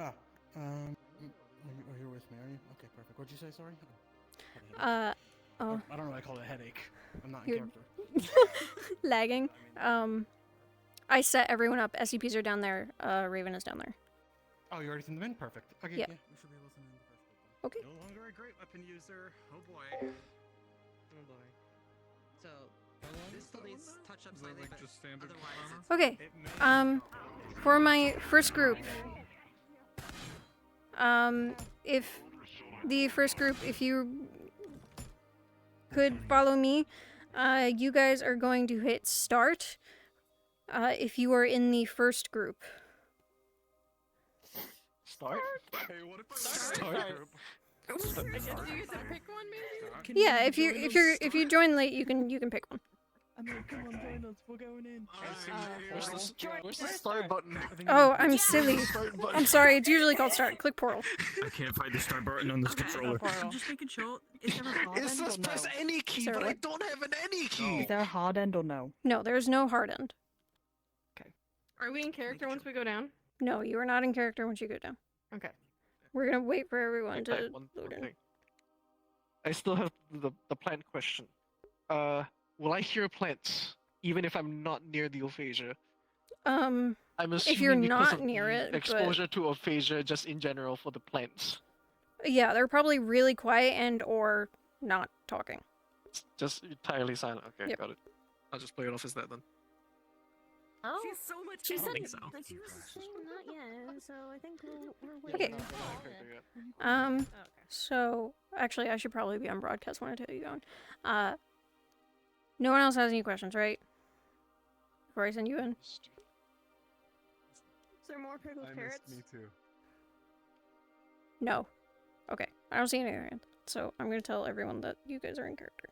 Ah, you're with me, are you? Okay, perfect. What'd you say, sorry? Oh. I don't know what I call it a headache. I'm not in You're character. lagging. I set everyone up. SCPs are down there. Raven is down there. Oh, you already sent them in? Perfect. Okay, Yeah. we should be listening to the first one. Okay. No longer a great weapon user. Oh boy. Oh boy. So this still needs touch up slightly, but just standard otherwise Okay. For my first group, if the first group, if you could follow me, you guys are going to hit start. If you are in the first group. Start? Hey, what if I Start? I guess you get to pick one, maybe. Yeah, if you join late, you can pick one. I mean, come on, join us. We're going in. Where's the start button? Oh, I'm silly. I'm sorry. It's usually called start. Click portal. I can't find the start button on this controller. I'm just making sure. Is there a hard It end says or press no? any key, Sarah, but I what? don't have an any key. Is there a hard end or no? No, there's no hard end. Are we in character once we go down? No, you are not in character once you go down. Okay. We're gonna wait for everyone to One load in. thing. I still have the plant question. Will I hear plants even if I'm not near the aphasia? I'm assuming if you're because not of near the it, but exposure to aphasia just in general for the plants. yeah, they're probably really quiet and or not talking. It's just entirely silent. Okay, Yep. got it. I'll just play it off as that then. Oh, she's so much she better. said think so. that she was saying not yet, so I think we're Okay. waiting. Um, so actually, I should probably be on broadcast when I tell you going. No one else has any questions, right? Before I send you in. Is there more pickled carrots? Me too. No. Okay. I don't see any other hand. So I'm gonna tell everyone that you guys are in character.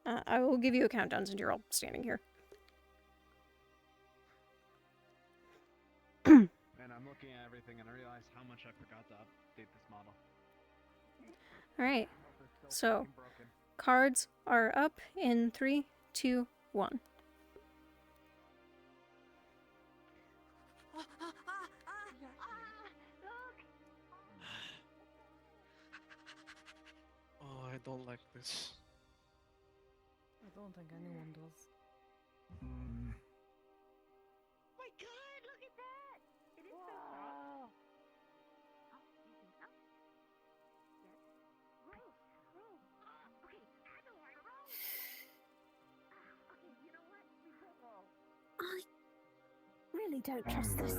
I will give you a countdown since you're all standing here. And I'm looking at everything and I realize how much I forgot to update this model. Alright. So cards are up in 3, 2, 1. Oh, I don't like this. I don't think anyone does. My God, look at that! It is so cool. Oh, you think so? Yes. Roll, roll. Okay, I don't want to roll. Okay, you know what? We will roll. I really don't trust this.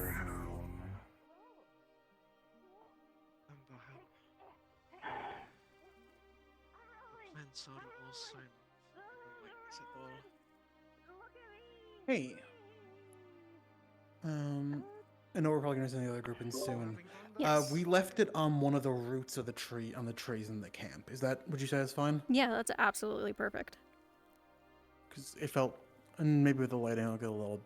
Plants are all silent. I don't like this at all. Hey. I know we're probably gonna send the other group in soon. Yes. We left it on one of the roots of the tree, on the trees in the camp. Is that, would you say that's fine? Yeah, that's absolutely perfect. Because it felt, and maybe with the lighting it'll get a little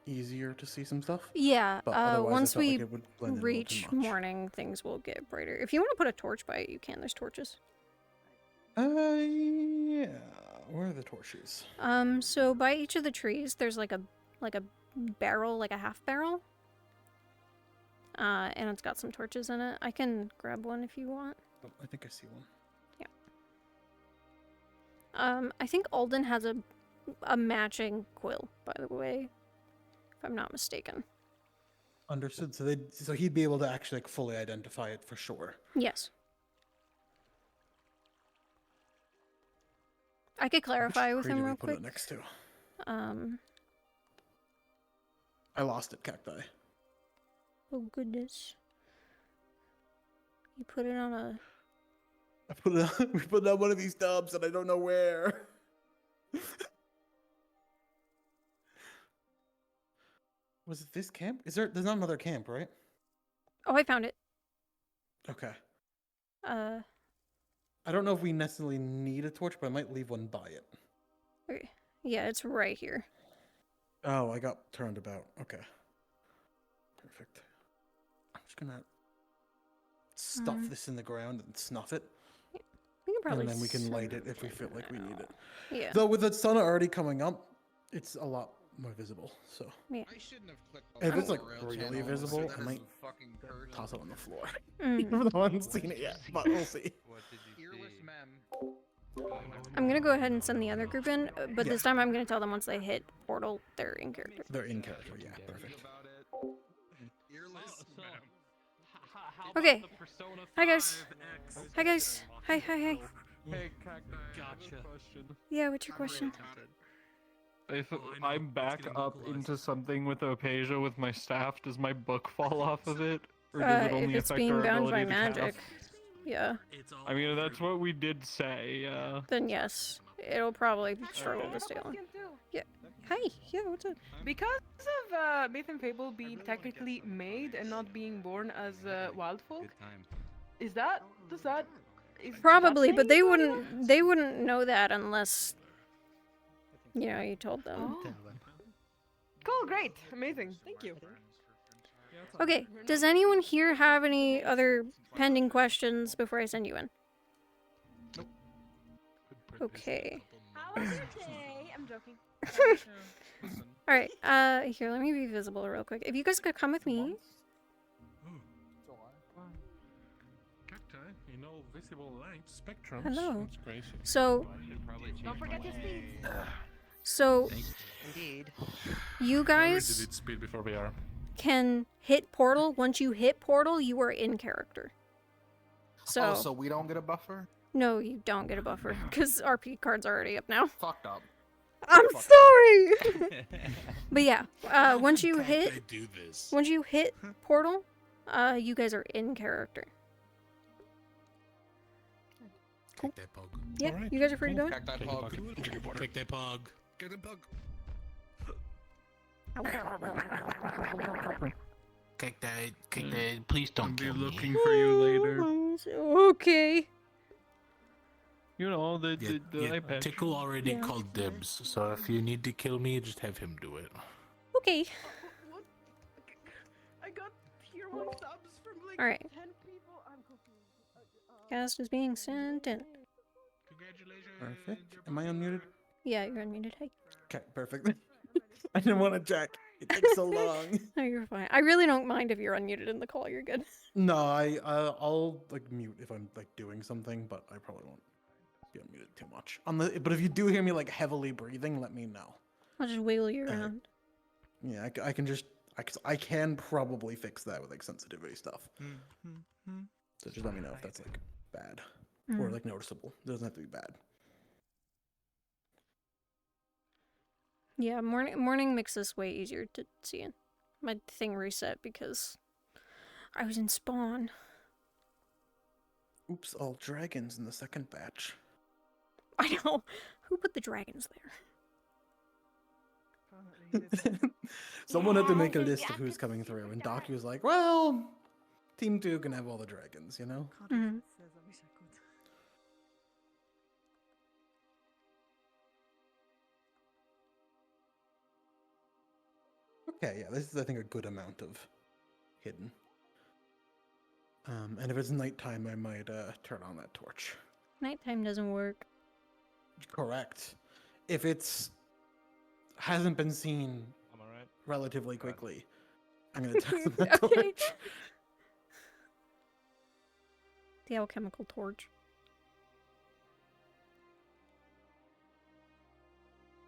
easier to see some stuff. Yeah, But otherwise, once I felt we like it would blend in a little too reach much. morning, things will get brighter. If you want to put a torch by it, you can. There's torches. Yeah. Where are the torches? So by each of the trees, there's like a barrel, like a half barrel. And it's got some torches in it. I can grab one if you want. Oh, I think I see one. I think Alden has a matching quill, by the way, if I'm not mistaken. Understood. So he'd be able to actually like fully identify it for sure. Yes. I could clarify with Which tree him do we real put quick. it next to? Um. I lost it, cacti. Oh goodness. You put it on a. I put it on, we put it on one of these tubs and I don't know where. Was it this camp? There's not another camp, right? Oh, I found it. Okay. Uh, I don't know if we necessarily need a torch, but I might leave one by it. okay. Yeah, it's right here. Oh, I got turned about. Okay. Perfect. I'm just gonna stuff this in the ground and snuff it. We can probably. And then we can send light it if we feel like we need it. Yeah. Though with the sun already coming up, it's a lot more visible. So I shouldn't have clicked on if the it's like URL really channel. visible, That I is might fucking cursed. toss it on the floor. Mm. I haven't seen it yet, but we'll see. What did you Earless see? men. I'm gonna go ahead and send the other group in, but Yeah. this time I'm gonna tell them once they hit portal, they're in character. They're in character. Yeah, perfect. About it. Earless men. Okay. Hi guys. Hi guys. Hi. Hey, Cacti. Gotcha. Yeah, what's your question? If I'm back up into something with Opasia with my staff, does my book fall off of it? Or does it If only it's affect being our bound ability by to magic, cast? yeah, I mean, that's what we did say, yeah. then yes, it'll probably struggle to stay on. Yeah. Hi. Yeah, what's up? Because of Myth and Fable being technically made and not being born as wild folk, Good time. is that is that Probably, but they saying wouldn't. They wouldn't know that unless, you know, you told them. Oh. Cool, great, amazing, thank you. Okay. Does anyone here have any other pending questions before I send you in? Okay. How was your day? I'm joking. All right. Here, let me be visible real quick. If you guys could come with me. Cacti, you know, visible light spectrums. Hello. That's crazy. So, Don't forget your speed. so Indeed. you Already guys did speed before VR. can hit portal. Once you hit portal, you are in character. So, so we don't get a buffer? no, you don't get a buffer because RP card's already up now. Fucked up. I'm sorry. But yeah, once you hit, They do this. once you hit portal, you guys are in character. Cool. Take that pug. Yeah, Alright. you guys are free to go. Cacti Take pug. Take that pug. Get the pug. Cacti, please I'll don't be kill looking me. for you later. Okay. You know, the iPad. Tickle already Yeah. called dibs, so if you need to kill me, just have him do it. Okay. What? I got tier 1 subs from like All right. 10 people. I'm confused. Cast is being sent in. Congratulations. Perfect. Am I unmuted? Yeah, you're unmuted. Hey. Okay, perfect. I didn't want to check. It takes so long. No, you're fine. I really don't mind if you're unmuted in the call. You're good. No, I'll like mute if I'm like doing something, but I probably won't be unmuted too much. But if you do hear me like heavily breathing, let me know. I'll just wiggle you around. Yeah, I can just I can probably fix that with like sensitivity stuff. So just let me know if that's like bad or Mm. like noticeable. It doesn't have to be bad. Yeah, morning makes this way easier to see in. My thing reset because I was in spawn. Oops, all dragons in the second batch. I know. Who put the dragons there? Someone had to make a list of who's coming through, and Doc was like, "Well, Team 2 can have all the dragons, you know." Mhm. Okay, yeah, this is I think a good amount of hidden. And if it's nighttime, I might turn on that torch. Nighttime doesn't work. Correct. If it's hasn't been seen Am I right? relatively quickly, I'm gonna turn on that Okay. torch. The alchemical torch.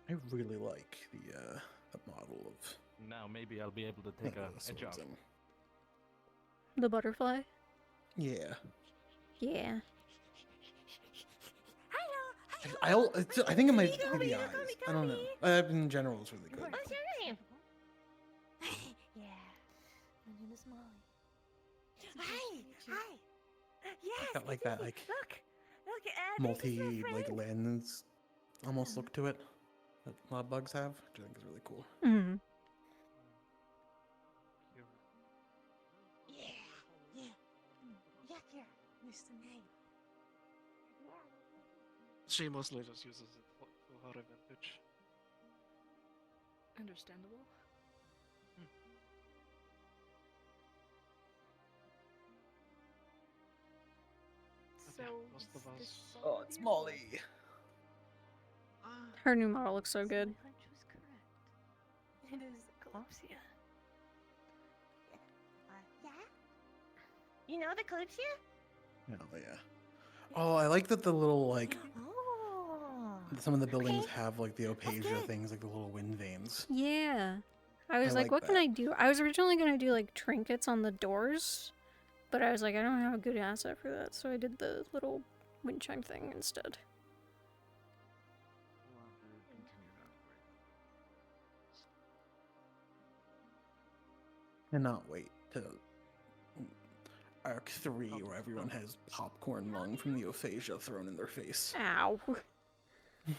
I really like the model of Now maybe I'll be able to take a swords jog. and- The butterfly? Yeah. Yeah. I think it might be the eyes. I don't know. In general, it's really good. What's your name? Yeah. My name is Molly. Hi. Hi. Yes. Got like that like Look. Look. multi like lens almost look to it that a lot of bugs have, which I think is really cool. Mm-hmm. Yeah. Yeah. Yeah. Yeah. Mr. Nate. She mostly just uses it for her advantage. Understandable. Yeah, most of us. Oh, it's Molly. Her new model looks so good. My hunch was correct. It is Kalypsia. Yeah? You know the Kalypsia? Oh yeah. Oh, I like that the little like Oh. some of the buildings Okay. have like the opasia good. things, like the little wind vanes. Yeah. I was I like, like what can that. I do? I was originally gonna do like trinkets on the doors, but I was like, I don't have a good asset for that, so I did the little wind chime thing instead. Cannot wait to Arc 3 where everyone has popcorn lung from the aphasia thrown in their face. Ow. It is pretty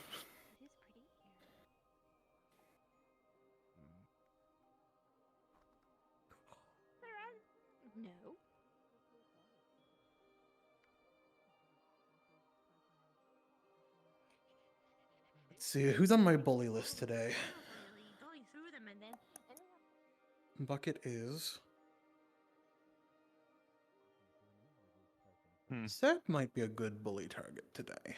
here. No. Let's see, who's on my bully list today? Really going through them and then. Bucket is... Hmm. Seth might be a good bully target today.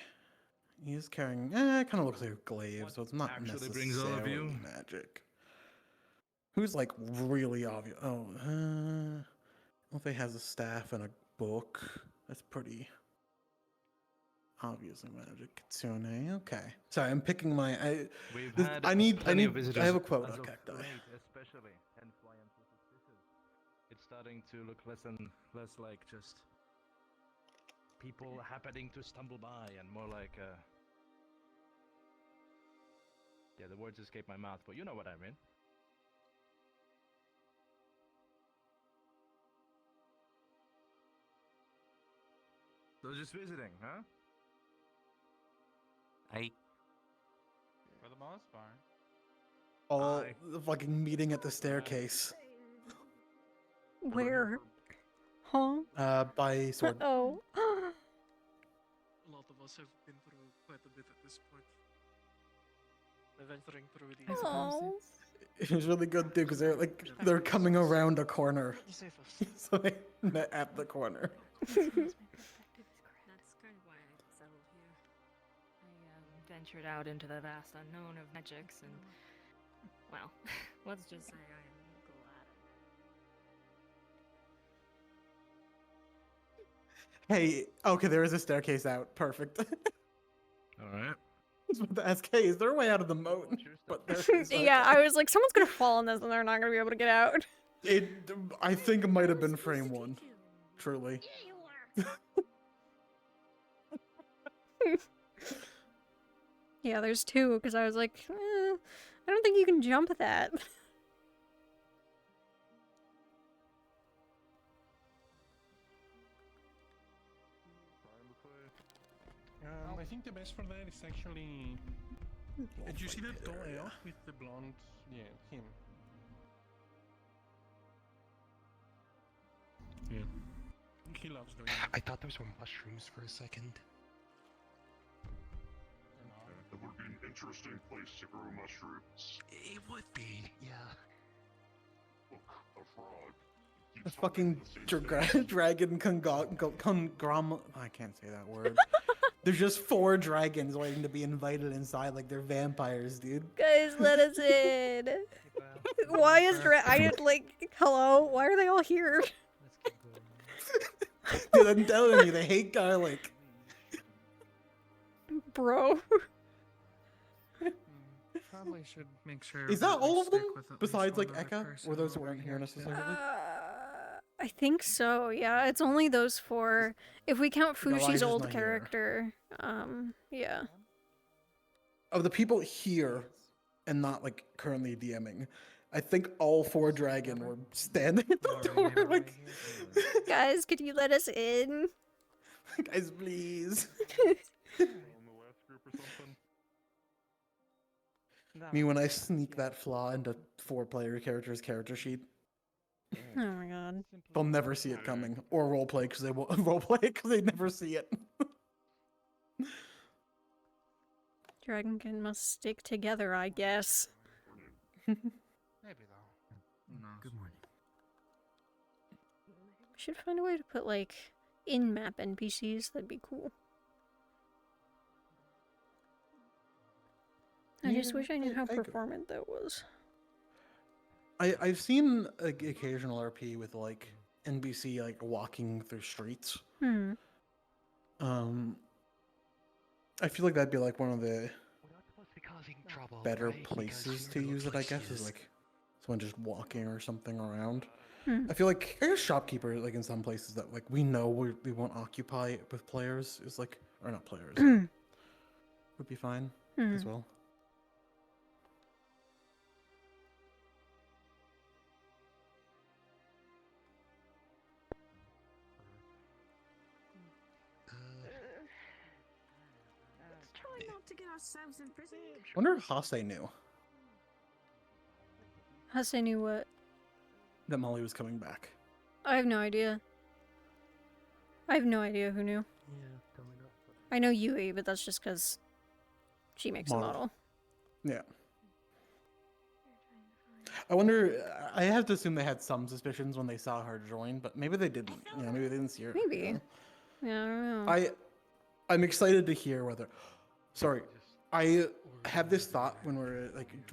He's carrying, kind of looks like a glaive, so it's not actually necessarily brings all of you? magic. Who's like really obvious? Oh, if he has a staff and a book, that's pretty obviously magic. Kitsune, okay. Sorry, I'm picking my. We've This- had I need. plenty of I visitors have a quota. as of Cacti. late, especially, hence why I'm so suspicious. It's starting to look less and less like just people happening to stumble by, and more like yeah, the words escape my mouth, but you know what I mean. So just visiting, huh? For the most part. All the fucking meeting at the staircase. Where? Huh? By sword. Oh. A lot of us have been through quite a bit at this point. Venturing through these. Oh. It was really good too, because they're coming around a corner. So they met at the corner. That's kind of why I settled here. I ventured out into the vast unknown of magics and, well, let's just say I am glad. Hey, okay, there is a staircase out. Perfect. Alright. I was about to ask, hey, is there a way out of the moat? But there is. Yeah, I was like, someone's gonna fall on this and they're not gonna be able to get out. I think it might have been frame 1. Truly. Yeah, there's 2, because I was like, I don't think you can jump that. I think the best for that is actually. Did you see that tall elf with the blonde? Yeah, him. Yeah. He loves doing that. I thought those were mushrooms for a second. It would be an interesting place to grow mushrooms. It would be, yeah. Look, a frog. A fucking dragon conglomerate. I can't say that word. There's just 4 dragons waiting to be invited inside, like they're vampires, dude. Guys, let us in. Why is hello? Why are they all here? Dude, I'm telling you, they hate garlic. Bro. Probably should make sure. Is that all of them? with at least Besides, one like, other EHKA? person Or those who over weren't here necessarily? I think so, yeah. It's only those 4. If we count Fushi's Elijah's old not here. character, yeah. Of the people here, and not, like, currently DMing, I think all 4 dragon were standing at the door, like... Guys, could you let us in? Guys, please. Me when I sneak that flaw into 4-player characters' character sheet. Oh my god. They'll never see it coming, or roleplay because they won't roleplay because they never see it. Dragonkin must stick together, I guess. Maybe though. No. Good morning. We should find a way to put, like, in-map NPCs. That'd be cool. I just wish I knew how performant that was. I've seen like occasional RP with like NBC like walking through streets. Hmm. I feel like that'd be like one of the Trouble, better right? places Because to you use look it, I like guess, she is is- like someone just walking or something around. Hmm. I feel like I guess shopkeepers, like in some places that like we know we won't occupy with players, is like or not players, would be fine as well. Let's try not to get ourselves in prison. Wonder if Hase knew Hase knew what? that Molly was coming back. I have no idea. I have no idea who knew. Yeah, tell me that. I know Yui, but that's just because she makes Model. the model. Yeah. I wonder. I have to assume they had some suspicions when they saw her join, but maybe they didn't. You know, maybe they didn't see her. Maybe. You know? Yeah, I don't know. I'm excited to hear whether. Sorry, I had this thought when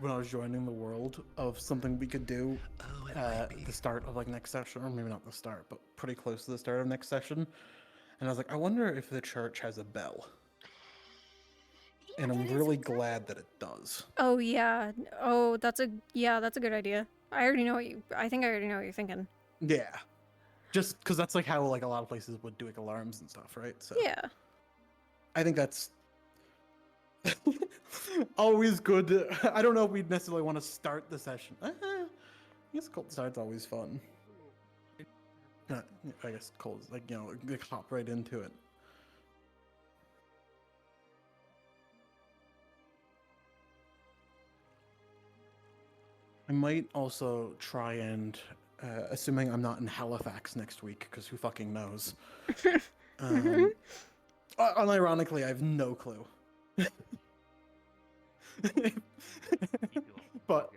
when I was joining the world of something we could do at the start of like next session, or maybe not the start, but pretty close to the start of next session. And I was like, I wonder if the church has a bell. And I'm really glad that it does. Oh yeah. Oh, that's a good idea. I already know I think I already know what you're thinking. Yeah. Just because that's like how like a lot of places would do like alarms and stuff, right? So Yeah. I think that's always good. I don't know if we'd necessarily want to start the session. I guess cold start's always fun. I guess cold, like, you know, like hop right into it. I might also try and, assuming I'm not in Halifax next week, because who fucking knows. Unironically, I have no clue. But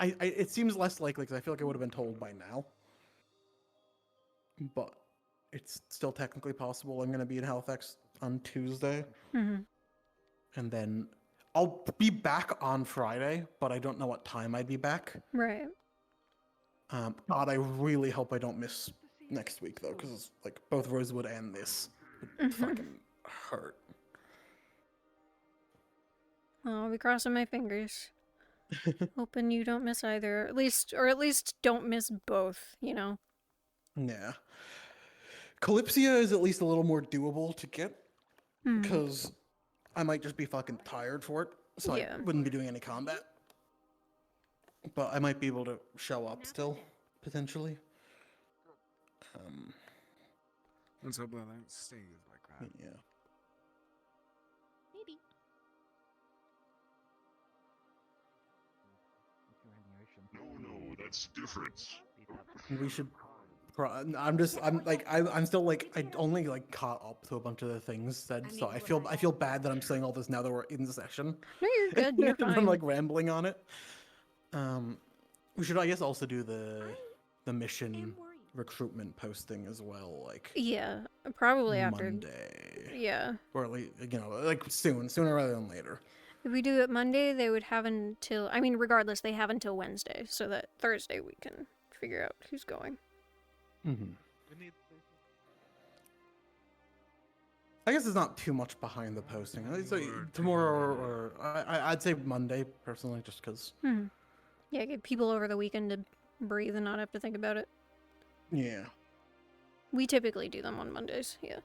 it seems less likely because I feel like I would have been told by now. But it's still technically possible. I'm going to be in Halifax on Tuesday. Mhm. And then I'll be back on Friday, but I don't know what time I'd be back. Right. God, I really hope I don't miss next week, though, because like both Rosewood and this would fucking hurt. I'll be crossing my fingers. Hoping you don't miss either. At least don't miss both, you know? Yeah. Kalypsia is at least a little more doable to get, because I might just be fucking tired for it, so I wouldn't be doing any combat. But I might be able to show up still, potentially. Let's hope that stays like that. Yeah. Maybe. No, that's different. We should. I'm still like I only like caught up to a bunch of the things said, so I feel bad that I'm saying all this now that we're in the session. No, you're good. You're fine. I'm like rambling on it. We should, I guess, also do the mission recruitment posting as well, like Yeah, probably after Monday. Yeah. Or at least, you know, like sooner rather than later. If we do it Monday, they would have until regardless, they have until Wednesday, so that Thursday we can figure out who's going. I guess it's not too much behind the posting. It's like tomorrow or I'd say Monday personally, just because. Yeah, give people over the weekend to breathe and not have to think about it. Yeah. We typically do them on Mondays. Yeah.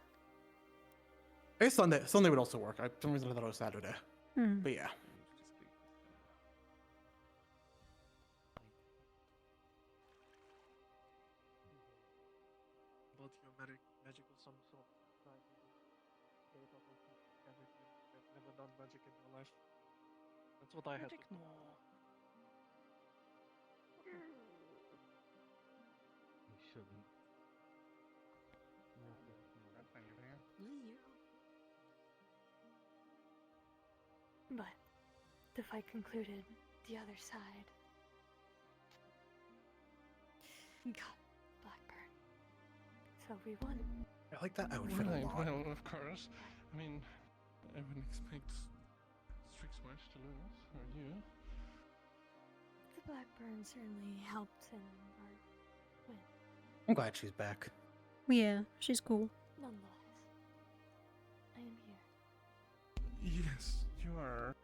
I guess Sunday would also work. For some reason I thought it was Saturday. But yeah. About your magical some sort. They've never done magic in their life. That's what I had. You shouldn't. But the fight concluded the other side. Got Blackburn. So we won. I like that outfit Right, a lot. well, of course. I mean, I wouldn't expect Strix March to lose, or you? The The Blackburn certainly helped in our win. I'm glad she's back. Yeah, she's cool. Nonetheless, I am here. Yes, you are.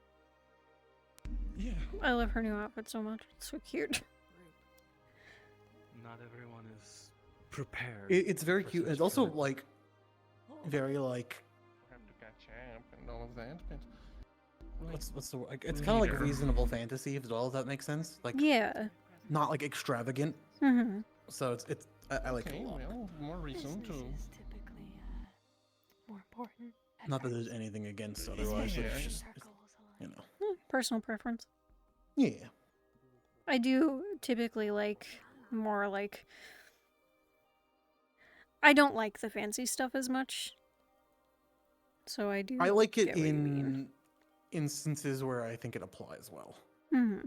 Yeah. I love her new outfit so much. It's so cute. Not everyone is prepared. It's very for cute. such It's also good- like very like Have to catch up and all of that, but what's the word? Like, it's kind of like Leader. reasonable fantasy as well. If that makes sense. Like Yeah. not like extravagant. Mm-hmm. So it's I like okay, it a lot. well, more reason to. Business is typically more important. at Not that first. there's anything against Especially otherwise. Yeah. It's when just circles align. you know. Personal preference. Yeah. I do typically like more like. I don't like the fancy stuff as much. So I do. I like it get what you mean. in instances where I think it applies well. Mm-hmm.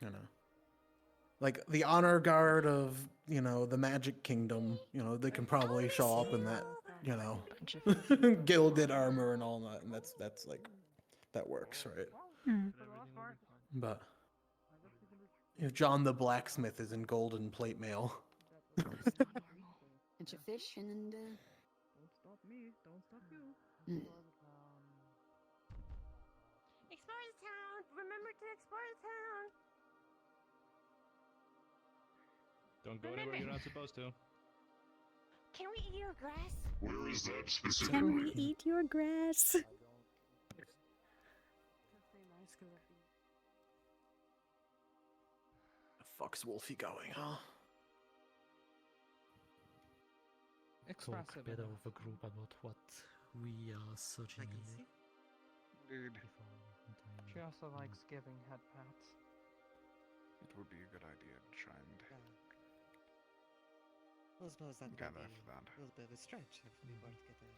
You know. Like the honor guard of, you know, the Magic Kingdom, you know, they can probably show up in that, you know, gilded armor and all that, and that's like that works, right? Mm. But if John the blacksmith is in golden plate mail, Bunch of fish and Don't stop me. Don't stop you. Explore the town. Remember to explore the town. Don't go anywhere you're not supposed to. Can we eat your grass? Where is that Can specifically? we eat your grass? the fuck's Wolfie going, huh? Talk better with a group about what we are searching here. Dude, before she also likes giving head pats. It would be a good idea to try and I suppose that gather would be for that. a little bit of a stretch if we were to get a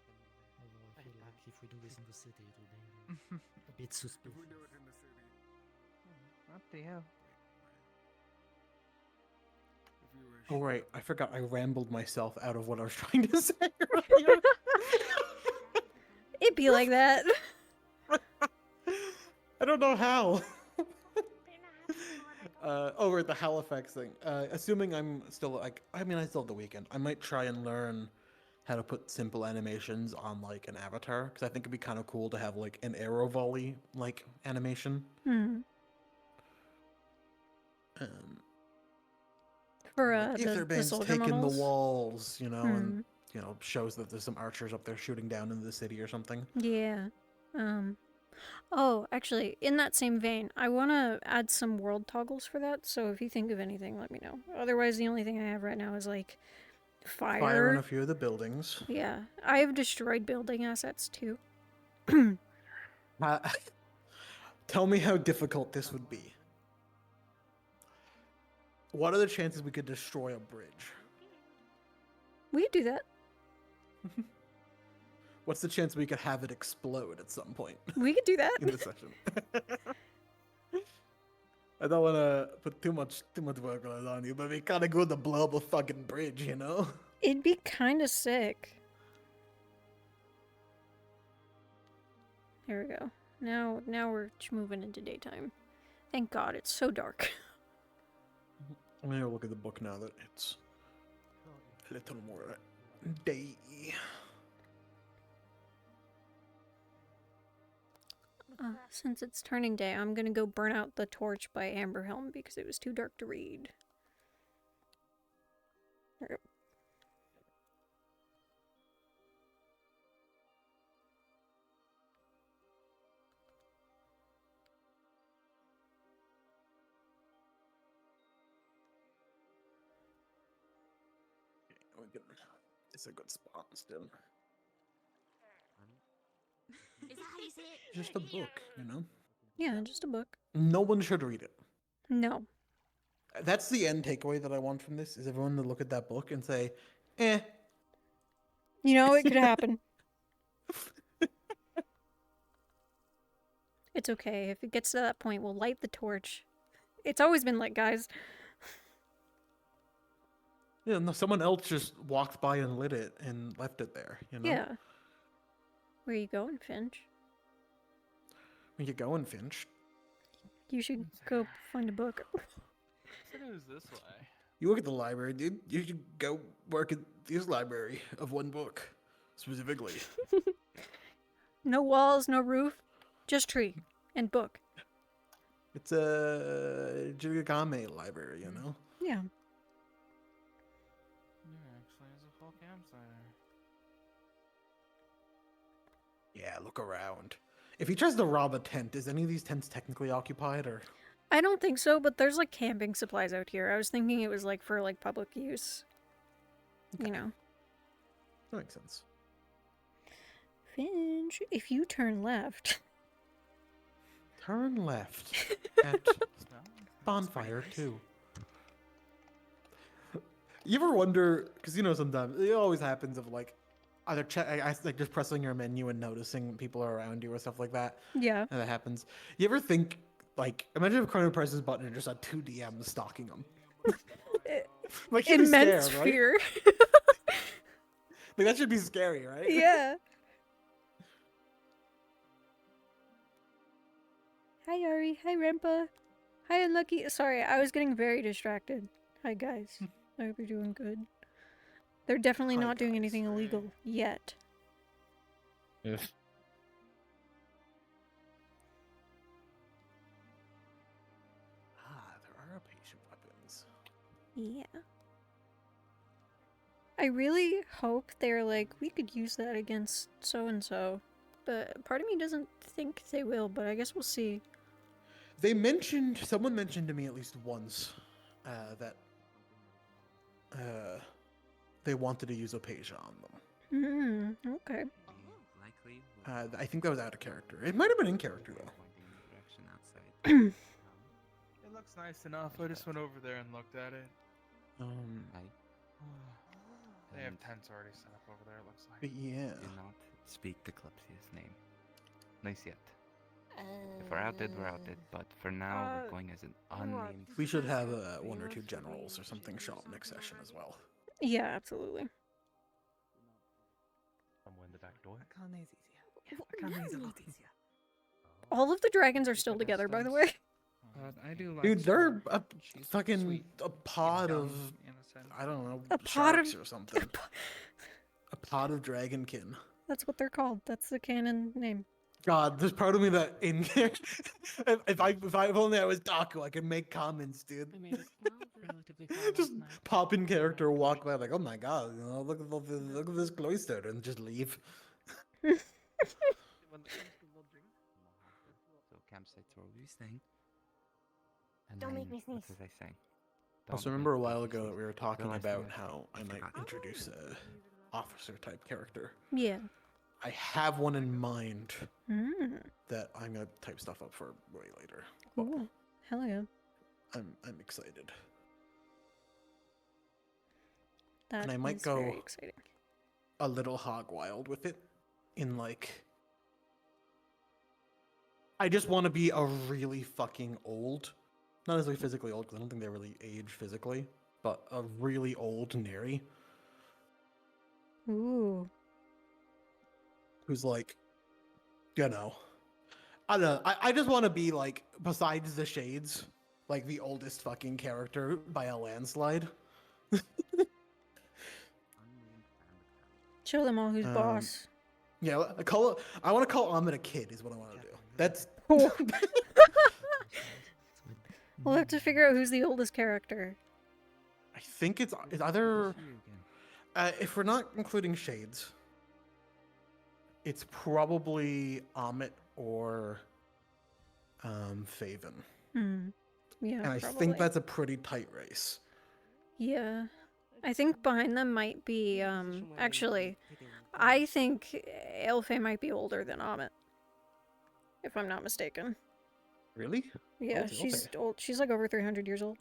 Although I feel like if we do this in the city, it would be a bit suspicious. If we do it in the city, Up to you. if you wish. Oh right, I forgot I rambled myself out of what I was trying to say. It'd be like that. I don't know how. Over at the Halifax thing. Assuming I'm still like, I mean, I still have the weekend. I might try and learn how to put simple animations on like an avatar because I think it'd be kind of cool to have like an arrow volley like animation. Hmm. Um, For like, the Etherbane's soldier taking the models? walls, you know, and Hmm. you know shows that there's some archers up there shooting down into the city or something. Yeah. Oh, actually, in that same vein, I want to add some world toggles for that, so if you think of anything, let me know. Otherwise, the only thing I have right now is, like, fire. Fire in a few of the buildings. Yeah. I have destroyed building assets, too. Tell me how difficult this would be. What are the chances we could destroy a bridge? We could do that. What's the chance we could have it explode at some point We could do that. in the session? I don't want to put too much workload on you, but it'd be kind of good to blow up a fucking bridge, you know? It'd be kind of sick. There we go. Now we're moving into daytime. Thank God, it's so dark. I'm gonna look at the book now that it's a little more day. Since it's turning day, I'm gonna go burn out the torch by Amberhelm because it was too dark to read. There we go. It's a good spot still. Is that how you say it? Just a book, you know? Yeah, just a book. No one should read it. No. That's the end takeaway that I want from this, is everyone to look at that book and say, eh. You know, it could happen. It's okay. If it gets to that point, we'll light the torch. It's always been lit, guys. Yeah, no, someone else just walked by and lit it and left it there, you know? Yeah. Where you going, Finch? Where you going, Finch? you should go find a book. Said it was this way. You work at the library, dude. You should go work at this library of one book, specifically. No walls, no roof, just tree and book. It's a Jigagame library, you know? Yeah. Actually, there's a full campsite. Yeah, look around. If he tries to rob a tent, is any of these tents technically occupied, or? I don't think so, but there's like camping supplies out here. I was thinking it was like for like public use. Okay. You know. That makes sense. Finch, if you turn left. Turn left at Bonfire 2. You ever wonder, because you know sometimes, it always happens of like, either like just pressing your menu and noticing people are around you or stuff like that. Yeah. And that happens. You ever think, like, imagine if Chrono presses button and just had 2 DMs stalking him. Like, you'd be Immense scared, right? fear. Like, that should be scary, right? Yeah. Hi, Ari. Hi, Rempa. Hi, Unlucky. Sorry, I was getting very distracted. Hi, guys. I hope you're doing good. They're definitely not doing anything illegal yet. Yes. There are patient weapons. Yeah. I really hope they're like, we could use that against so-and-so. But part of me doesn't think they will, but I guess we'll see. Someone mentioned to me at least once that they wanted to use Opasia on them. Okay. I think that was out of character. It might have been in character, though. It looks nice enough. I just went over there and looked at it. They have tents already set up over there, it looks like. Yeah. Do not speak the Kalypsia's name. Nice yet. If we're outed, we're outed. But for now, we're going as an unnamed... We should have 1 or 2 generals or something show up next session as well. Yeah, absolutely. Someone in the back door. All of the dragons are still together, by the way. I do like Dude, they're a fucking a pod of, I don't know, A pod sharks of- or something. A pod of dragonkin. That's what they're called. That's the canon name. God, there's part of me that in there, if only I was Daku, I could make comments, dude. Just pop in character, walk by like, oh my god, you know, look at this cloister, and just leave. So campsites where we staying. And Don't make then, me sneeze. what was I saying? Also, remember a while ago that we were talking about how I might introduce a officer type character. Yeah. I have one in mind Mm. that I'm gonna type stuff up for way later. Cool. Hell yeah. I'm excited. That And I might is go very exciting. a little hog wild with it in like I just want to be a really fucking old, not necessarily physically old because I don't think they really age physically, but a really old Neri Ooh. who's like, you know, I don't know. I just want to be like, besides the shades, like the oldest fucking character by a landslide. Show them all who's boss. Yeah, I want to call Ahmed a kid is what I want to do. That's We'll have to figure out who's the oldest character. I think it's either if we're not including shades, it's probably Amit or Faven. Yeah, And I probably. think that's a pretty tight race. Yeah. I think behind them might be, actually, I think Elfe might be older than Amit. If I'm not mistaken. Really? Yeah, Old she's Elfe. old. She's like over 300 years old.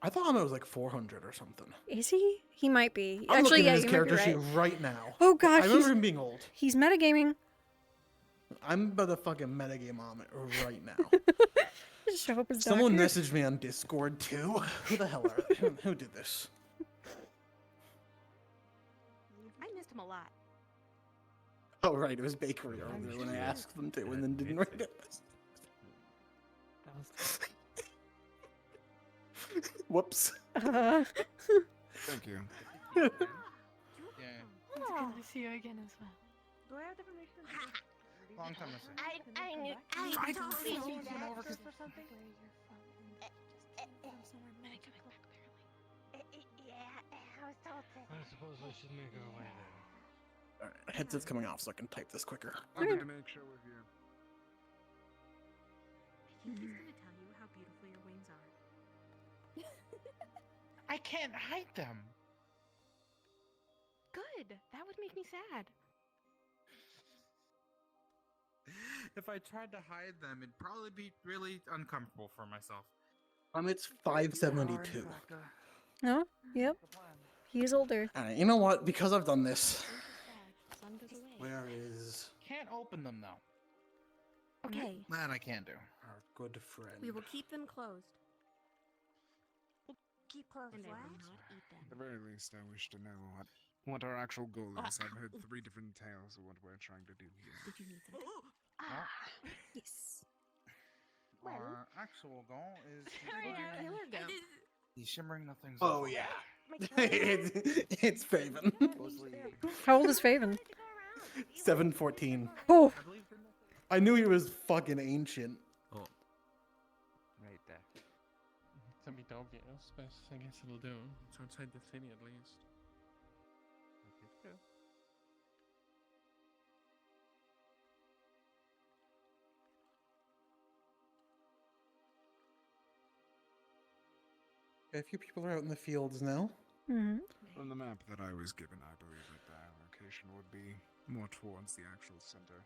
I thought Amit was like 400 or something. Is he? He might be. I'm Actually, looking yeah, at his you might be character right. sheet right now. Oh gosh, I remember he's- him being old. He's metagaming. I'm about to fucking metagame Amit right now. Just show up as Someone Doctor. messaged me on Discord too. Who the hell are they? Who did this? I missed him a lot. Oh right, it was Bakery earlier when I asked them to and then didn't write it. Whoops. Thank you. Yeah. It's good to see you again as well. Do I have the permission? Long time no see. I knew. I told don't feel you you that. over 'cause- For something. Where you're from and from somewhere many coming back apparently. Yeah, I was told to. I suppose we should make our way then. Alright, headset's coming off so I can type this quicker. Wanted to make sure we're here. I think he's gonna tell you how beautiful your wings are. I can't hide them. Good. That would make me sad. If I tried to hide them, it'd probably be really uncomfortable for myself. It's 572. No? Yep. He's older. Alright, you know what? Because I've done this. Sun goes away. Where is Can't open them though. Okay. That I can do. our good friend? We will keep them closed. Keep closed. And At eat the them. very least, I wish to know what our actual goal is. I've heard 3 different tales of what we're trying to do here. Did you need them? Yes. Our actual goal is Where did your killer go? the shimmering nothings. Oh yeah. it's Faven. How old is Faven? 714. Oh. I knew he was fucking ancient. Oh. Right there. It's a bit obvious, but I guess it'll do. It's outside the city at least. A few people are out in the fields now. Mm-hmm. On the map that I was given, I believe that the location would be more towards the actual center.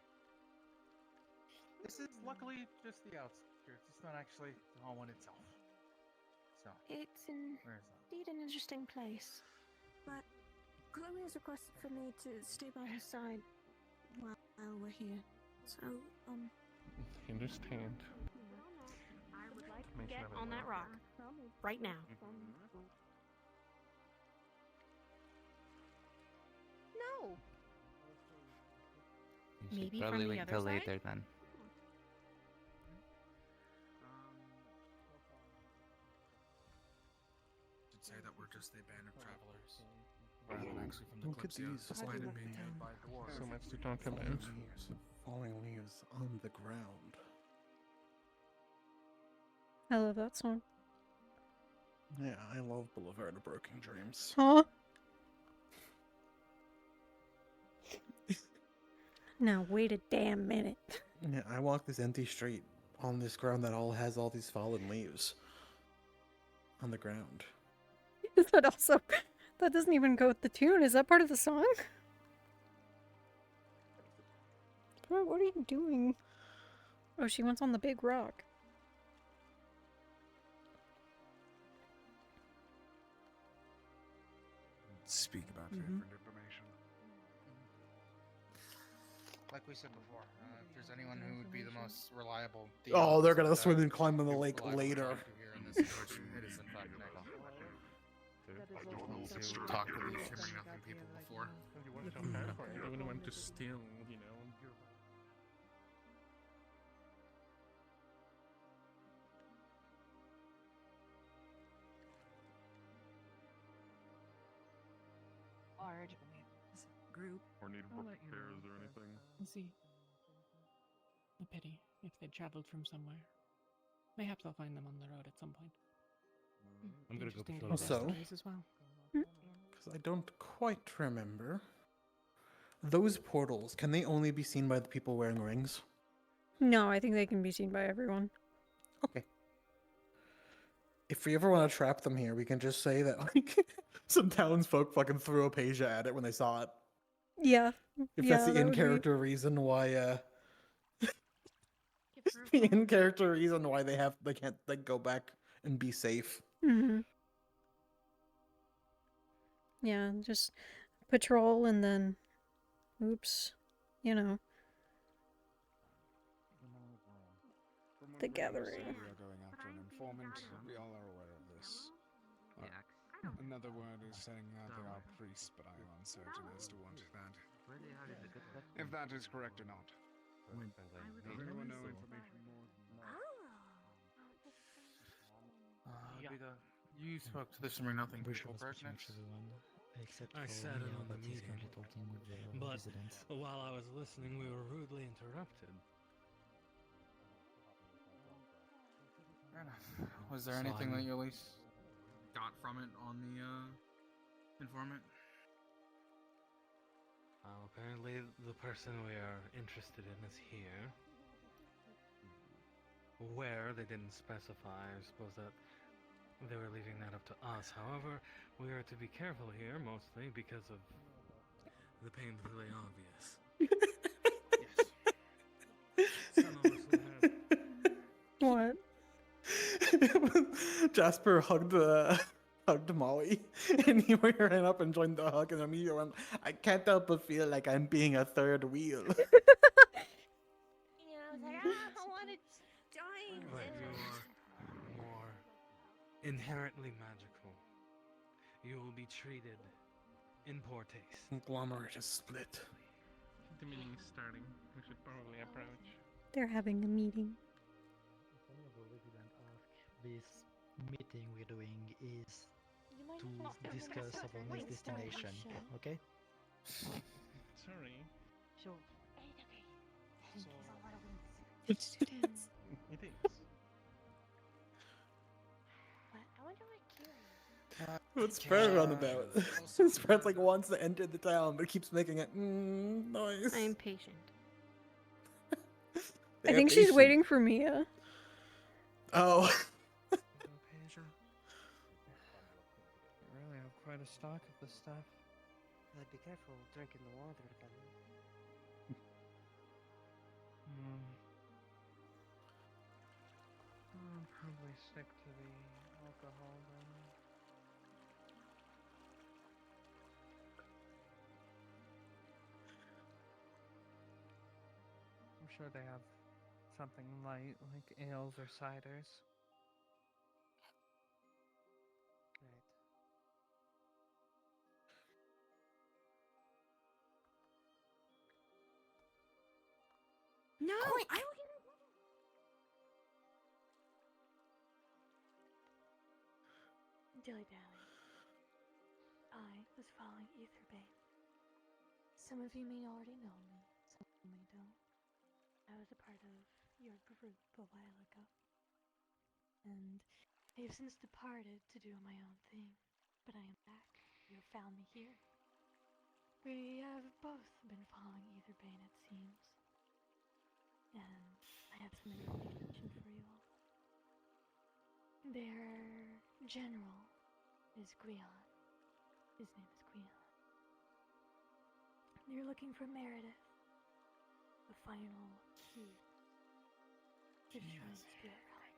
This is luckily just the outskirts. It's not actually the hall itself. So. It's Where is that? indeed an interesting place. But Chloe has requested for me to stay by her side while we're here. So, I understand. I would like to get on that rock right now. No. You should Maybe probably from the wait other till side? later then. Should say that we're just a band of travelers. Rather than actually from the Look at Kalypsia, these. despite it being Fallen made by dwarves. So much to talk about. Falling leaves on the ground. I love that song. Yeah, I love Boulevard of Broken Dreams. Huh? Now wait a damn minute. Yeah, I walk this empty street on this ground that all has all these fallen leaves on the ground. Is that also... That doesn't even go with the tune. Is that part of the song? Bro, what are you doing? Oh, she went on the big rock. Speak about different information. Like we said before, if there's anyone who would be the most reliable. Oh, they're gonna swim and climb in the lake later. Here in this situation, it is in fact Nick. To talk to these shimmering nothing people before. I wouldn't want to steal, you know. Large group. Or need I'll let you know repairs or anything? We'll see. A pity if they'd traveled from somewhere. Mayhaps I'll find them on the road at some point. I'm gonna go Interesting to patrol So? investigate as well. Because I don't quite remember. Those portals, can they only be seen by the people wearing rings? No, I think they can be seen by everyone. Okay. If we ever want to trap them here, we can just say that like some townsfolk fucking threw a Apasia at it when they saw it. Yeah. If yeah, that's the that would be- in-character reason why the in-character reason why they can't like go back and be safe. Mm-hmm. Yeah, just patrol and then, oops, you know, the gathering. We are going after an informant. We all are aware of this. Another word is saying that they are priests, but I am uncertain as to what that. If that is correct or not. Does anyone know information more? You spoke to this from nothing Wish people I was pretty pertinence. much everyone, except I for sat in Mia, on the but he's meeting, currently talking with the but residents. while I was listening, we were rudely interrupted. Fair enough. Was there So anything that I'm- you at least got from it on the informant? Apparently, the person we are interested in is here. Where, they didn't specify. I suppose that they were leaving that up to us. However, we are to be careful here, mostly because of the painfully obvious. Some of us will have What? Jasper hugged Molly, and he ran up and joined the hug, and immediately went, I can't help but feel like I'm being a third wheel. Yeah, I was like, I want to join But you this. are more inherently magical. You will be treated in poor taste. Conglomerate is split. The meeting is starting. We should probably approach. They're having a meeting. Some of the residents ask, this meeting we're doing is to discuss our next destination, okay? Sorry. Sure. It's okay. He's a lot of wings. It's students. It is. But I wonder what Kira What's Spread on about? Spread's like wants to enter the town, but keeps making it noise. I'm patient. They I are think she's patient. waiting for Mia. Oh. Really have quite a stock of this stuff. Like, be careful drinking the water, buddy. I'll probably stick to the alcohol then. I'm sure they have something light, like ales or ciders. Right. No, I will get it. Dilly-dally. I was following Etherbane. Some of you may already know me, some of you may don't. I was a part of your group a while ago. And I have since departed to do my own thing. But I am back. You have found me here. We have both been following Etherbane, it seems. And I have some information for you all. Their general is Guion. His name is Guion. They're looking for Meredith, the final key to Shrine Spirit Realm.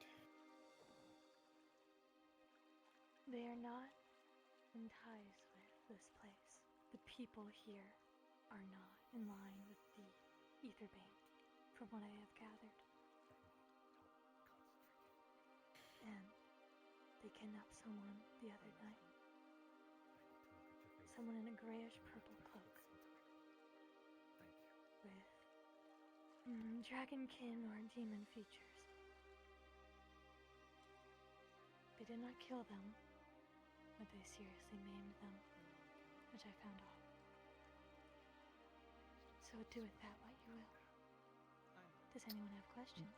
They are not in ties with this place. The people here are not in line with the Etherbane, from what I have gathered. And they kidnapped someone the other night. Someone in a grayish purple cloak. With dragonkin or demon features. They did not kill them, but they seriously maimed them, which I found off. So do with that what you will. Does anyone have questions?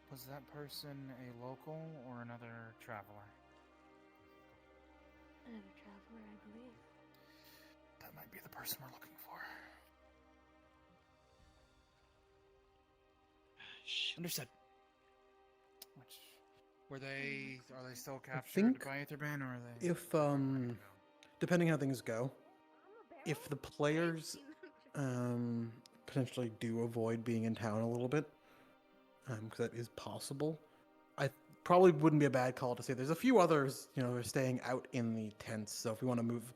Was that person a local or another traveler? Another traveler, I believe. That might be the person we're looking for. Understood. Which, are they still captured think by Etherbane, or are they? If depending how things go, if the players potentially do avoid being in town a little bit, because that is possible, I probably wouldn't be a bad call to say there's a few others, who are staying out in the tents. So if we want to move,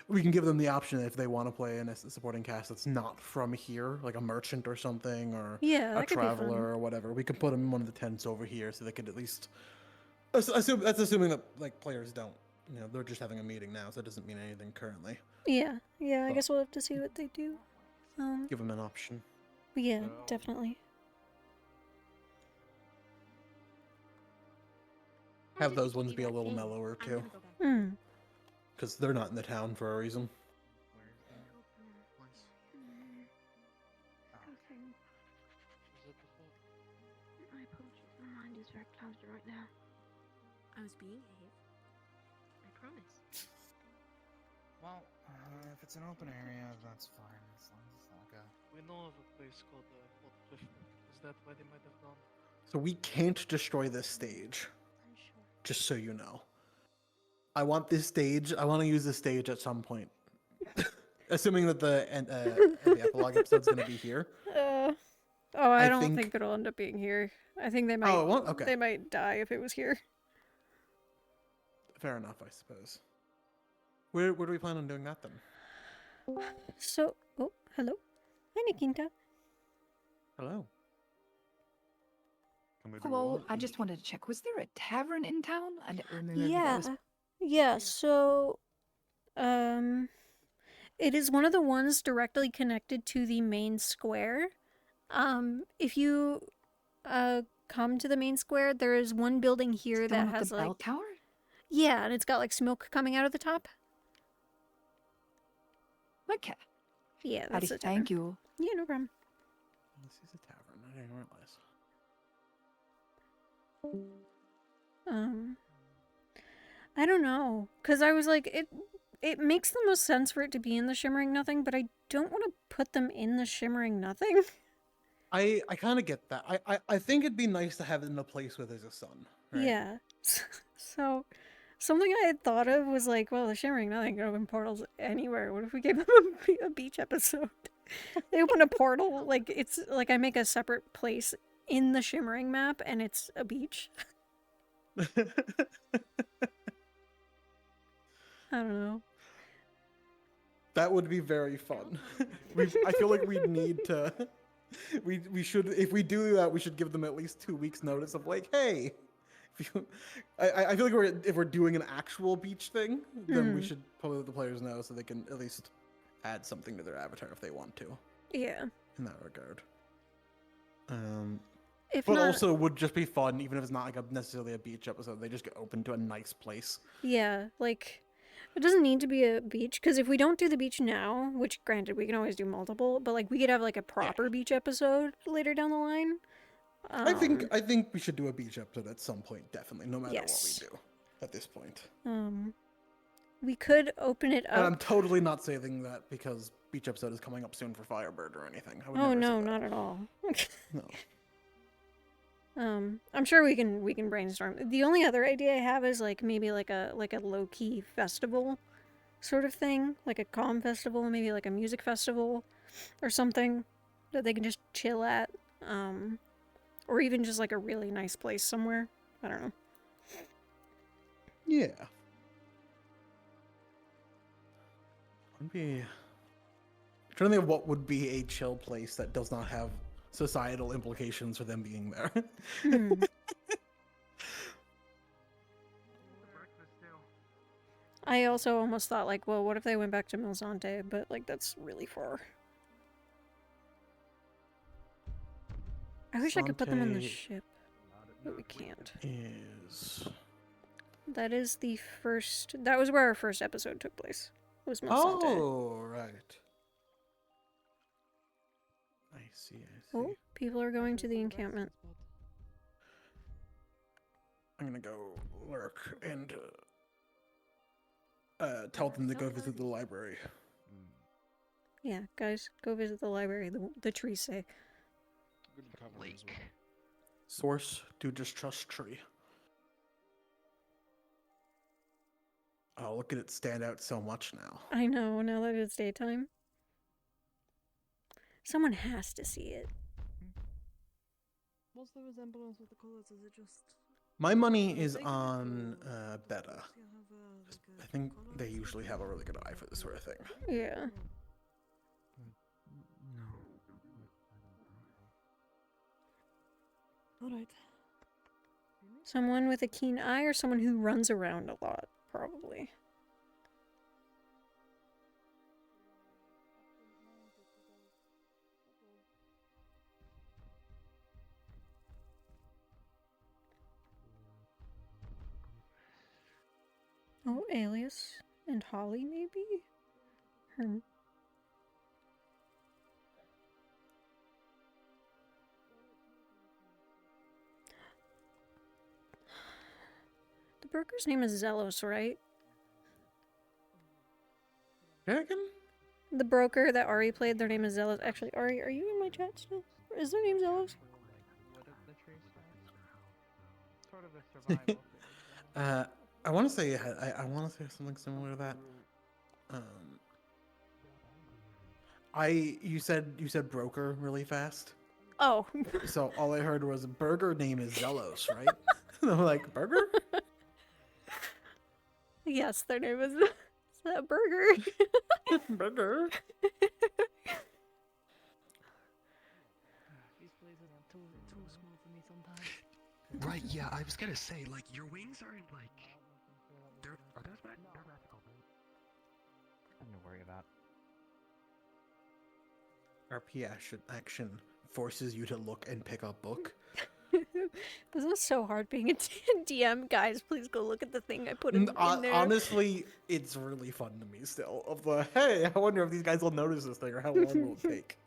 we can give them the option if they want to play in a supporting cast that's not from here, like a merchant or something, or Yeah, a that could be fun. traveler or whatever. We can put them in one of the tents over here so they could at least assume. That's assuming that like players don't. They're just having a meeting now, so it doesn't mean anything currently. Yeah, I But- guess we'll have to see what they do. Give them an option. Yeah, definitely. have those ones be a little mellower too, Hmm. because they're not in the town for a reason. My apologies, my mind is very clouded right now. I was being Eve. I promise. Well, if it's an open area, that's fine. As long as it's not like a... We know of a place called Old Clifford. Is that why they might have gone? So we can't destroy this stage. Just so you know. I want this stage. I want to use this stage at some point. Assuming that the epilogue episode's going to be here. I don't think it'll end up being here. I think they might. Oh, it won't? Okay. They might die if it was here. Fair enough, I suppose. Where do we plan on doing that then? So, oh, hello. Hi, Nikinta. Hello. Hello, I just wanted to check. Was there a tavern in town? I don't remember. if that Yeah. was- Yeah, so it is one of the ones directly connected to the main square. If you come to the main square, there is one building here The one that with has the bell like tower? Yeah, and it's got like smoke coming out of the top. Okay. Yeah, Patty, that's it. thank you. Yeah, no problem. This is a tavern. I didn't realize. I don't know, cause I was like, it makes the most sense for it to be in the Shimmering Nothing, but I don't want to put them in the Shimmering Nothing. I kind of get that. I think it'd be nice to have it in a place where there's a sun. Right? Yeah. So, something I had thought of was like, well, the Shimmering Nothing can open portals anywhere. What if we gave them a beach episode? They open a portal, like, it's like I make a separate place in the Shimmering map, and it's a beach. I don't know. That would be very fun. I feel like we need to. We should, if we do that, we should give them at least 2 weeks notice of like, hey. I feel like if we're doing an actual beach thing, then we should probably let the players know so they can at least add something to their avatar if they want to. Yeah. In that regard. If but not- also would just be fun, even if it's not like necessarily a beach episode. They just get open to a nice place. Yeah, like, it doesn't need to be a beach, because if we don't do the beach now, which granted we can always do multiple, but like we could have like a proper beach episode later down the line. I think we should do a beach episode at some point, definitely, no matter Yes. what we do at this point. We could open it And I'm up. totally not saying that because beach episode is coming up soon for Firebird or anything. I would Oh never say no, that. not at all. No. I'm sure we can brainstorm. The only other idea I have is like maybe like a low key festival sort of thing, like a calm festival, maybe like a music festival or something that they can just chill at, or even just like a really nice place somewhere. I don't know. Yeah. Would be. I'm trying to think of what would be a chill place that does not have societal implications for them being there. I also almost thought like, well, what if they went back to Milzante? But like that's really far. I wish I could put them on the Milzante ship, but we can't. Is That is the first. That was where our first episode took place. Was Milzante. Oh, right. I see. Oh, people are going to the encampment. I'm gonna go lurk and tell them to go visit the library. Yeah, guys, go visit the library. The trees say. Source, do distrust tree. Oh, look at it stand out so much now. I know, now that it's daytime. Someone has to see it. What's the resemblance with the colours? Is it just... My money is on Beta. I think they usually have a really good eye for this sort of thing. Yeah. Alright. Someone with a keen eye or someone who runs around a lot, probably. Oh, Alias and Holly, maybe? Her. The broker's name is Zelos, right? Dragon? The broker that Ari played, their name is Zelos. Actually, Ari, are you in my chat still? Is their name Zelos? What if the tree starts? Sort of a survival thing. I want to say I want to say something similar to that. You said broker really fast. Oh. So all I heard was burger name is Zelos, right? And I'm like, burger? Yes, their name is Burger. Burger. These places are too small for me sometimes. Right, yeah, I was gonna say, like, your wings aren't like. Are those magical? Nothing to worry about. RP action forces you to look and pick up book. This is so hard being a DM. Guys, please go look at the thing I put in there. Honestly, it's really fun to me still. Of the, hey, I wonder if these guys will notice this thing or how long will it take.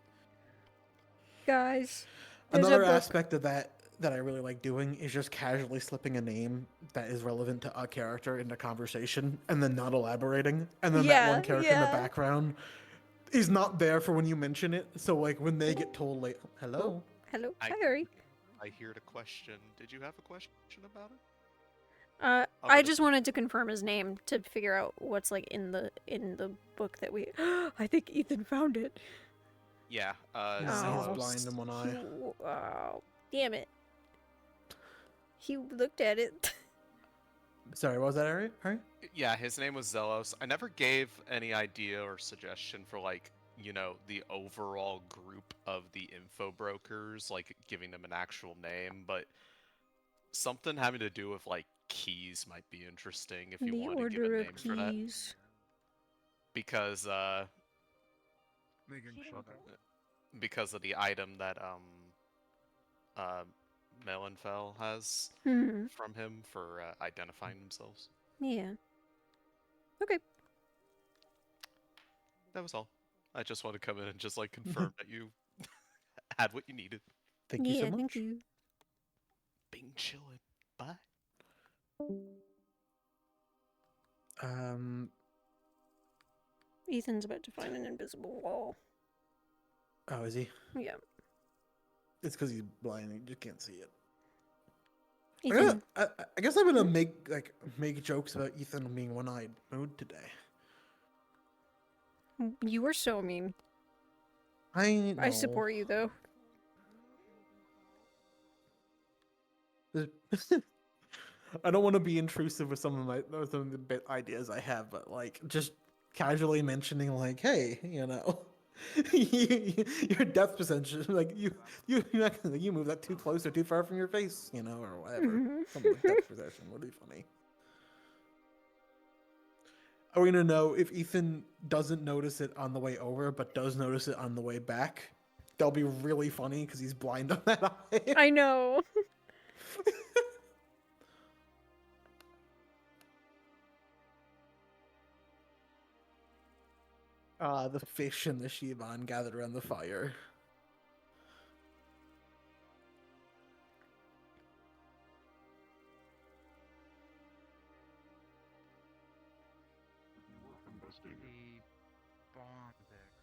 Guys, another aspect of that I really like doing is just casually slipping a name that is relevant to a character into conversation and then not elaborating, and then that one character in the background is not there for when you mention it. So like when they get told like, hello. Hi, Harry. I hear the question. Did you have a question about it? I just wanted to confirm his name to figure out what's like in the book that we. I think Ethan found it. Yeah. He's blind in one eye. Wow. Damn it. He looked at it. Sorry, what was that, Harry? Yeah, his name was Zelos. I never gave any idea or suggestion for like, you know, the overall group of the info brokers, like giving them an actual name, but something having to do with like keys might be interesting if you want to give a name for that. Because because of the item that Melanfell has from him for identifying themselves. Yeah. Okay. That was all. I just want to come in and just like confirm that you had what you needed. Thank you so much. Thank you. Being chillin'. Bye. Ethan's about to find an invisible wall. Oh, is he? Yeah. It's because he's blind and you just can't see it. Ethan. I guess I'm gonna make jokes about Ethan being one-eyed mood today. You were so mean. I know. I support you though. I don't want to be intrusive with some of the bit ideas I have, but like just casually mentioning like, hey, you know, your depth percentage, like you move that too close or too far from your face, you know, or whatever. Something like depth perception would be funny. Are we gonna know if Ethan doesn't notice it on the way over, but does notice it on the way back? That'll be really funny because he's blind on that eye. I know. The fish and the Shivan gathered around the fire. The bomb extra.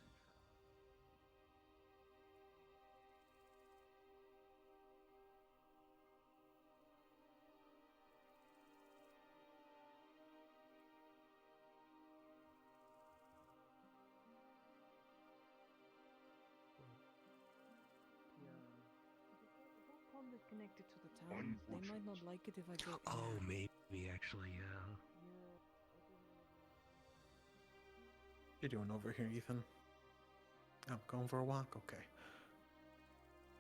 Pond is connected to the town. They might not like it if I go. Oh, maybe actually, yeah. What are you doing over here, Ethan? I'm going for a walk. Okay.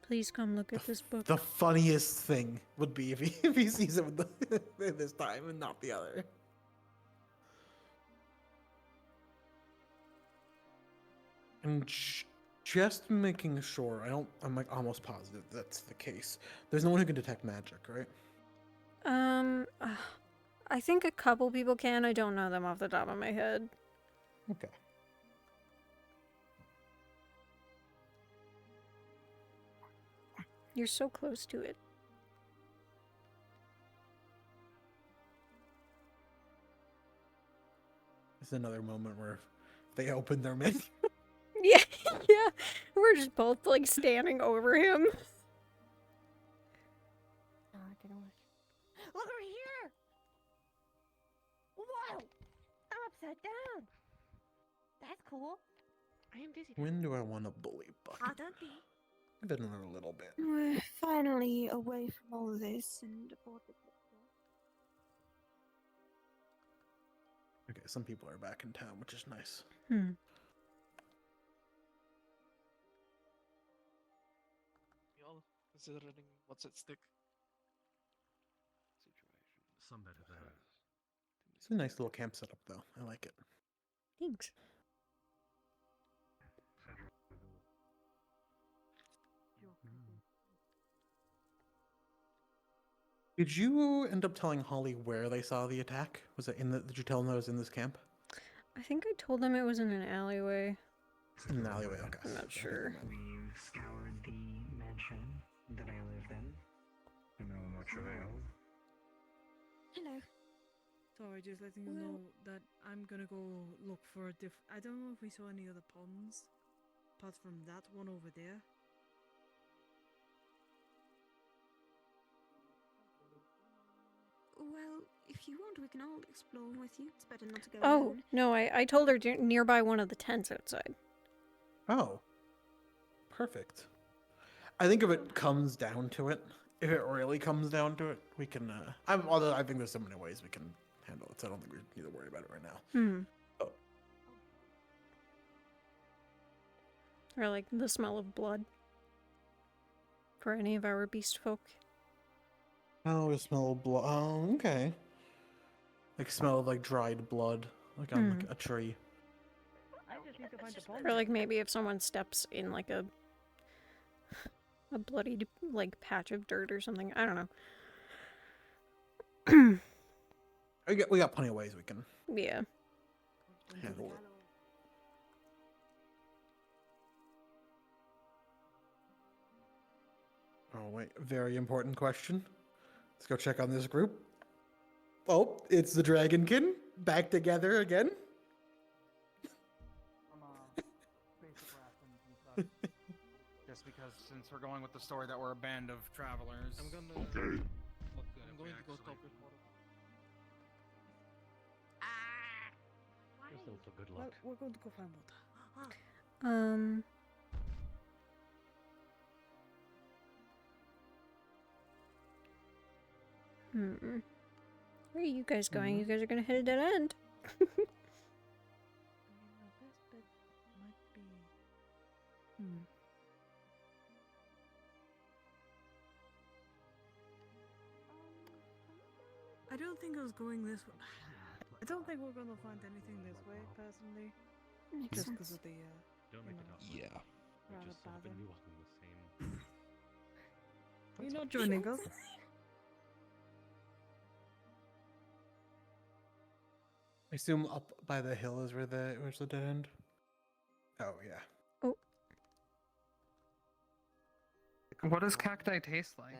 Please come look at this book. The funniest thing would be if he sees it with this time and not the other. And just making sure, I'm like almost positive that's the case. There's no one who can detect magic, right? I think a couple people can. I don't know them off the top of my head. Okay. You're so close to it. It's another moment where they open their menu. Yeah, yeah. We're just both like standing over him. Look over here! Whoa! I'm upside down. That's cool. I am dizzy. When do I want to bully Bucky? Oh, don't be. I've been there a little bit. We're finally away from all this and aboard the Okay, some people are back in town, which is nice. Hmm. Y'all considering what's at stake? Some better than others. It's a nice little camp setup, though. I like it. Thanks. Did you end up telling Holly where they saw the attack? Was it in the? Did you tell them it was in this camp? I think I told them it was in an alleyway. In an alleyway, okay. I'm not sure. We've scoured the mansion that I lived in. To no much avail. Hello. Sorry, just letting you know that I'm gonna go look for a I don't know if we saw any other ponds, apart from that one over there. Well, if you want, we can all explore with you. It's better not to go Oh, alone. no, I told her nearby one of the tents outside. Oh. Perfect. I think if it comes down to it, if it really comes down to it, we can, although I think there's so many ways we can handle it, so I don't think we need to worry about it right now. Hmm. Oh. Or like the smell of blood. For any of our beast folk. Oh, the smell of blood. Oh, okay. Like smell of like dried blood, like on like a tree. I just need to find the pond. Or like maybe if someone steps in like a bloodied like patch of dirt or something. I don't know. We got plenty of ways we can Yeah. handle it. Oh wait, very important question. Let's go check on this group. Oh, it's the Dragonkin back together again. Basic rations and such. Just because since we're going with the story that we're a band of travelers. I'm gonna look good. I'm going to go talk with one. Here's also good Well, luck. we're going to go find water. Where are you guys going? You guys are gonna hit a dead end. I mean, the best bet might be. I don't think I was going this way. I don't think we're gonna find anything this way, personally. Makes Just sense. because of the, Don't make it up. Yeah. We rather just happen bad to be end. walking the same. You're not joining us. I assume up by the hill is where's the dead end? Oh yeah. Oh. What does cacti taste like?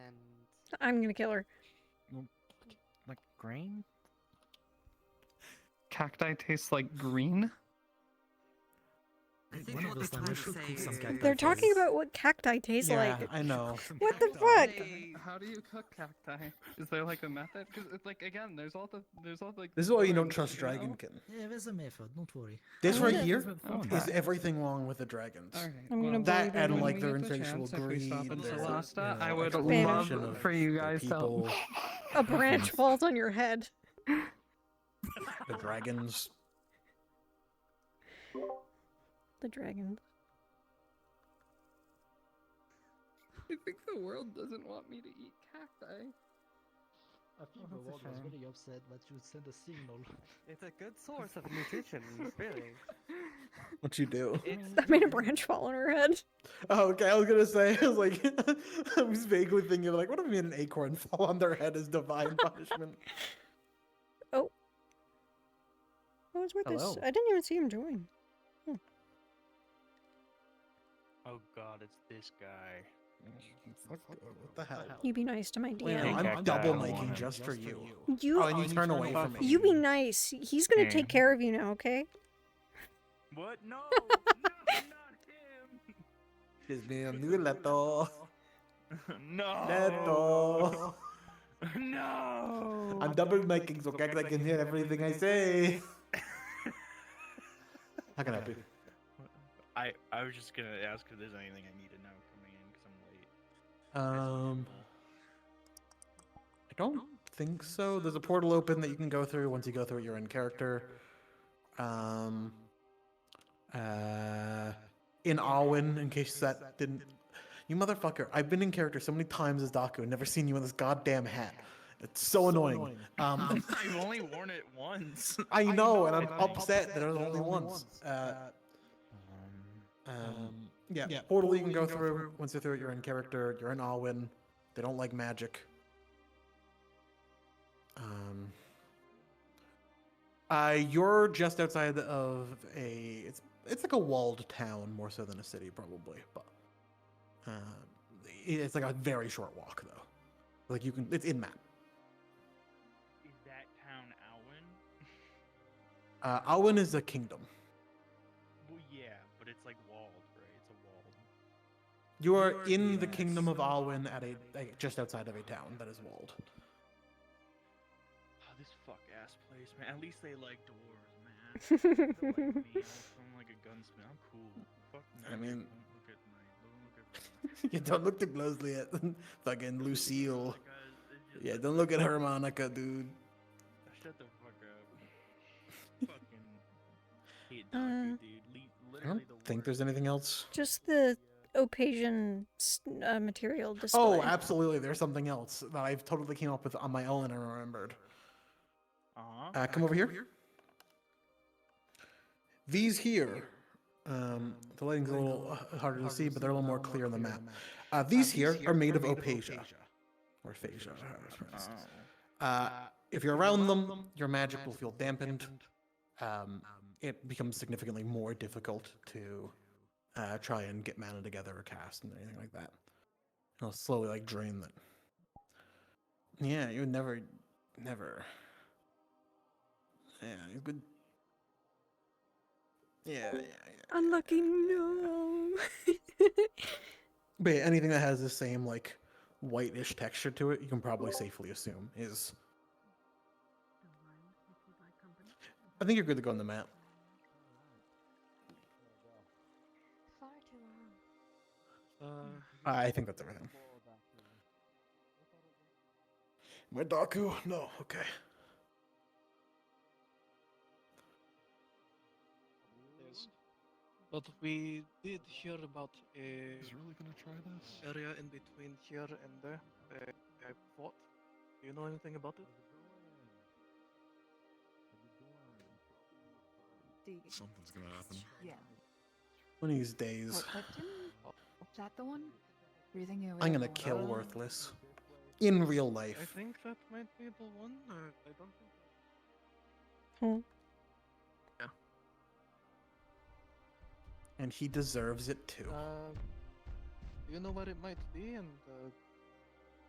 I'm gonna kill her. Like grain? Cacti tastes like green? I think one of those times we should cook some cacti. They're talking about what cacti taste Yeah, like. I know. What the fuck? How do you cook cacti? Is there like a method? Because it's like again, there's all like. This is why you don't stories, trust you know? Dragonkin. Yeah, there's a method, don't worry. This I'm right gonna- here Okay. is everything wrong with the dragons. Alright, I'm gonna well, That bully and them. like when their we get the insatiable chance, if we stop greed. in their, Solasta, you I know, would exploitation love of for you the guys to. people, A branch falls on your head. the dragons. The dragon. I think the world doesn't want me to eat cacti. I think Oh, the that's a world was shame. really upset that you send a signal. It's a good source of nutrition, really. What you do? I made a branch fall on her head. Oh, okay. I was gonna say, I was like, I was vaguely thinking like, what if we made an acorn fall on their head as divine punishment? Oh, it's worth this. Hello. I didn't even see him join. Hmm. Oh god, it's this guy. What the hell? You be nice to my Wait, DM. no, I'm double miking just for you. You, Oh, and you turn away from me. You be nice. He's gonna take care of you now, okay? What? No! It's me, Leto. No! Leto. No! I'm double miking so Gags can hear everything I say. How can I help you? I was just gonna ask if there's anything I need to know coming in because I'm late. I don't think so. There's a portal open that you can go through. Once you go through it, you're in character. In Alwyn, in case that didn't... You motherfucker, I've been in character so many times as Daku and never seen you in this goddamn hat. It's so annoying. I've only worn it once. I know, and I'm upset that it was only once. Yeah, portal you can go through. Once you're through it, you're in character. You're in Alwyn. They don't like magic. You're just outside of a... It's like a walled town more so than a city, probably. But it's like a very short walk, though. Like you can... It's in map. Is that town Alwyn? Alwyn is a kingdom. Well, yeah, but it's like walled, right? It's a walled. You are in the kingdom of Alwyn at just outside of a town that is walled. Oh, this fuck-ass place, man. At least they like doors, man. They're like me. I'm like a gunsmith. I'm cool. Fuck I mean... Don't look at my... You don't look too closely at fucking Lucille. Yeah, don't look at Harmonica, dude. Shut the fuck up. Fucking hate Daku, dude. I don't think there's anything else. Just the Opasian material display. Oh, absolutely. There's something else that I've totally came up with on my own and I remembered. Come over here. These here, the lighting's a little harder to see, but they're a little more clear on the map. These here are made of Opasia. Or Phasia. If you're around them, your magic will feel dampened. It becomes significantly more difficult to try and get mana together or cast and anything like that. It'll slowly like drain that. Yeah, you would never. Yeah, you could. Yeah. Unlucky, no. But yeah, anything that has the same like whitish texture to it, you can probably safely assume is. I think you're good to go on the map. Far too long. I think that's everything. My Daku? No, okay. Yes. But we did hear about a really gonna try this area in between here and there. A fort. Do you know anything about it? Something's gonna happen. Yeah. One of these days, What, Clifton? Is that the one? Were you thinking I'm gonna kill Worthless. In real life. I think that might be the one. I don't think. Yeah. And he deserves it too. Do you know where it might be and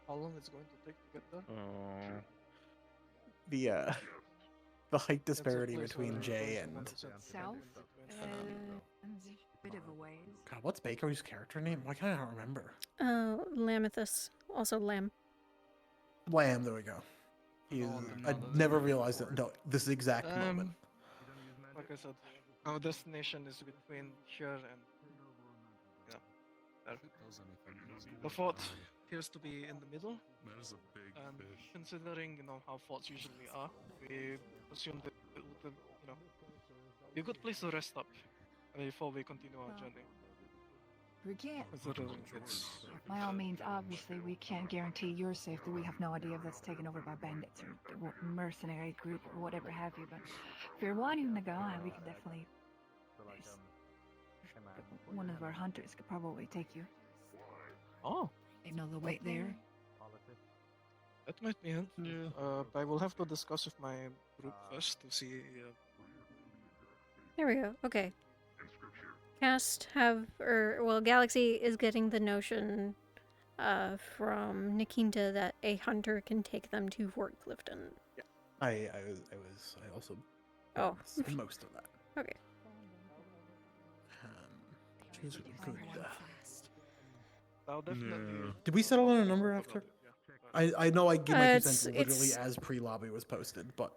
how long it's going to take to get there? The height disparity between Jay and South? A bit of a ways. God, what's Baker's character name? Why can't I not remember? Lamethus. Also Lamb. Lamb, there we go. I never realized it until this exact moment. Like I said, our destination is between here and there. The fort appears to be in the middle. That is a big fish. Considering how forts usually are, we assume that it would be a good place to rest up before we continue our journey. We can't. Considering it's By all means, obviously, we can't guarantee your safety. We have no idea if that's taken over by bandits or mercenary group or whatever have you. But if you're wanting to go, we can definitely. One of our hunters could probably take you. Oh. They know the way there. That might be it. Yeah. I will have to discuss with my group first to see There we go. Okay. Galaxy is getting the notion from Nikinta that a hunter can take them to Fort Clifton. Yeah. I also Oh. most of that. Okay. These are good. I'll definitely. Did we settle on a number after? I know I gave my 2 cents literally it's- as pre-lobby was posted, but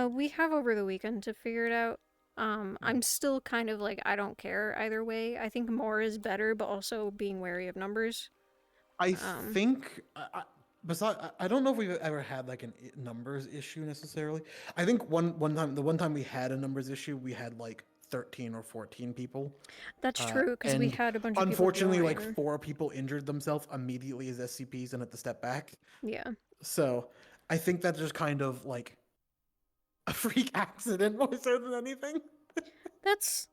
We have over the weekend to figure it out. I'm still kind of like, I don't care either way. I think more is better, but also being wary of numbers. I think I don't know if we've ever had like a numbers issue necessarily. I think the one time we had a numbers issue, we had like 13 or 14 people. That's true, because we and had a bunch of people unfortunately, like join. 4 people injured themselves immediately as SCPs and had to step back. Yeah. So I think that's just kind of like a freak accident more so than anything. That's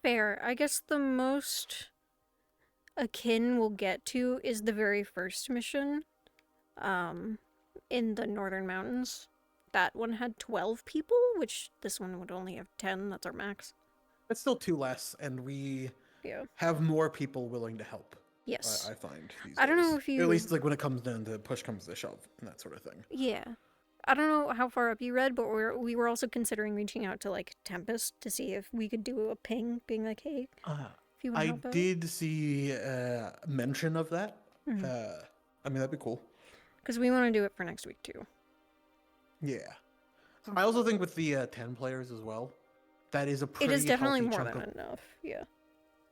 fair. I guess the most akin we'll get to is the very first mission in the Northern Mountains. That one had 12 people, which this one would only have 10. That's our max. It's still 2 less, and we Yeah. have more people willing to help. Yes. I find. I don't know if you... At least like when it comes down to push comes to shove and that sort of thing. Yeah. I don't know how far up you read, but we were also considering reaching out to like Tempest to see if we could do a ping, being like, hey, if you want to help out. I did see mention of that. Mhm. I mean, that'd be cool. Because we want to do it for next week too. Yeah. I also think with the 10 players as well, that is a pretty It is definitely healthy more chunk than enough. Yeah.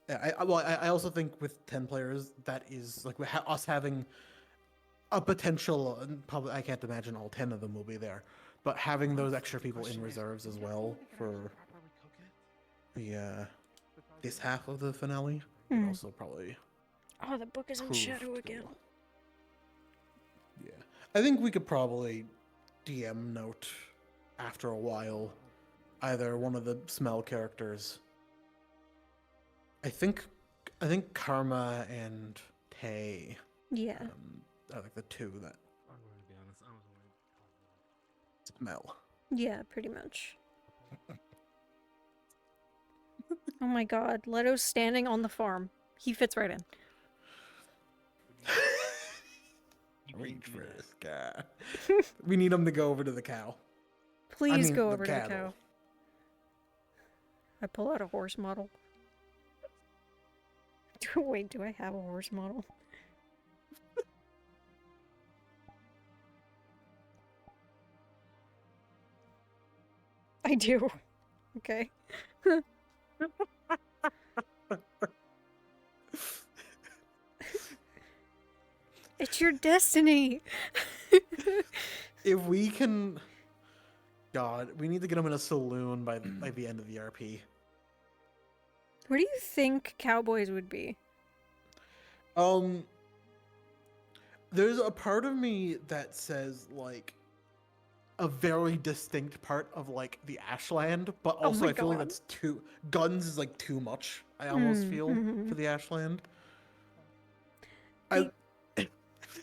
Yeah, I also think with 10 players, that is like us having a potential. Probably, I can't imagine all 10 of them will be there, but having those extra people in reserves as well for the this half of the finale would also probably. Oh, the book is in prove shadow to- again. Yeah, I think we could probably DM note after a while either one of the smell characters. I think Karma and Tay Yeah. are like the 2 that I'm going to be honest, I was worried. smell. Yeah, pretty much. Oh my god, Leto's standing on the farm. He fits right in. Wait for this guy. We need him to go over to the cow. Please mean, go the over to the cattle. cow. I pull out a horse model. Wait, do I have a horse model? I do. Okay. It's your destiny. If we can, God, we need to get him in a saloon by the end of the RP. Where do you think cowboys would be? There's a part of me that says like a very distinct part of like the Ashland, but Oh also my I feel like God. that's too guns is like too much. I almost feel for the Ashland.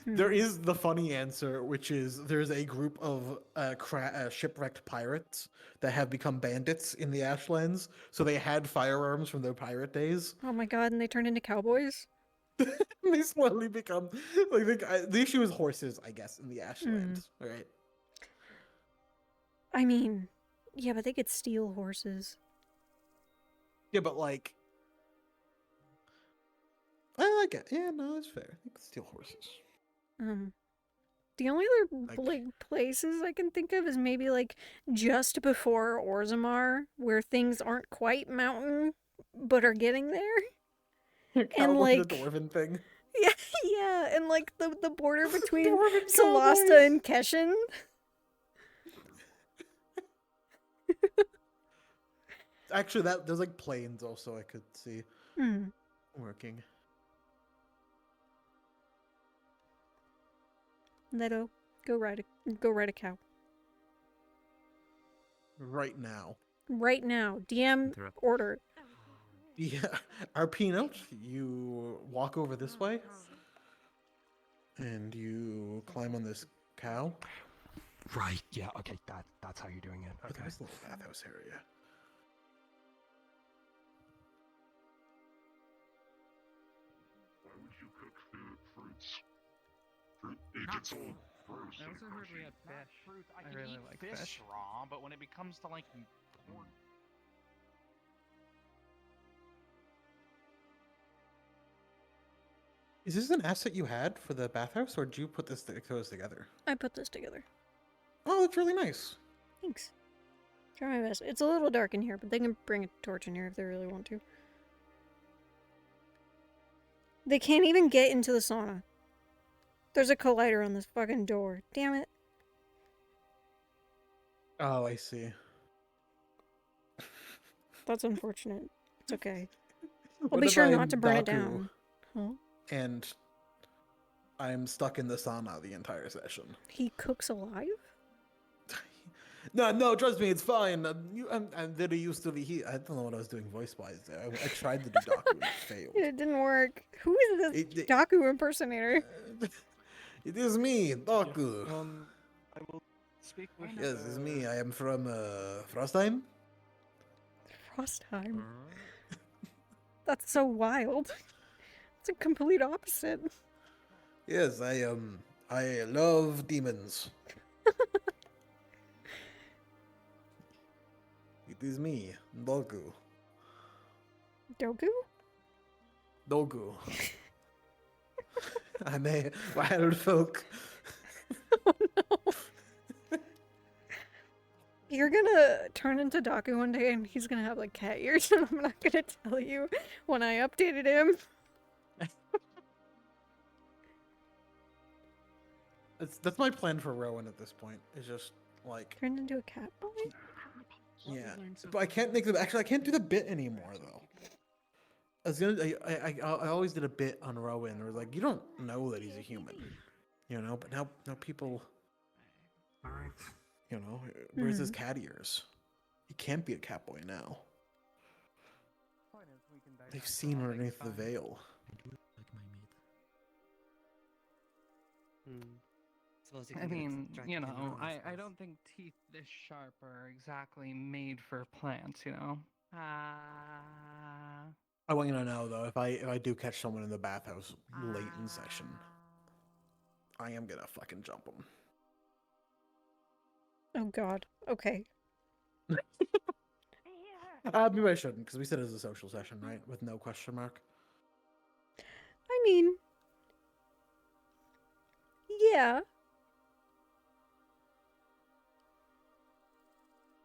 There is the funny answer, which is there's a group of shipwrecked pirates that have become bandits in the Ashlands. So they had firearms from their pirate days. Oh my god, and they turned into cowboys? They slowly become like the issue is horses, I guess, in the Ashlands, right? I mean, yeah, but they could steal horses. Yeah, but like, I like it. Yeah, no, that's fair. They could steal horses. The only other like places I can think of is maybe like just before Orzammar, where things aren't quite mountain, but are getting there. And like the dwarven thing. yeah, and like the border between Dwarven Solasta cowboys. and Keshin. Actually, there's like planes also I could see working. Leto, go ride a cow. Right now. Right now. DM order. Yeah, our peanut, you walk over this way, and you climb on this cow. Right, yeah, okay, that's how you're doing it. But Okay. there's a little bathhouse area. I also heard we had fish. Fruits. I I can really eat like fish, fish. raw, but when it becomes to like pork. Is this an asset you had for the bathhouse, or did you put this those together? I put this together. Oh, that's really nice. Thanks. Try my best. It's a little dark in here, but they can bring a torch in here if they really want to. They can't even get into the sauna. There's a collider on this fucking door. Damn it. Oh, I see. That's unfortunate. It's okay. I'll What be if sure I'm not to burn it Daku down. Huh? And I'm stuck in the sauna the entire session. He cooks alive? No, trust me, it's fine. I'm very used to the heat. I don't know what I was doing voice-wise there. I tried to do Daku and it failed. It didn't work. Who is this Daku impersonator? It is me, Daku. I will speak with. Yes, it's me. I am from Frostheim. Frostheim. That's so wild. It's a complete opposite. Yes, I love demons. It is me, Dogu. Dogu? Dogu. I'm a wild folk. Oh no. You're gonna turn into Daku one day and he's gonna have like cat ears and I'm not gonna tell you when I updated him. That's my plan for Rowan at this point. Is just like Turned into a cat boy? yeah, but I can't make the actually I can't do the bit anymore though. I was gonna I always did a bit on Rowan where like you don't know that he's a human, you know. But now people, you know, where's his cat ears? He can't be a cat boy now. They've seen underneath the veil. I mean, you know, I don't think teeth this sharp are exactly made for plants, you know? I want you to know though, if I do catch someone in the bathhouse late in session, I am gonna fucking jump them. Oh god. Okay. Maybe I shouldn't, because we said it was a social session, right? With no question mark. I mean, yeah.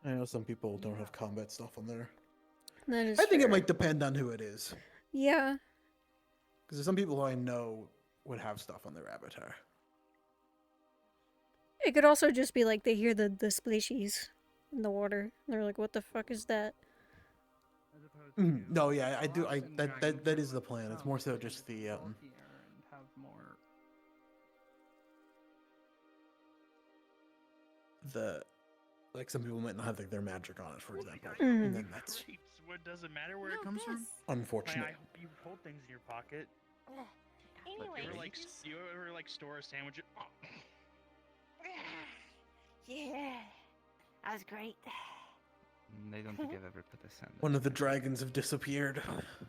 I know some people don't have combat stuff on there. That is I think it fair. might depend on who it is. Yeah. Because there's some people who I know would have stuff on their avatar. It could also just be like they hear the splashies in the water. And they're like, what the fuck is that? No, yeah, I do. That is the plan. It's more so just the And have more. like some people might not have like their magic on it, for example. Mhm. And then that's What does it matter where it comes from? unfortunate. I hope you hold things in your pocket. Anyway, You ever like store a sandwich? Oh. yeah, that was great. I don't think I've ever put a sandwich. One of the dragons have disappeared.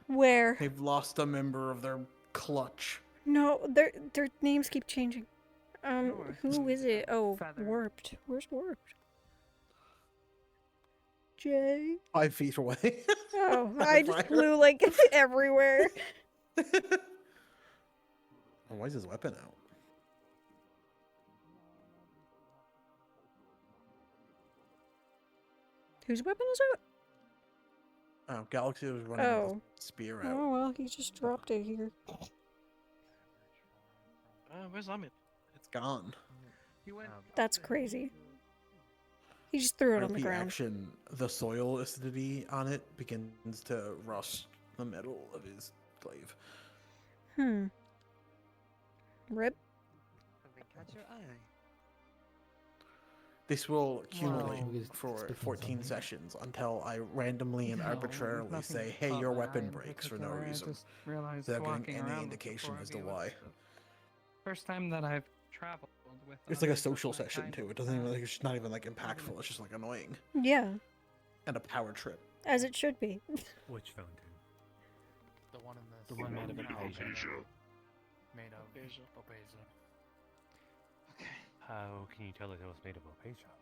Where? They've lost a member of their clutch. No, their names keep changing. Who is it? Oh, Warped. Where's Warped? Jay? 5 feet away. Oh, I just flew like everywhere. Oh, why is his weapon out? Whose weapon is it? Oh, Galaxy was running with the spear out. Oh well, he just dropped it here. Where's Amit? It's gone. That's crazy. He just threw it on the RP ground. action, the soil acidity on it begins to rust the metal of his glaive. Rip. Catch your eye. This will accumulate Wow. for 14 sessions until I randomly and No, arbitrarily nothing say, hey, your about weapon that in breaks for no particular. I reason. just realized Without walking getting any around indication before as to we why. was the First time that I've traveled with. It's like a others of social my session kind. too. It doesn't even like it's not even like impactful. It's just like annoying. Yeah, And a power trip. as it should be. Which fountain? The one in the The one made of Acacia. Made of Opeza. How can you tell it was made of opacia?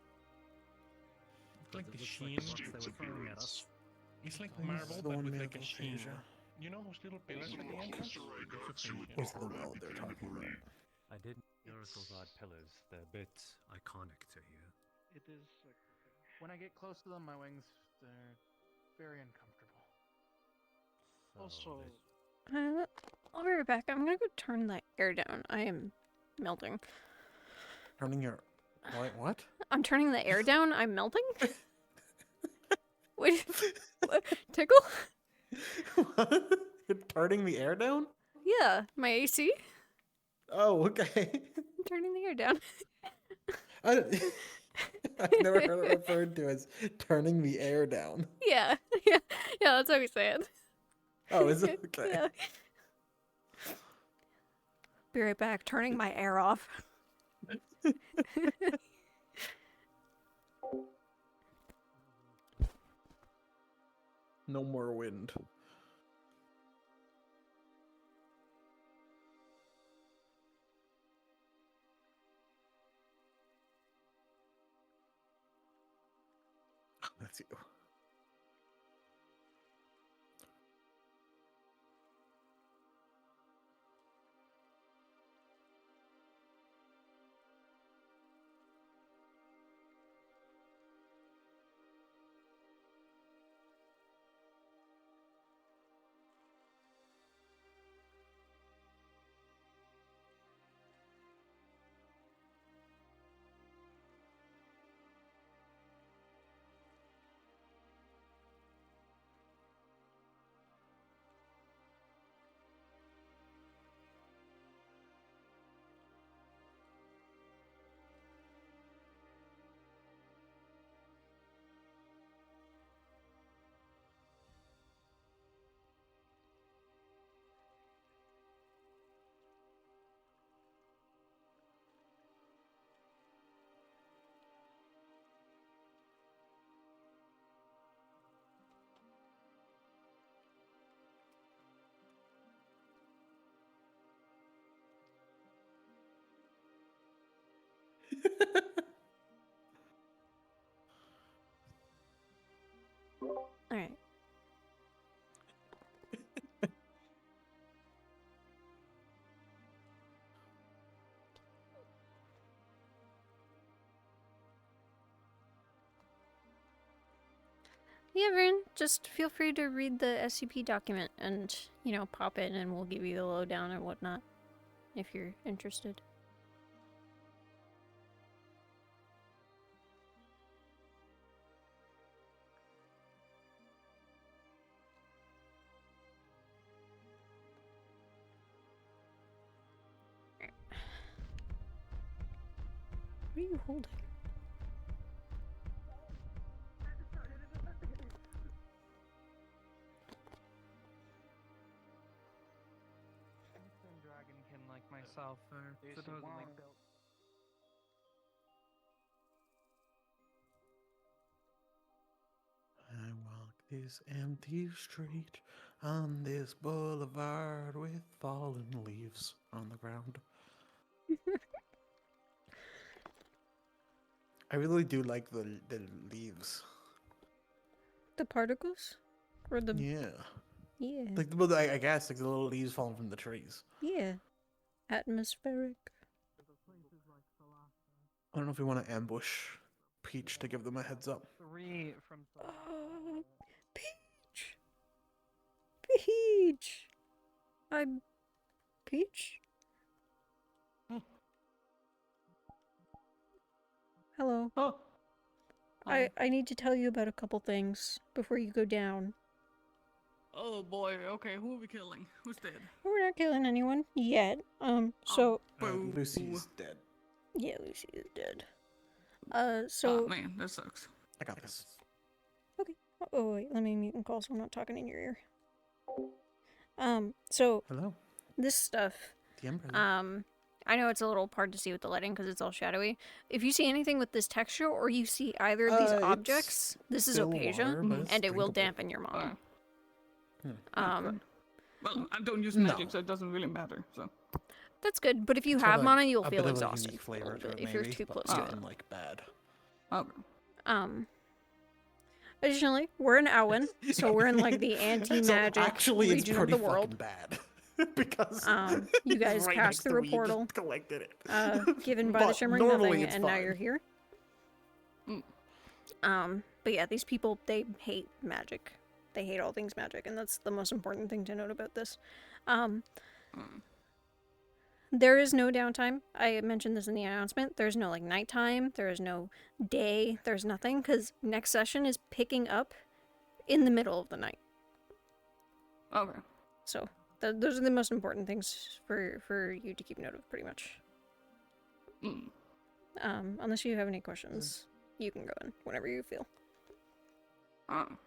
Like the sheen they were throwing at us. It's like This marble, is the but one with made like of a sheen. aphasia. You know those little pillars at the entrance? There's aphasia. Where's the well they're talking about? I did notice those odd pillars. They're a bit iconic to you. It is. When I get close to them, my wings, they're very uncomfortable. Also, I'll be right back. I'm gonna go turn the air down. I am melting. Turning your what? I'm turning the air down. I'm melting. Wait, what? Tickle? You're turning the air down? Yeah, my AC. Oh, okay. I'm turning the air down. I've never heard it referred to as turning the air down. Yeah, that's how we say it. Oh, is it? Okay. Yeah. Be right back. Turning my air off. No more wind. That's you. All right. Yeah, Vern, just feel free to read the SCP document and, pop in and we'll give you the lowdown and whatnot, if you're interested. What are you holding? Dragonkin like myself are supposedly built. I walk this empty street on this boulevard with fallen leaves on the ground. I really do like the leaves. The particles? Or the... Yeah. Yeah. Like, well, I guess, like the little leaves falling from the trees. Yeah. Atmospheric. I don't know if we want to ambush Peach to give them a heads up. 3 from. Peach! Peach! I'm... Peach? Hello. Oh. I need to tell you about a couple things before you go down. Oh boy, okay, who are we killing? Who's dead? We're not killing anyone yet. So... Lucy's dead. Yeah, Lucy is dead. So... Oh man, that sucks. I got this. Okay. Oh, wait, let me mute and call so I'm not talking in your ear. So... Hello. This stuff... The Emperor. I know it's a little hard to see with the lighting because it's all shadowy. If you see anything with this texture or you see either of these objects, this is opacia, and it will dampen your mind. Well, I don't use magic, so it doesn't really matter, so... That's good, but if you It's have got mana, you'll a feel bit of a exhausted unique a flavor little to bit it, if you're maybe, too but close to it. nothing like bad. Additionally, we're in Awen, so we're in like the anti-magic So actually, it's region of pretty the world. fucking bad because You it's guys right passed next to through a me, you just portal, collected it. given by the But Shimmering normally Nothing, it's and now fine. you're here. But yeah, these people, they hate magic. They hate all things magic, and that's the most important thing to note about this. There is no downtime. I mentioned this in the announcement. There's no, like, nighttime. There is no day. There's nothing, because next session is picking up in the middle of the night. Okay. So, those are the most important things for you to keep note of, pretty much. Unless you have any questions, you can go in whenever you feel. I'm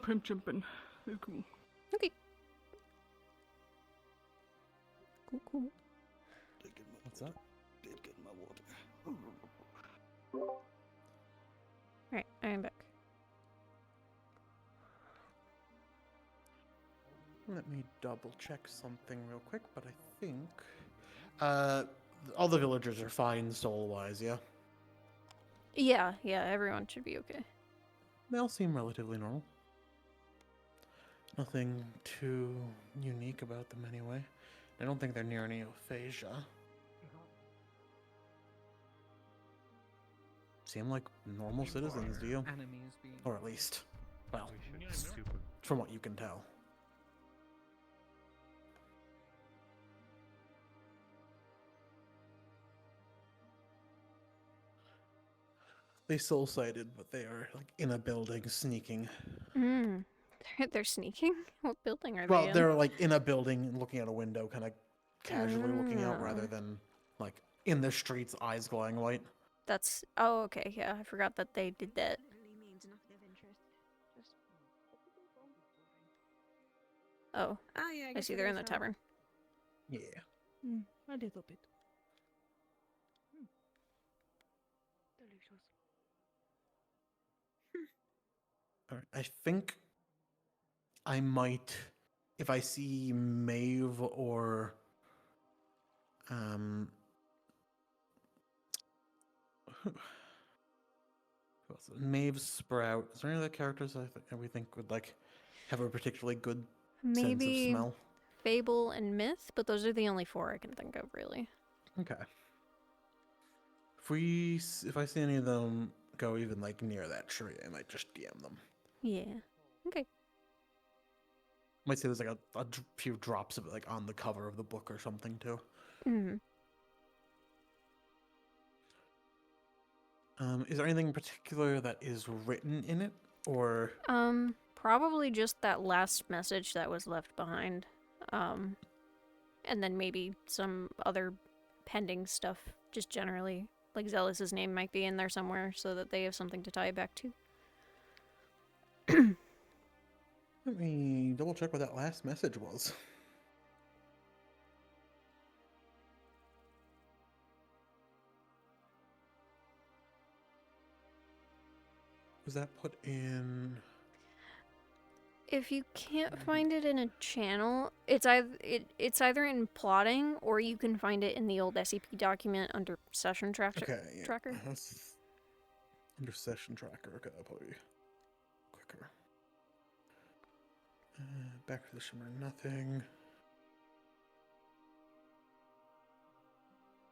pimp jumping. It's cool. Okay. Cool. What's up? Did get my water. Alright, I am back. Let me double check something real quick, but I think all the villagers are fine soul-wise, yeah? Yeah, everyone should be okay. They all seem relatively normal. Nothing too unique about them anyway. I don't think they're near any aphasia. Seem like normal citizens, do you? Enemies being... Or at least, well, We should super. from what you can tell. They soul-sighted, but they are like in a building sneaking. They're sneaking? What building are they Well, in? they're like in a building looking out a window, kind of casually looking out rather Oh. than like in the streets, eyes glowing white. That's... Oh, okay, yeah, I forgot that they did that. Oh, Ah, yeah, I I guess see it they're in is the now. tavern. Yeah. A little bit. Delicious. All right. I think I might, if I see Maeve or who else? Maeve, Sprout. Is there any other characters that we think would like have a particularly good sense of Maybe smell? Fable and Myth, but those are the only four I can think of, really. Okay. If I see any of them go even like near that tree, I might just DM them. Yeah. Okay. Might say there's like a few drops of it like on the cover of the book or something too. Is there anything in particular that is written in it, or? Probably just that last message that was left behind. And then maybe some other pending stuff, just generally. Like Zealous's name might be in there somewhere so that they have something to tie it back to. Let me double check what that last message was. Was that put in? If you can't find it in a channel, it's either in plotting or you can find it in the old SCP document under session tracker. Okay, yeah. That's under session tracker. Okay, that'll probably be quicker. Back to the shimmer. Nothing.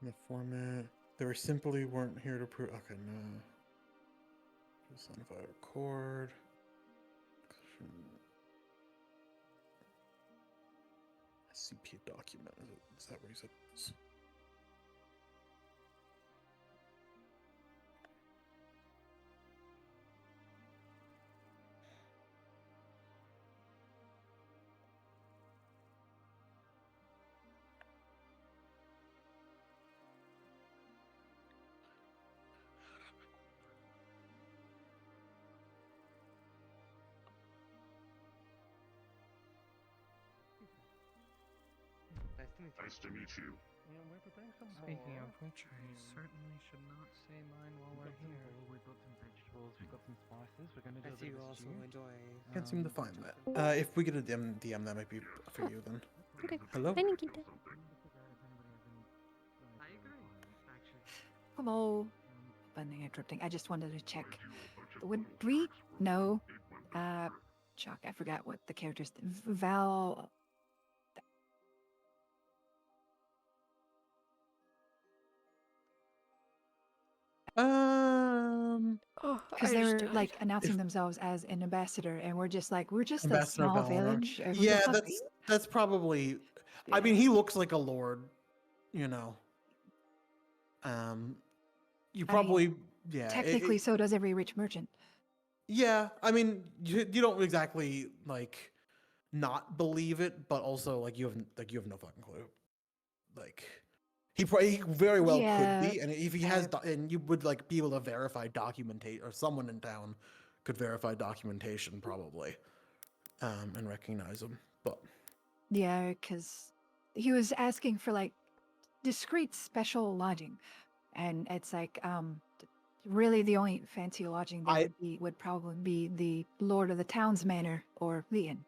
In the format. They were simply weren't here to prove. Okay, no. Just on if I record. SCP document. Is that what he said? Nice to meet you. Yeah, we're preparing some Speaking of which, I certainly should not say mine while we're here. We've got some vegetables, we've got some spices, we're gonna do I a see bit you of a also stew. enjoy. Can't seem to find that. If we get a DM, that might be for you then. Okay. Hello? Hi, Nikita. Hello. Been interrupting. I just wanted to check. Would we know? Chuck, I forgot what the character's Val. Because they were like announcing themselves as an ambassador, and we're just like, we're just a Ambassador small Valinor. village. Who the Yeah, fuck are that's probably. I mean, he looks like a lord, you know. You I mean, probably yeah. Technically, so does every rich merchant. Yeah, I mean, you don't exactly like not believe it, but also like you have no fucking clue. Like he very well Yeah, could be, and if he has, and you would like be able to verify documentation, or someone in town could verify documentation probably, and recognize him. But Yeah, because he was asking for like discreet special lodging, and it's like really the only fancy lodging there would probably be the Lord of the Town's manor or the inn.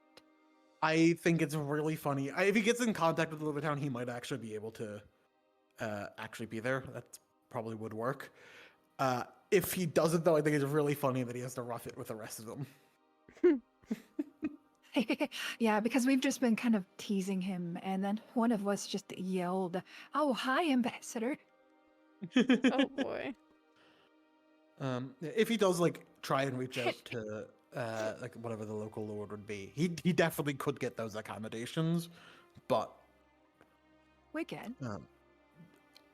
I think it's really funny. If he gets in contact with the Lord of the Town, he might actually be able to actually be there. That probably would work. If he doesn't, though, I think it's really funny that he has to rough it with the rest of them. Yeah, because we've just been kind of teasing him, and then one of us just yelled, "Oh, hi, Ambassador!" Oh boy. If he does like try and reach out to like whatever the local lord would be, he definitely could get those accommodations, but We can.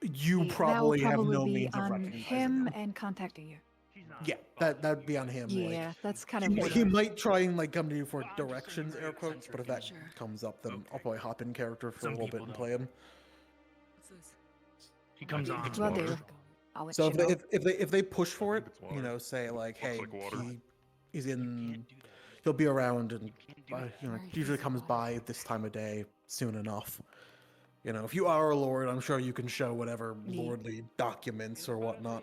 You probably that have will no probably be means of on recognizing him them. and contacting you. Yeah, that'd be on him. Yeah, like, that's kind of he might try and like come to you for directions, air quotes, but if that comes up, then I'll probably hop in character for a little bit and play him. He comes on. Will do. I'll let So you know. if they push for it, you know, say like, hey, he'll be around and you know, usually comes by this time of day soon enough. You know, if you are a lord, I'm sure you can show whatever lordly documents or whatnot.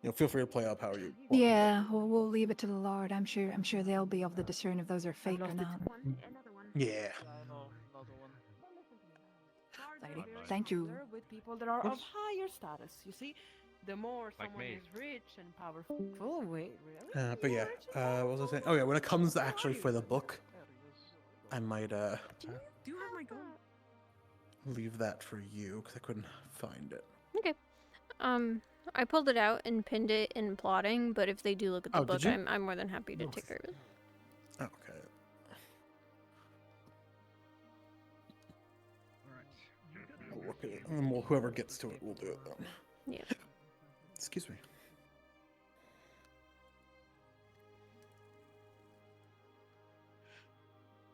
You know, feel free to play up how you want. Yeah, we'll leave it to the Lord. I'm sure they'll be able to discern if those are fake or not. Yeah. Lady, thank you. With people that are of higher status, you see, the more someone is rich and powerful. Oh wait, really? But yeah, what was I saying? Oh yeah, when it comes to actually for the book, I might Do you have my gun? leave that for you because I couldn't find it. Okay. I pulled it out and pinned it in plotting, but if they do look at the Oh, did book, you? I'm more than happy to take care of it. Okay. We'll look at it, and then whoever gets to it will do it then. Yeah. Excuse me.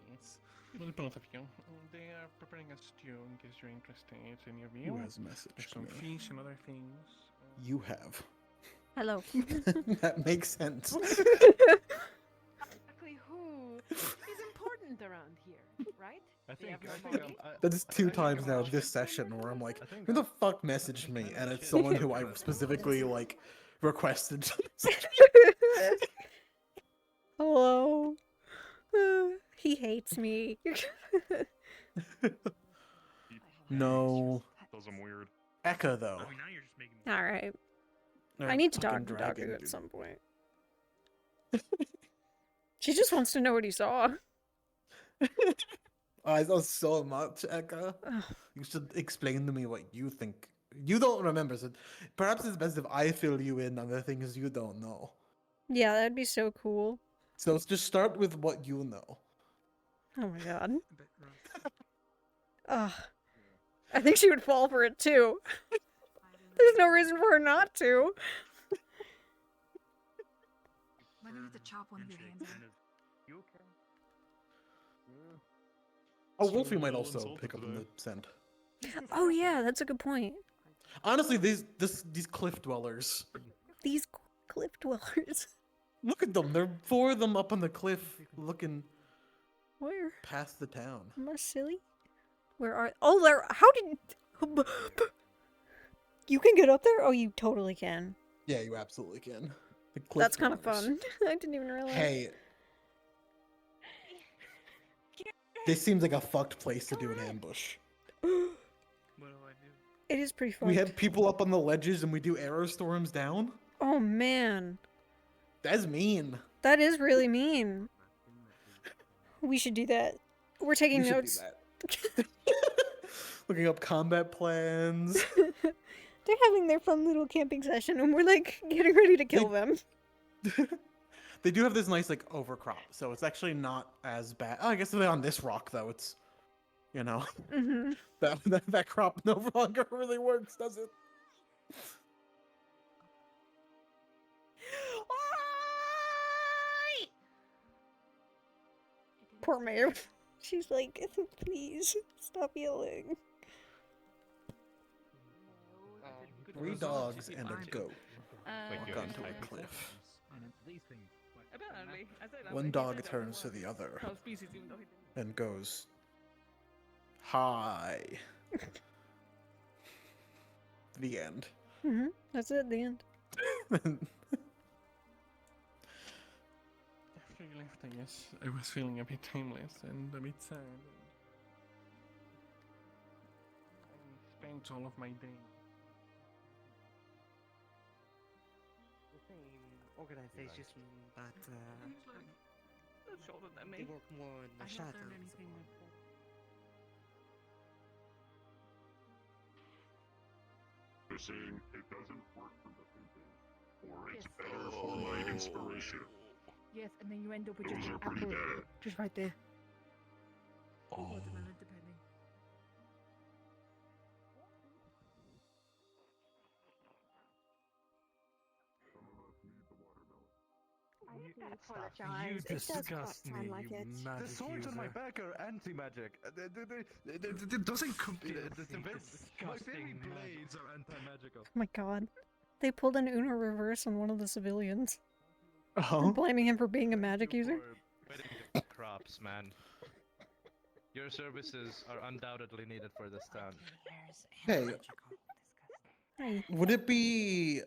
Yes. Well, both of you. They are preparing a stew in case you're interested in your view. Who has messaged There's some me? fish and other things. You have. Hello. That makes sense. Exactly who is important around here, right? That is 2 times now this session where I'm like, who the fuck messaged me? And it's someone who I specifically like requested. Hello. He hates me. No. Those I'm weird. EHKA though. All right. Or I need to fucking talk to dragon, Daku at dude. some point. She just wants to know what he saw. I saw so much, EHKA. You should explain to me what you think. You don't remember, so perhaps it's best if I fill you in on the things you don't know. Yeah, that'd be so cool. So let's just start with what you know. Oh my god. Ugh. I think she would fall for it too. There's no reason for her not to. Might need to chop one of your hands off. You okay? Oh, Wolfie might also pick up on the scent. Oh yeah, that's a good point. Honestly, these cliff dwellers. These cliff dwellers. Look at them. There are 4 of them up on the cliff looking Where? past the town. Am I silly? Where are? Oh, there. How did? You can get up there? Oh, you totally can. Yeah, you absolutely can. The cliff That's kind of dwellers. fun. I didn't even realize. Hey. This seems like a fucked place to do an ambush. What do I do? It is pretty fun. We have people up on the ledges and we do arrow storms down. Oh man, That's mean. that is really mean. We should do that. We're taking We should notes. do that. Looking up combat plans. They're having their fun little camping session, and we're like getting ready to kill them. They do have this nice like overcrop, so it's actually not as bad. Oh, I guess they're on this rock though. It's, you know, that crop no longer really works, does it? Poor Mayor. She's like, please stop yelling. 3 dogs and a goat walk onto you're a cliff. Apparently, I said One dog turns to the other and goes, "Hi." The end. That's it. The end. After you left, I guess I was feeling a bit timeless and a bit sad. I spent all of my day. The same organization, but That's shorter than they me. work more in the I've not shadows. done anything before. They're saying it doesn't work for the thinking, or it's better for my inspiration. Yes, and then you end up with Those just are an pretty apple bad. just right there. Oh. Watermelon, depending. I You apologize. It does disgust sound me, like you it. magic The swords on my user. back are anti-magic. It doesn't compete. Filthy, My disgusting very magic. blades are anti-magical. Oh my god. They pulled an Uno reverse on one of the civilians. Oh. Blaming him for being a magic user. Wedding gift crops, man. Your services are undoubtedly needed for this town. Hey, Hey. would it be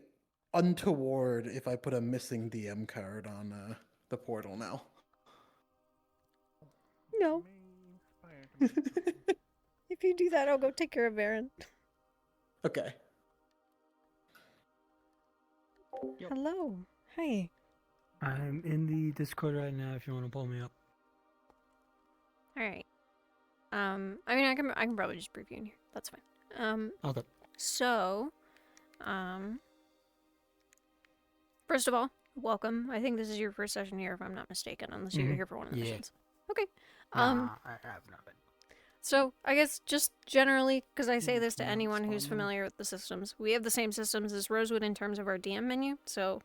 untoward if I put a missing DM card on the portal now? No. If you do that, I'll go take care of Baron. Okay. Hello. Hey. I'm in the Discord right now if you want to pull me up. Alright. I mean, I can probably just preview in here. That's fine. Okay. So, first of all, welcome. I think this is your first session here, if I'm not mistaken, unless you're here for one of the missions. Okay. Nah, I have not been. So, I guess just generally, because I say this to anyone who's familiar with the systems, we have the same systems as Rosewood in terms of our DM menu, so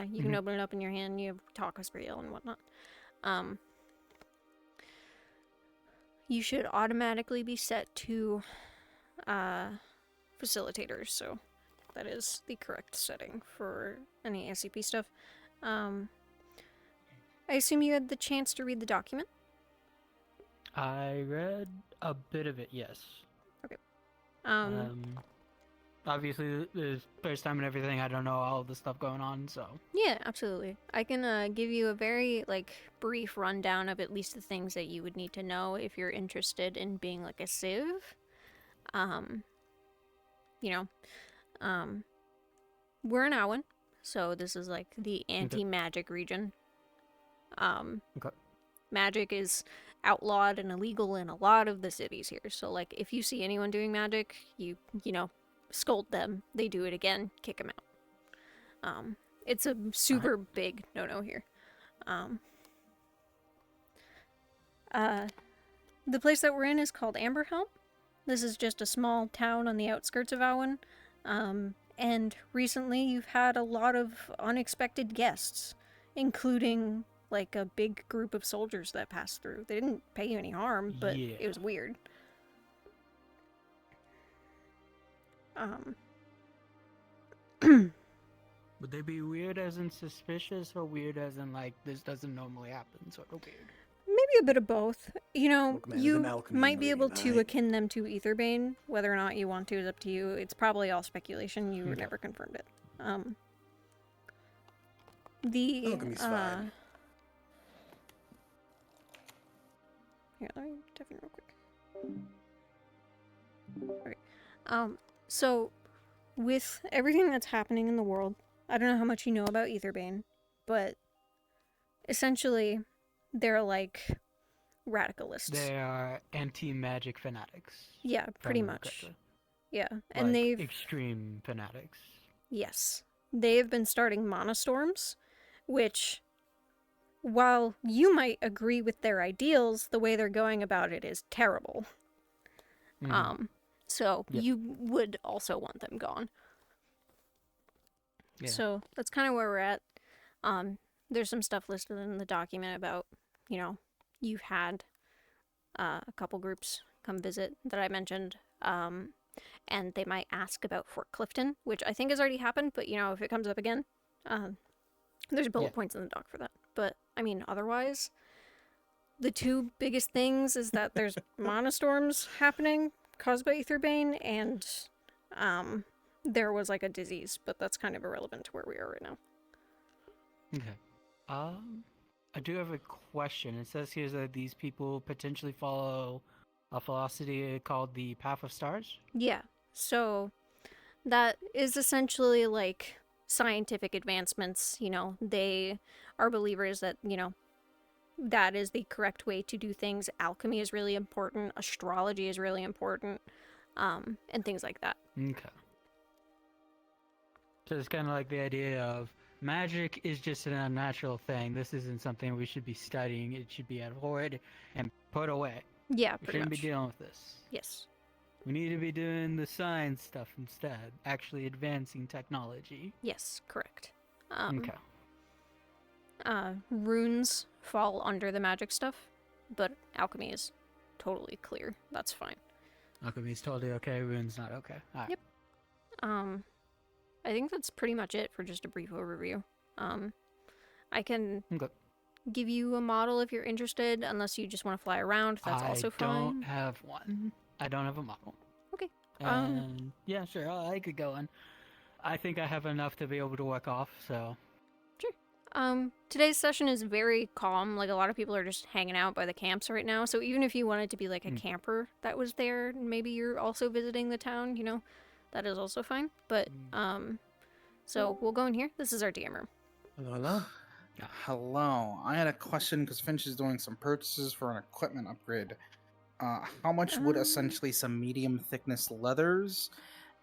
you can open it up in your hand, you have talk, whisper, yell, and whatnot. You should automatically be set to facilitators, so that is the correct setting for any SCP stuff. I assume you had the chance to read the document? I read a bit of it, yes. Okay. Obviously, the first time and everything, I don't know all of the stuff going on, so. Yeah, absolutely. I can give you a very, brief rundown of at least the things that you would need to know if you're interested in being, a civ. We're in Awen, so this is, the anti-magic region. Okay. Magic is outlawed and illegal in a lot of the cities here, so, if you see anyone doing magic, you scold them, they do it again, kick them out. It's a super big no-no here. The place that we're in is called Amberhelm. This is just a small town on the outskirts of Awen. And recently you've had a lot of unexpected guests, including a big group of soldiers that passed through. They didn't pay you any harm, but it was weird. Would they be weird as in suspicious, or weird as in, this doesn't normally happen, sort of weird? Maybe a bit of both. Look, man, You an alchemy might be able ingredient, to akin them to Aetherbane. Whether or not you want to is up to you. It's probably all speculation. You never confirmed it. Alchemy's fine. Here, let me type in real quick. Okay. So, with everything that's happening in the world, I don't know how much you know about Aetherbane, but essentially, they're like radicalists. They are anti-magic fanatics. Yeah, if I pretty remember much. correctly. Yeah, and Like, they've extreme fanatics. yes, they've been starting monostorms, which, while you might agree with their ideals, the way they're going about it is terrible. Mhm. So Yep. you would also want them gone. Yeah. So that's kind of where we're at. There's some stuff listed in the document about, you know, you've had a couple groups come visit that I mentioned, and they might ask about Fort Clifton, which I think has already happened, but, you know, if it comes up again, there's bullet points in the doc for that. But, I mean, otherwise, the two biggest things is that there's monostorms happening caused by Aetherbane, and there was like a disease, but that's kind of irrelevant to where we are right now. Okay. I do have a question. It says here that these people potentially follow a philosophy called the Path of Stars. Yeah, so that is essentially like scientific advancements. You know, they are believers that, you know, that is the correct way to do things. Alchemy is really important. Astrology is really important, and things like that. Okay. So it's kind of like the idea of magic is just an unnatural thing. This isn't something we should be studying. It should be abhorred and put away. Yeah, We pretty shouldn't much. be dealing with this. Yes. We need to be doing the science stuff instead, actually advancing technology. Yes, correct. Okay. Runes fall under the magic stuff, but alchemy is totally clear. That's fine. Alchemy is totally okay, rune's not okay. Alright. Yep. I think that's pretty much it for just a brief overview. I can give you a model if you're interested, unless you just want to fly around. That's also fine. I don't have one. I don't have a model. Okay. And yeah, sure, I could go in. I think I have enough to be able to work off, so. Today's session is very calm. Like, a lot of people are just hanging out by the camps right now. So even if you wanted to be like a camper that was there, maybe you're also visiting the town, you know, that is also fine. But, so we'll go in here. This is our DM room. Hello. Hello. I had a question because Finch is doing some purchases for an equipment upgrade. How much would essentially some medium thickness leathers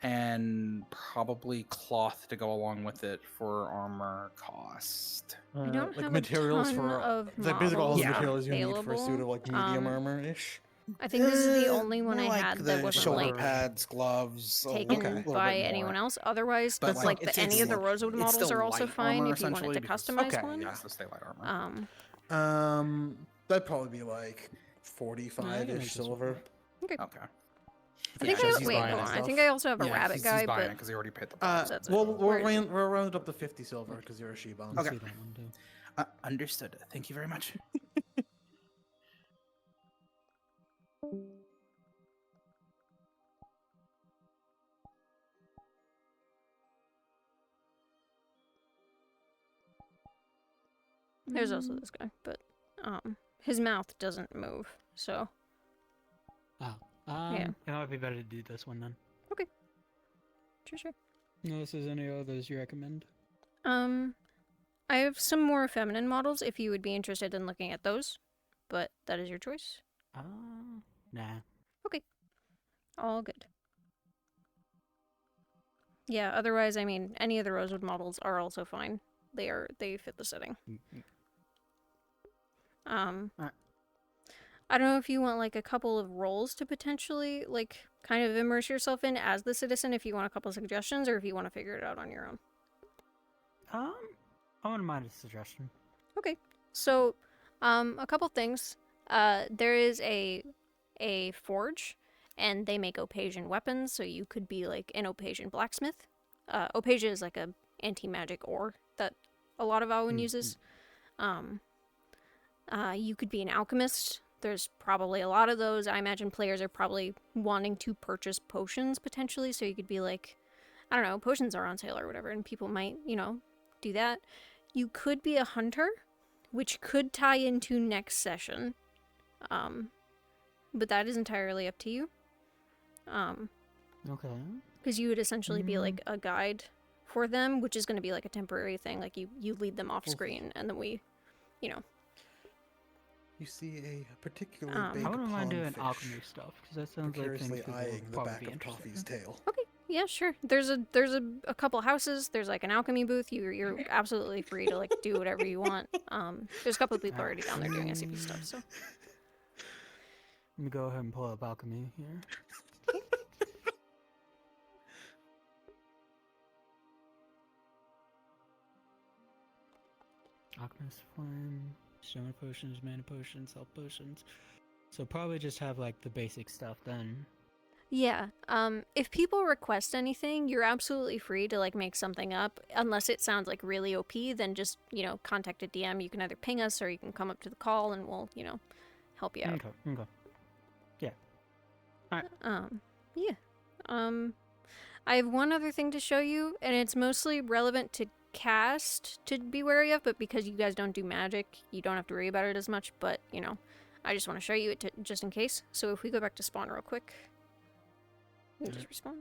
and probably cloth to go along with it for armor cost? I don't like have materials a ton for of like basically all the models materials you need for a suit of available. like medium armor-ish. I think this is the only one More I like had the that wasn't shoulder like pads, gloves, taken by anyone else. Otherwise, But, that's like any of the Rosewood it's models still are also light fine armor, if you wanted to essentially, because- customize one. Yeah, let's stay light armor. That'd probably be like 45-ish make this silver. Okay. Okay. I think wait, hold on. I think I also have a rabbit he's guy, buying but because he already paid the that's it. We'll Where is we'll round it up to 50 silver because you're a Shiban. Okay. Understood. Thank you very much. There's also this guy, but his mouth doesn't move, so Oh. Yeah. It might be better to do this one then. okay. Sure. Unless there's any others you recommend. I have some more feminine models if you would be interested in looking at those, but that is your choice. Nah. Okay. All good. Yeah, otherwise, I mean, any of the Rosewood models are also fine. They fit the setting. I don't know if you want like a couple of roles to potentially like kind of immerse yourself in as the citizen, if you want a couple of suggestions, or if you want to figure it out on your own. I wouldn't mind a suggestion. Okay. So, a couple things. There is a forge, and they make Opasian weapons, so you could be like an Opasian blacksmith. Opasia is like a anti-magic ore that a lot of Alwyn uses. You could be an alchemist. There's probably a lot of those. I imagine players are probably wanting to purchase potions potentially, so you could be like, I don't know, potions are on sale or whatever, and people might, you know, do that. You could be a hunter, which could tie into next session. But that is entirely up to you. Okay. Because you would essentially be like a guide for them, which is going to be like a temporary thing. Like you lead them off screen, and then we, you know. You see a particularly big I wouldn't mind doing pondfish alchemy stuff because that sounds like things precariously people eyeing would the probably back be of interested Toffee's in. tail. Okay, yeah, sure. There's a couple houses. There's like an alchemy booth. You're absolutely free to like do whatever you want. There's a couple of people already down there doing SCP stuff. So let me go ahead and pull up alchemy here. Alchemist flame, stamina potions, mana potions, health potions. So probably just have like the basic stuff then. yeah, if people request anything, you're absolutely free to like make something up. Unless it sounds like really OP, then just contact a DM. You can either ping us or you can come up to the call and we'll help you out. Okay. Yeah. Alright. Yeah. I have one other thing to show you, and it's mostly relevant to cast to be wary of, but because you guys don't do magic, you don't have to worry about it as much, but, I just want to show you it just in case. So if we go back to spawn real quick, we can just respawn.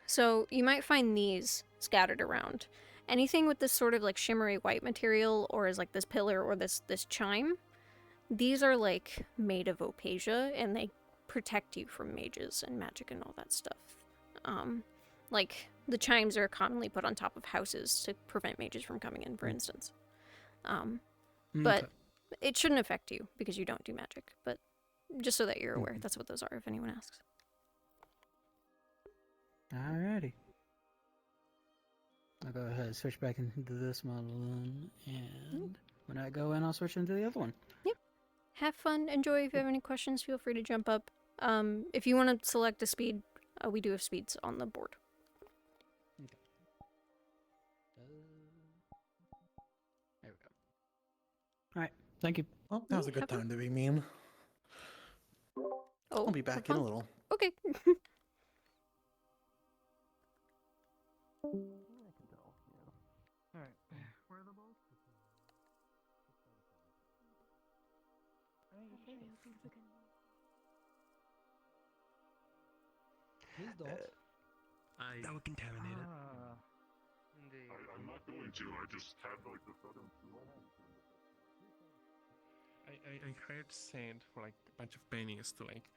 So you might find these scattered around. Anything with this sort of like shimmery white material, or is like this pillar or this chime, these are like made of opasia, and they protect you from mages and magic and all that stuff. Like the chimes are commonly put on top of houses to prevent mages from coming in, for instance. But it shouldn't affect you because you don't do magic. But just so that you're aware, that's what those are. If anyone asks. Alrighty. I'll go ahead and switch back into this model then, and when I go in, I'll switch into the other one. Yep. Have fun, enjoy. If you have any questions, feel free to jump up. If you want to select a speed, we do have speeds on the board. There we go. Alright, thank you. Well, now's a good time to be mean. Oh, I'll be back in a little. Okay. Alright, where are the balls? That would contaminate it. Indeed. I'm not going to, I just had like the sudden I heard said for like a bunch of pennies to like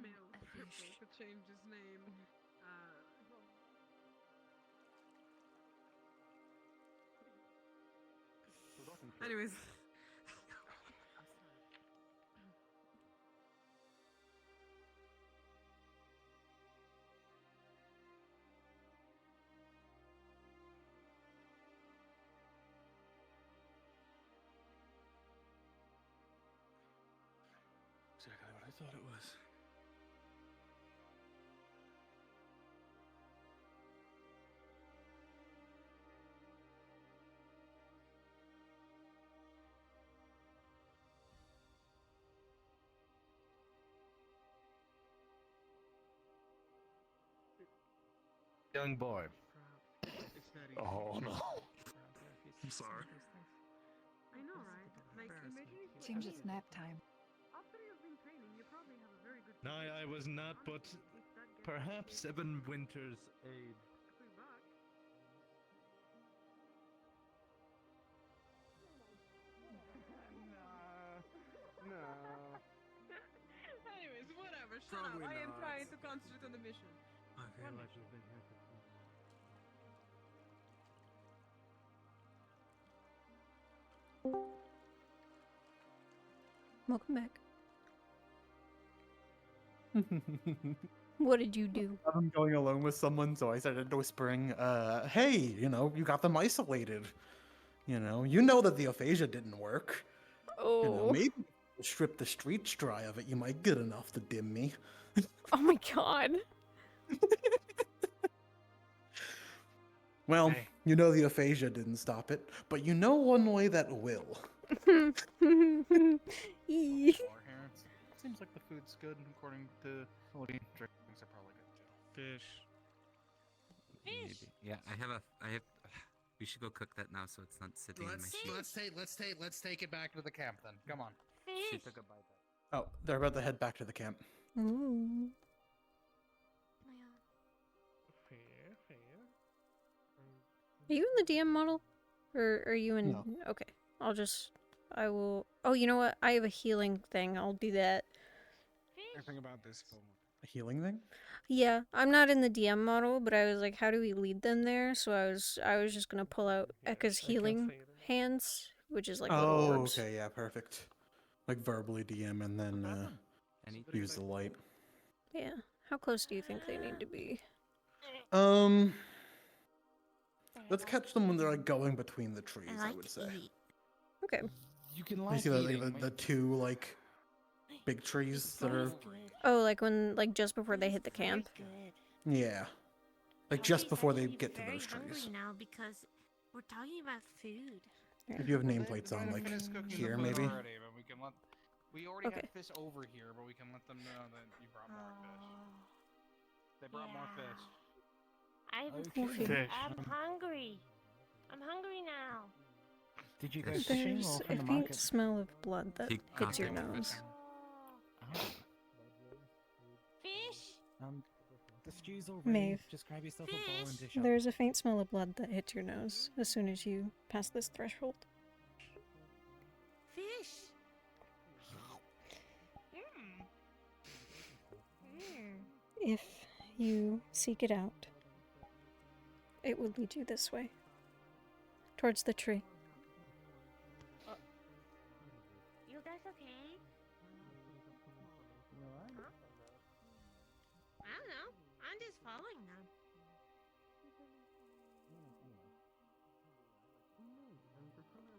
Male cripple could change his name. Anyways. Exactly what I thought it was. Young boy. Oh no. I'm sorry. I know, right? Like, imagine if Seems it's nap time. after you've been training, you probably have a very good. No, I was not, but perhaps Evan Winter's aid. No. Anyways, whatever. Shut up. I am trying to concentrate on the mission. I feel like we've been here for Welcome back. What did you do? I'm going alone with someone, so I started whispering, hey, you got them isolated. You know that the aphasia didn't work. Oh. Maybe if you strip the streets dry of it, you might get enough to dim me. Oh my god. Well, the aphasia didn't stop it, but one way that will. Seems like the food's good according to Odin. Drinks are probably good too. Fish. Maybe. Yeah, I have. We should go cook that now, so it's not sitting in my sheet. Let's take it back to the camp then. Come on. She took a bite. Oh, they're about to head back to the camp. Ooh. Fair. Are you in the DM model? Or are you in... No. Okay. I will... Oh, you know what? I have a healing thing. I'll do that. Everything about this film. A healing thing? Yeah, I'm not in the DM model, but I was like, how do we lead them there? So I was just gonna pull out Ekka's healing hands, which is like little orbs. Okay, yeah, perfect. Like verbally DM and then use the light. Yeah. How close do you think they need to be? Let's catch them when they're like going between the trees, I would say. Okay. You can You see the two like big trees that are Oh, like just before they hit the camp? yeah. Like just before they get to those hungry trees. now because we're talking about food. If you have nameplates on like here maybe. We already Okay. have fish over here, but we can let them know that you brought more fish. They brought more fish. I'm hungry. I'm hungry now. Did you go fishing There's or a from the faint market? smell of blood that hits your nose. Fish? The stew's all ready. Maeve. Just grab yourself a bowl and dish up. There's a faint smell of blood that hits your nose as soon as you pass this threshold. Fish? If you seek it out, it will lead you this way. Towards the tree. You guys okay? Huh? I don't know. I'm just following them.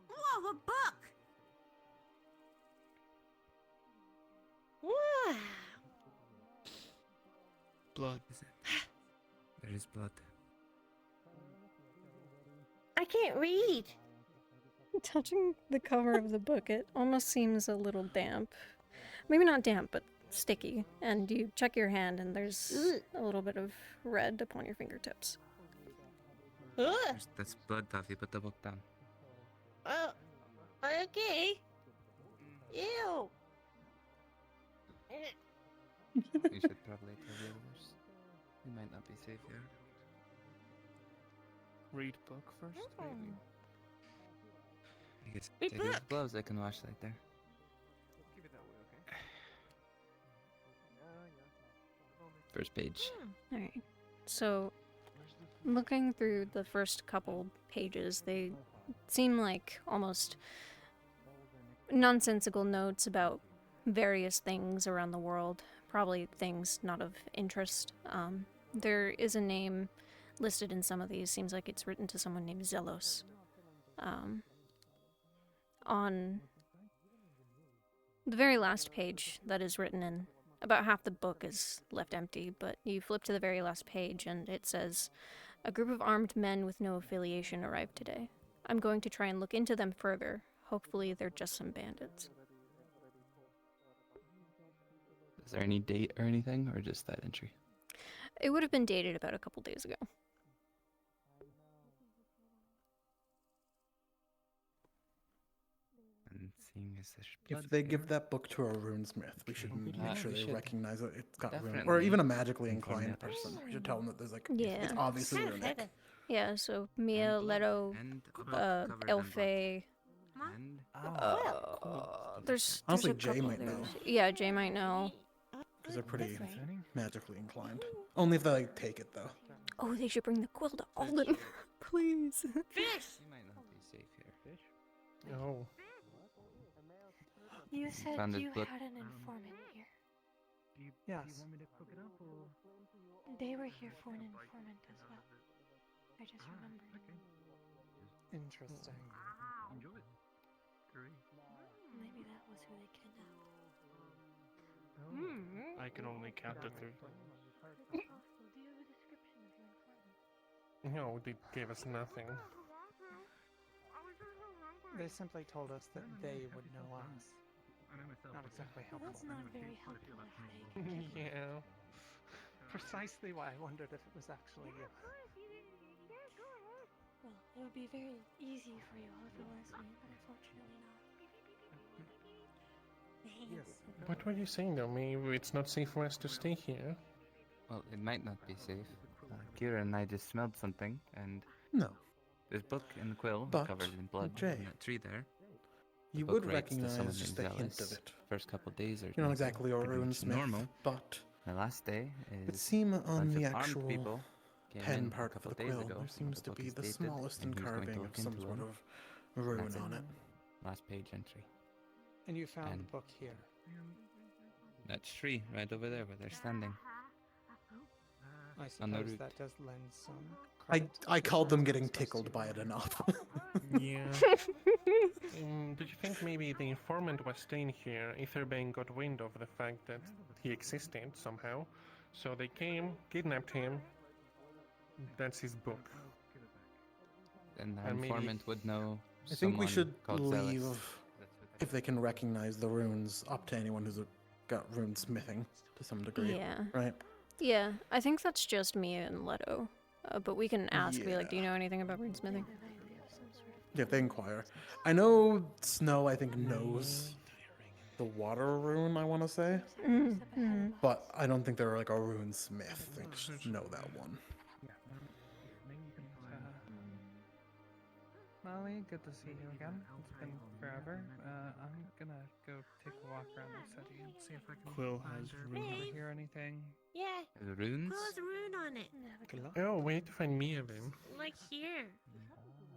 Whoa, a book! Wow. Blood. There is blood. I can't read. Touching the cover of the book, it almost seems a little damp. Maybe not damp, but sticky. And you check your hand, and there's a little bit of red upon your fingertips. That's blood, Toffee. Put the book down. Oh, okay. Ew. You should probably tell the others. You might not be safe here. Read book first, maybe. I guess Read take those book. gloves I can wash right there. Keep it that way, okay? First page. Alright. So, looking through the first couple pages, they seem like almost nonsensical notes about various things around the world. Probably things not of interest. There is a name listed in some of these. Seems like it's written to someone named Zelos. On the very last page that is written in, about half the book is left empty, but you flip to the very last page and it says, "A group of armed men with no affiliation arrived today. I'm going to try and look into them further. Hopefully they're just some bandits." Is there any date or anything, or just that entry? It would have been dated about a couple days ago. And seeing as there's blood If they here. give that book to a runesmith, we should make sure we they should recognize it. It's got rune, or definitely even a magically inform inclined the others. person. We should tell them that there's like Yeah. it's obviously runic. Yeah, so Mia, Leto, and a book covered in Elfe. And There's Honestly, a Jay couple might know. others. Yeah, Jay might know. Because they're pretty magically inclined. Only if they like take it though. Oh, they should bring the quill to Alden. Please. Fish! You might not be safe here. Fish? No. You said Found his you book. had an informant here. Yes. They were here for an informant as well. I just remembered. Interesting. Enjoy it. Great. Maybe that was who they kidnapped. I can only count to 3. Do you have a description of your informant? No, they gave us nothing. They simply told us that they would know us. Not exactly Well, helpful. that's not very helpful if they Yeah. precisely why I wondered if it was actually you. Well, it would be very easy for you if it was me, but unfortunately not. Yes. What were you saying though? Maybe it's not safe for us to stay here. Well, it might not be safe. Kira and I just smelled something, and No. this book and quill But, covered in blood Jay, in that tree there. The you book would writes to someone recognize just a named hint Zealous. of it. First couple days are You're not exactly a pretty much runesmith, normal. but The last day it is seem a on bunch the of armed actual people came in pen a part of couple the days quill, ago. there seems to book be is the dated, smallest and he's going to carving look of some into sort them. of rune That's on it. Last page entry. And you found And- the book here. That tree right over there where they're standing. I On the suppose route. that does lend some. I called them getting tickled by it enough. Yeah. Did you think maybe the informant was staying here? Etherbane got wind of the fact that he existed somehow, so they came, kidnapped him. That's his book. And the And maybe- informant would know. I think we someone should called leave Zealous. if they can recognize the runes up to anyone who's got rune smithing to some degree. Yeah. Right? Yeah, I think that's just Mia and Leto. But we can ask, be like, do you know anything about runesmithing? Yeah, if they inquire. I know Snow, I think, knows the water rune, I want to say. Mm-hmm. But I don't think they're like a rune smith. They just know that one. Molly, good to see you again. It's been forever. I'm gonna go take a walk around the city and see if I can Quill find has or runes. hear anything. Yeah. The runes? Close rune on it. Oh, we need to find Mia then. Like here.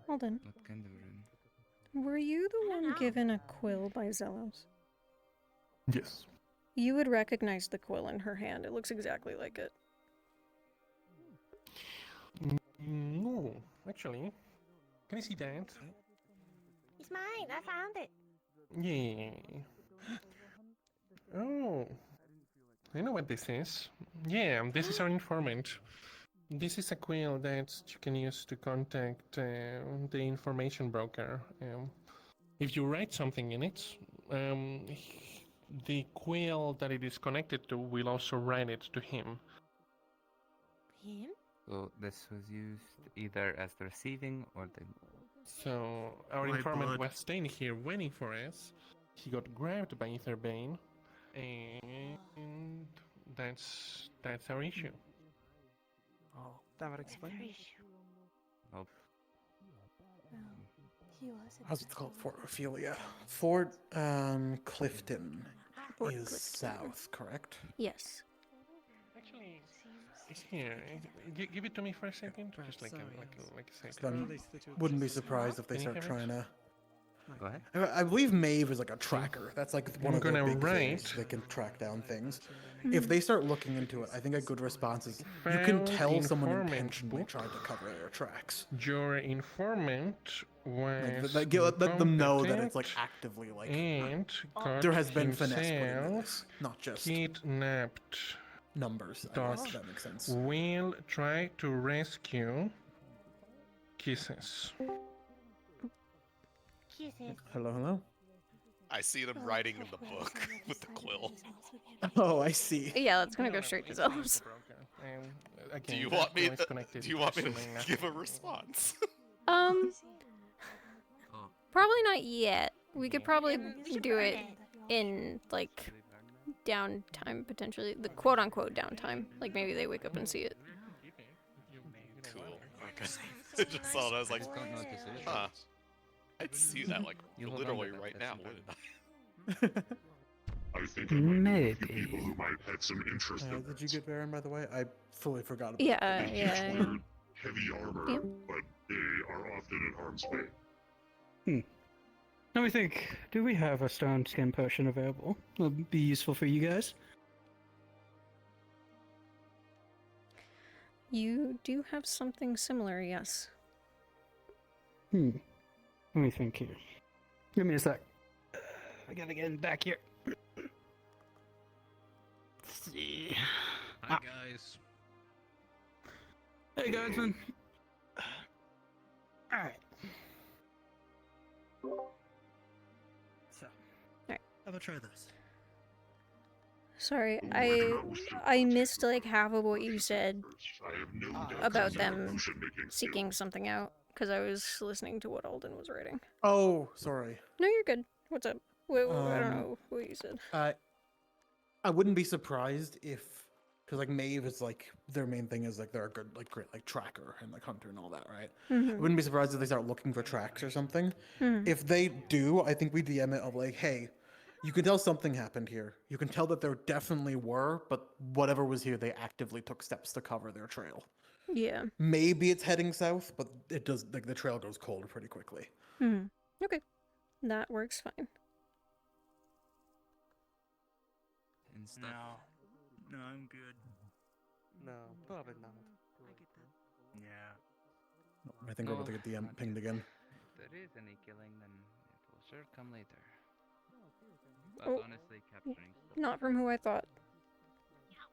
Hold on. What kind of rune? Were you the one given a quill by Zelos? Yes. You would recognize the quill in her hand. It looks exactly like it. No, actually. Can I see that? It's mine. I found it. Yeah. Oh. I know what this is. Yeah, this is our informant. This is a quill that you can use to contact the information broker. If you write something in it, the quill that it is connected to will also write it to him. Him? So this was used either as the receiving or the. So our My informant blood. was staying here waiting for us. He got grabbed by Etherbane, and that's our issue. Oh, that would explain. Oh, He was. How's it called? Fort Ophelia. Fort Clifton Fort is Clifton. south, correct? Yes. Actually, it's here. Give it to me for a second, just like a second. I wouldn't be surprised if they Can you start have it? trying to. Go ahead. I believe Maeve is like a tracker. That's like one I'm of their gonna big things. write- They can track down things. If they start looking into it, I think a good response is you can Found tell someone informant intentionally book. tried to cover their tracks. Your informant was Let them know that it's like contacted actively like and got there has been finesse put into himself this, not just kidnapped. numbers. I Dot guess that makes sense. will try to rescue Kisses. Kisses. Hello, hello. I see them writing in the book with the quill. Oh, I see. Yeah, that's gonna go straight to Zelos. Do you want me? Do you want me to give a response? Probably not yet. We could probably do it in like downtime potentially, the quote unquote downtime. Like maybe they wake up and see it. Cool. Okay. I just saw it. I was like, Don't know what this is. huh. I'd see that like You hold on literally to that, right that's now, important. wouldn't I? I think I might know a few Maybe. people who might have some interest in Did you get Baron, by the way? I fully forgot about Yeah, that. They yeah. each wear heavy armor, Yep. but they are often in harm's way. Let me think. Do we have a stone skin potion available? Will be useful for you guys. You do have something similar, yes. Let me think here. Give me a sec. I gotta get back here. Let's see. Hi, guys. Hey, guardsman. Alright. So, Alright. How about try this? Sorry, I missed like half of what you said I have no doubt about that the them potion-making seeking something out because I was listening to what Alden was writing. Oh, sorry. No, you're good. What's up? I don't Um, know what you said. I wouldn't be surprised if, because like Maeve is like their main thing is like they're a good like great like tracker and like hunter and all that, right? I wouldn't be surprised if they start looking for tracks or something. If they do, I think we DM it of like, hey, you can tell something happened here. You can tell that there definitely were, but whatever was here, they actively took steps to cover their trail. Yeah. Maybe it's heading south, but it does like the trail goes cold pretty quickly. Okay, that works fine. And stuff. No, I'm good. No, probably not. I get that. Yeah. I think we're about to get DM pinged again. If there is any killing, then it will sure come later. But Oh, honestly, capturing stuff. not from who I thought.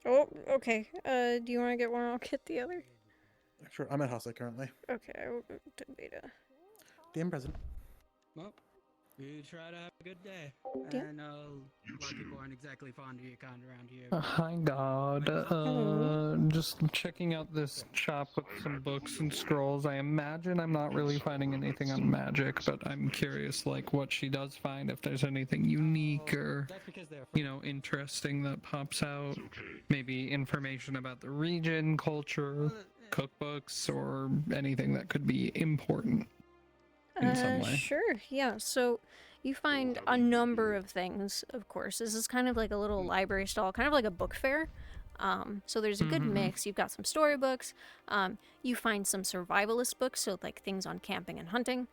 Oh, okay. Do you want to get one? I'll get the other. Sure, I'm at Hasa currently. Okay, I will go to beta. DM present. Well, you try to have a good day. Yeah. I know a lot of people aren't exactly fond of your kind around here. Hi God, just checking out this shop with some books and scrolls. I imagine I'm not really finding anything on magic, but I'm curious like what she does find, if there's anything unique or, you know, interesting that pops out. Maybe information about the region, culture, cookbooks, or anything that could be important in some way. Sure, yeah. So you find a number of things, of course. This is kind of like a little library stall, kind of like a book fair. So there's a good mix. You've got some storybooks. You find some survivalist books, so like things on camping and hunting.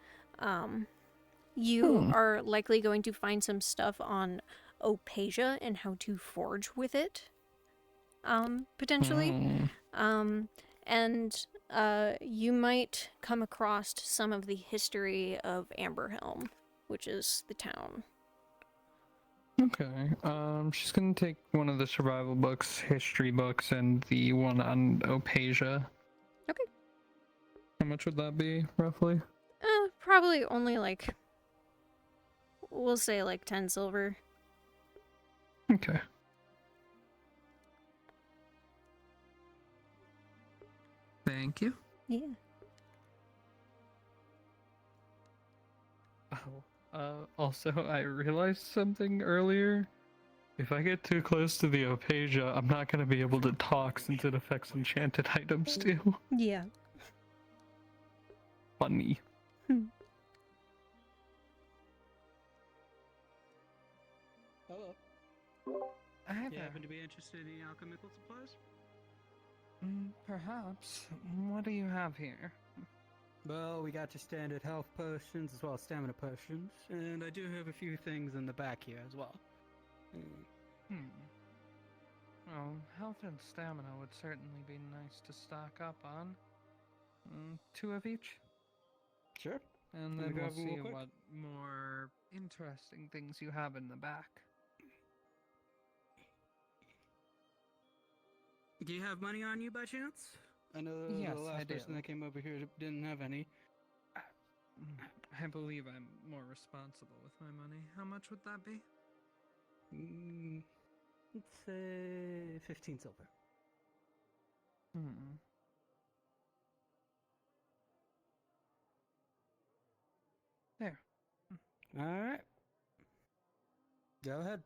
You are likely going to find some stuff on Opasia and how to forge with it, potentially. And you might come across some of the history of Amberhelm, which is the town. Okay, she's gonna take one of the survival books, history books, and the one on Opasia. Okay. How much would that be, roughly? Probably only like, we'll say like 10 silver. Okay. Thank you. Yeah. Also, I realized something earlier. If I get too close to the Opasia, I'm not gonna be able to talk since it affects enchanted items too. Yeah. Funny. Hello. Hi You there. happen to be interested in any alchemical supplies? Perhaps. What do you have here? Well, we got your standard health potions as well as stamina potions, and I do have a few things in the back here as well. Well, health and stamina would certainly be nice to stock up on. 2 of each? Sure. And Let then me we'll grab them see real quick. what more interesting things you have in the back. Do you have money on you by chance? I know Yes, the I last do. person that came over here didn't have any. I believe I'm more responsible with my money. How much would that be? Let's say 15 silver. There. Alright. Go ahead.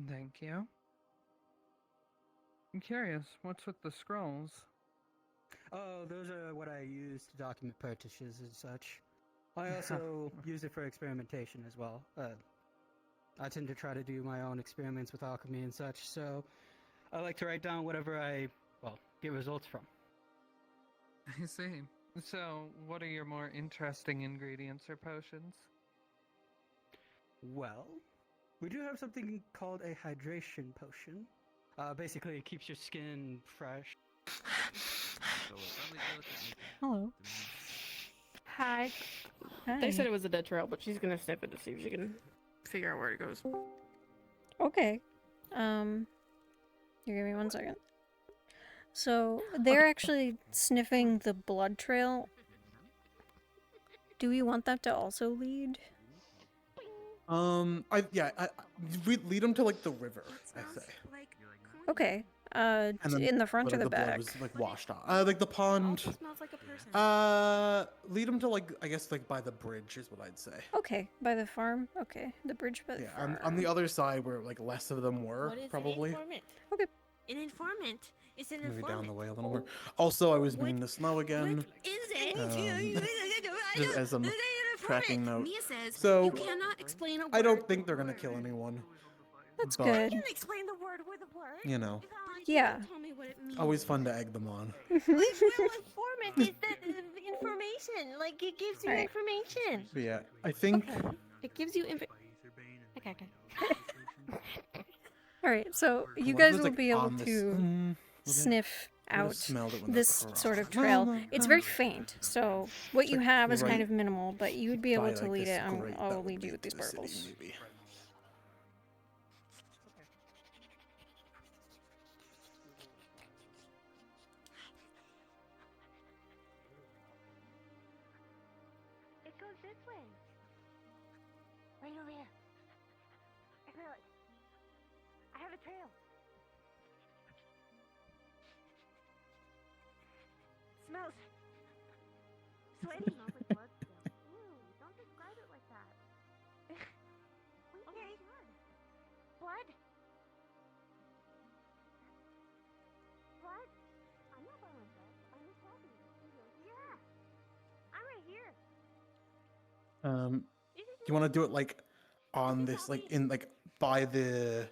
Thank you. I'm curious, what's with the scrolls? Oh, those are what I use to document purchases and such. I also use it for experimentation as well. I tend to try to do my own experiments with alchemy and such, so I like to write down whatever I, get results from. I see. So, what are your more interesting ingredients or potions? Well, we do have something called a hydration potion. Basically, it keeps your skin fresh. Hello. Hi. They said it was a dead trail, but she's gonna sniff it to see if she can figure out where it goes. Okay. You give me 1 second. So they're actually sniffing the blood trail. Do we want that to also lead? I lead them to like the river. I say. Okay. And then In the front or the blood back? was like washed off. Like the pond. Smells like a person. Lead them to like I guess like by the bridge is what I'd say. Okay, by the farm. Okay, the bridge by the Yeah, farm. on the other side where like less of them were What is probably. an informant? Okay. An informant is an Maybe informant. down the way a little more. Also, I was meaning the snow again. What is it? Just as I'm tracking note. Mia says So you cannot explain a word. I don't think they're gonna kill anyone. That's but, good. You can explain the word with a word. You know, Yeah. Tell me what it means. always fun to egg them on. Well, informant is the information. Like it gives you Alright. information. But yeah, I think. It gives you Okay. All right, so you What if guys it's, will like, be able on this- to sniff would've out smelled it when this they- sort of No, trail. no, It's no. very faint, so what you have is right kind of minimal, but you would be able by, to like, lead this it. grate that I'll would lead you lead with these to the city, purples. maybe. It goes this way. Right over here. I feel it. I have a trail. Smells sweaty. Smells like blood still. Ew, don't describe it like that. Okay. Blood? Blood? I'm not by myself. I'm with Kathy. Yeah. I'm right here. Do you want to do it like on this, like in like by the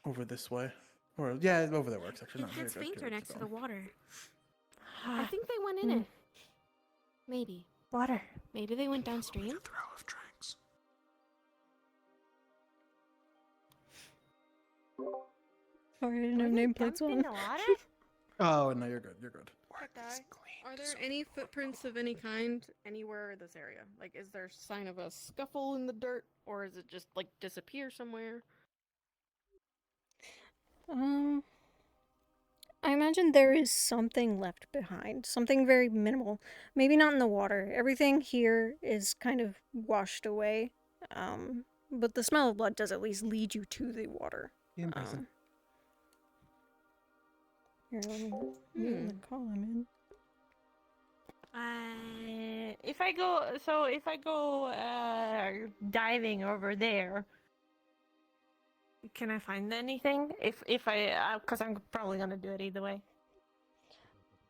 over this way, or yeah, over there works actually. No, It here gets you go, fainter here, next to it's the on. water. I think they went in it. Maybe. Water. Maybe they went downstream. Sorry, I didn't have nameplates on. Oh no, you're good. You're good. Are there any footprints of any kind anywhere in this area? Like, is there sign of a scuffle in the dirt, or is it just like disappear somewhere? I imagine there is something left behind, something very minimal. Maybe not in the water. Everything here is kind of washed away, but the smell of blood does at least lead you to the water. Yeah, in person. Here, let me mute the column in. If I go diving over there, can I find anything? If I, because I'm probably gonna do it either way.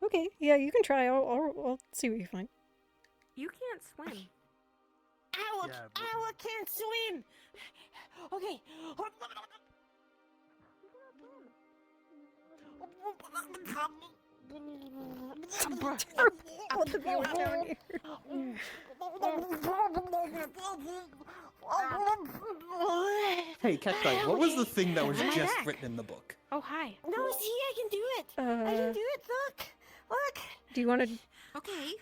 Okay, yeah, you can try. I'll see what you find. You can't swim. Ow! Ow! I can't swim. Okay. Both of you are down here. Hey, Cacti, what was the thing that was just written in the book? Oh, hi. No, see, I can do it. I can do it. Look. Do you want to? Okay.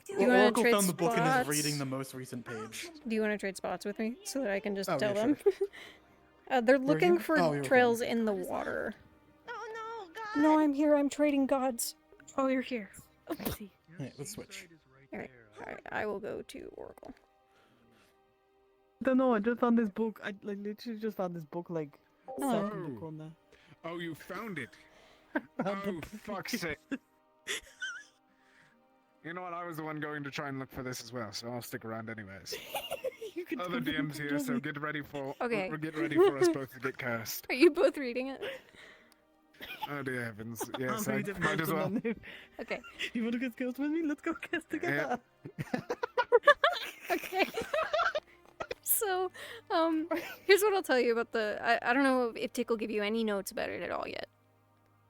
Do you want to Oracle trade found the book and is spots? reading the most recent page. Do you want to trade spots with me so that I can just Oh, tell yeah, them? They're Were looking you? for Oh, you were trails in the water. Oh no, God. No, I'm here. I'm trading gods. Oh, you're here. I see. Yeah, let's switch. Alright, I will go to Oracle. I don't know, I just found this book. I like literally just found this book like Oh. sat in the corner. Oh, you found it. Oh, fuck's sake. You know what? I was the one going to try and look for this as well, so I'll stick around anyways. Other DMs here, so get ready for Okay. get ready for us both to get cursed. Are you both reading it? Oh dear heavens! Yes, I'll I read it might as first well. and then Okay. You want to get skills with me? Let's go cast together. Okay. So, here's what I'll tell you about the. I don't know if Tick will give you any notes about it at all yet.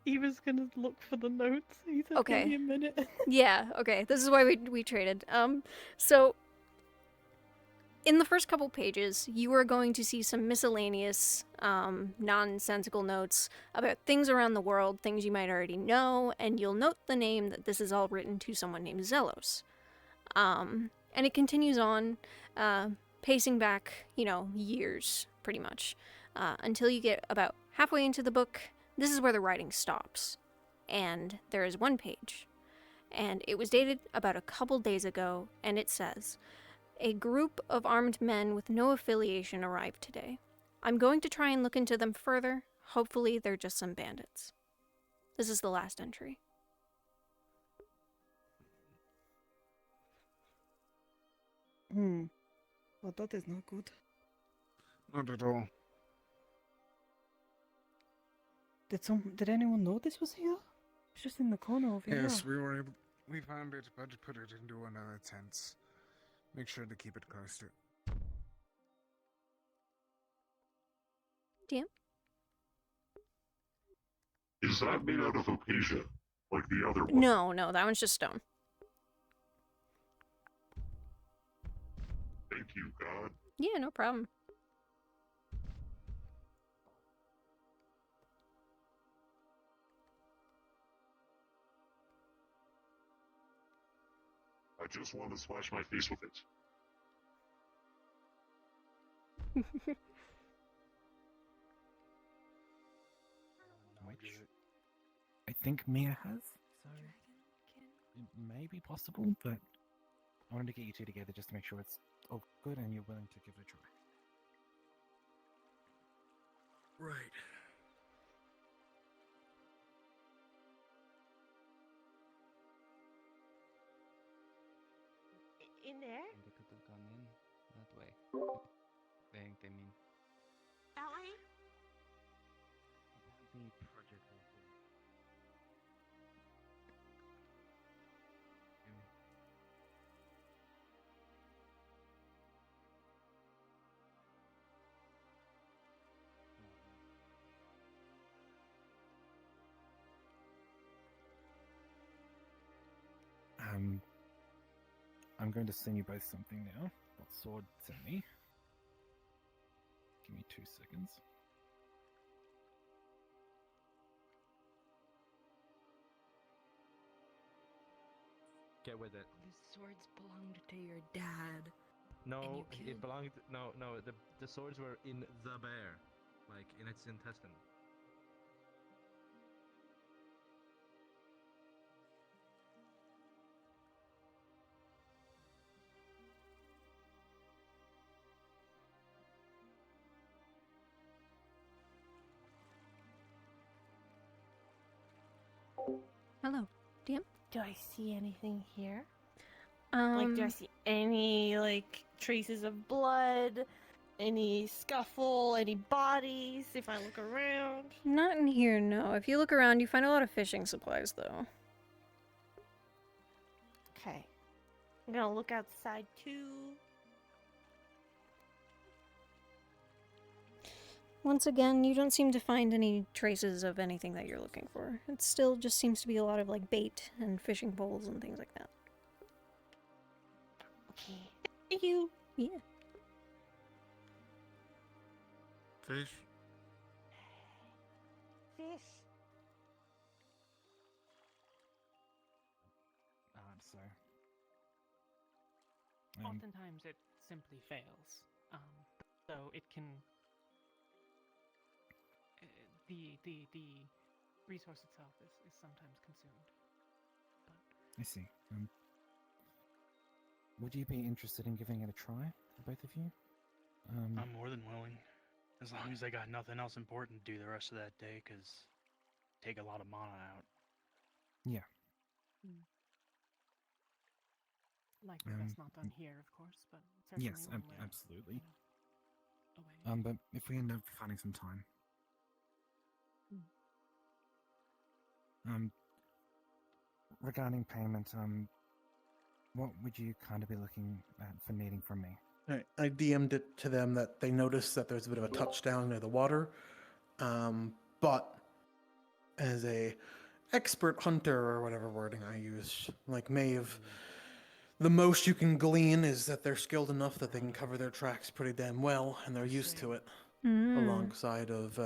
He was gonna look for the notes. He said, Okay. "Give me a minute." Yeah, okay. This is why we traded. So in the first couple pages, you are going to see some miscellaneous, nonsensical notes about things around the world, things you might already know, and you'll note the name that this is all written to someone named Zelos. And it continues on, pacing back, years, pretty much, until you get about halfway into the book. This is where the writing stops. And there is one page. And it was dated about a couple days ago, and it says, "A group of armed men with no affiliation arrived today. I'm going to try and look into them further. Hopefully they're just some bandits. This is the last entry. Well, that is not good. Not at all. Did anyone know this was here? It's just in the corner over here. Yes, we found it, but put it into one of the tents. Make sure to keep it close to. DM? Is that made out of acacia, like the other one? No, that one's just stone. Thank you, God. Yeah, no problem. I just want to smash my face with it. Which I think Mia has, so it may be possible, but I wanted to get you two together just to make sure it's all good and you're willing to give it a try. Right. In there? They could have gone in that way. They mean. Ellie? The project I'm going to send you both something now. That sword sent me. Give me 2 seconds. Get with it. The swords belonged to your dad. No, it belonged. No. The swords were in the bear, like in its intestine. Hello, DM? Do I see anything here? Like, do I see any, like, traces of blood? Any scuffle? Any bodies? If I look around? Not in here, no. If you look around, you find a lot of fishing supplies, though. Okay. I'm gonna look outside, too. Once again, you don't seem to find any traces of anything that you're looking for. It still just seems to be a lot of, like, bait and fishing poles and things like that. Okay. Thank you. Yeah. Fish. Fish. So. Oftentimes it simply fails. So it can. The resource itself is sometimes consumed. I see. Would you be interested in giving it a try, both of you? I'm more than willing, as long as I got nothing else important to do the rest of that day, because take a lot of mana out. Yeah. Likely that's not done here, of course, but certainly Yes, one way, absolutely. away. But if we end up finding some time. Regarding payment, what would you kind of be looking at for needing from me? I DM'd it to them that they noticed that there's a bit of a touchdown near the water, but as a expert hunter or whatever wording I used, like Maeve, the most you can glean is that they're skilled enough that they can cover their tracks pretty damn well, and they're used to it, alongside of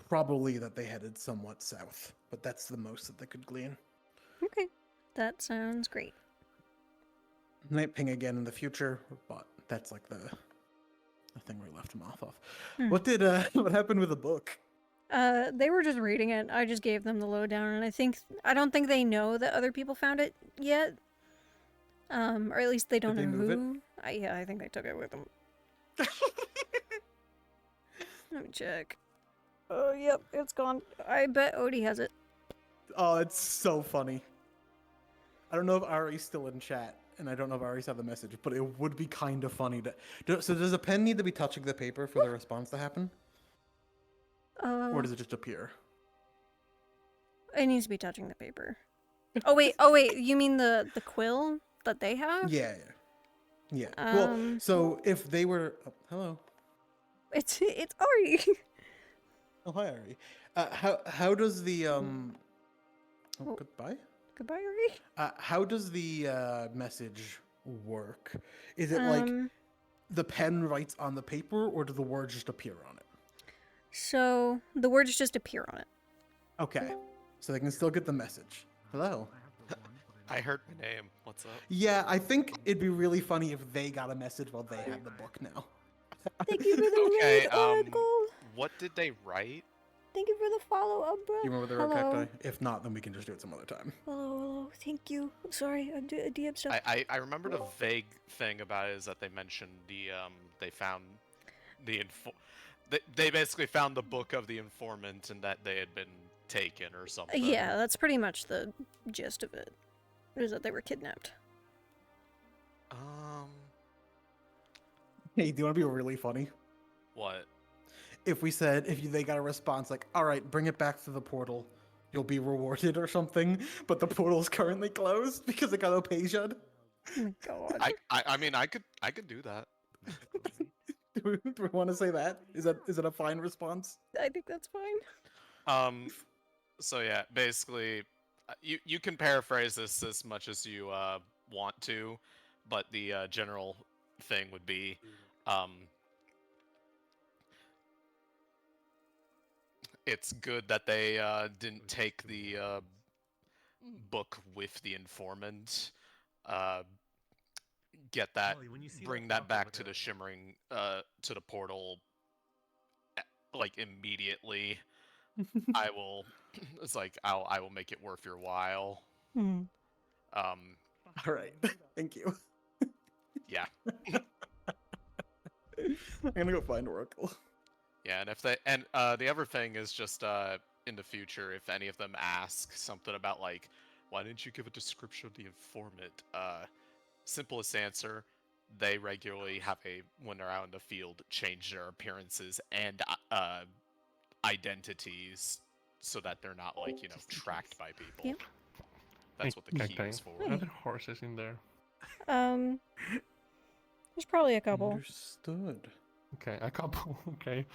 probably that they headed somewhat south, but that's the most that they could glean. Okay, that sounds great. Might ping again in the future, but that's like the thing we left him off of. What happened with the book? They were just reading it. I just gave them the lowdown, and I don't think they know that other people found it yet. Or at least they don't Did they know move who. Yeah, I think they took it with them. Let me check. Oh, yep, it's gone. I bet Odie has it. Oh, it's so funny. I don't know if Ari's still in chat, and I don't know if Ari's had the message, but it would be kind of funny to. So does a pen need to be touching the paper for the response to happen, or does it just appear? It needs to be touching the paper. Oh wait, you mean the quill that they have? Yeah. Well, so if they were, hello. It's Ari. Oh, hi, Ari. How does the goodbye? Goodbye, Ari. How does the message work? Is it like the pen writes on the paper, or do the words just appear on it? So the words just appear on it. Okay, so they can still get the message. Hello. I heard my name. What's up? Yeah, I think it'd be really funny if they got a message while they had the book now. Thank you for the raid, Oracle. What did they write? Thank you for the follow, Umbra. You remember the Cacti? If not, then we can just do it some other time. Hello. Thank you. I'm sorry. I'm doing DM stuff. I remembered a vague thing about it is that they mentioned they found they basically found the book of the informant and that they had been taken or something. Yeah, that's pretty much the gist of it. Is that they were kidnapped. Hey, do you want to be really funny? What? If we said, they got a response like, all right, bring it back to the portal, you'll be rewarded or something, but the portal's currently closed because it got opasia'd. Oh my god. I mean, I could do that. do we want to say that? Is it a fine response? I think that's fine. So yeah, basically, you can paraphrase this as much as you want to, but the general thing would be, it's good that they didn't take the book with the informant. Get that, bring that back to the shimmering, to the portal, like immediately. I will. It's like I will make it worth your while. All right. Thank you. Yeah. I'm gonna go find Oracle. Yeah, and the other thing is just in the future, if any of them ask something about like, why didn't you give a description of the informant? Simplest answer, they regularly have when they're out in the field, change their appearances and identities so that they're not like, tracked by people. Yep. That's what the key is for. Are there horses in there? There's probably a couple. Understood. Okay, a couple. Okay.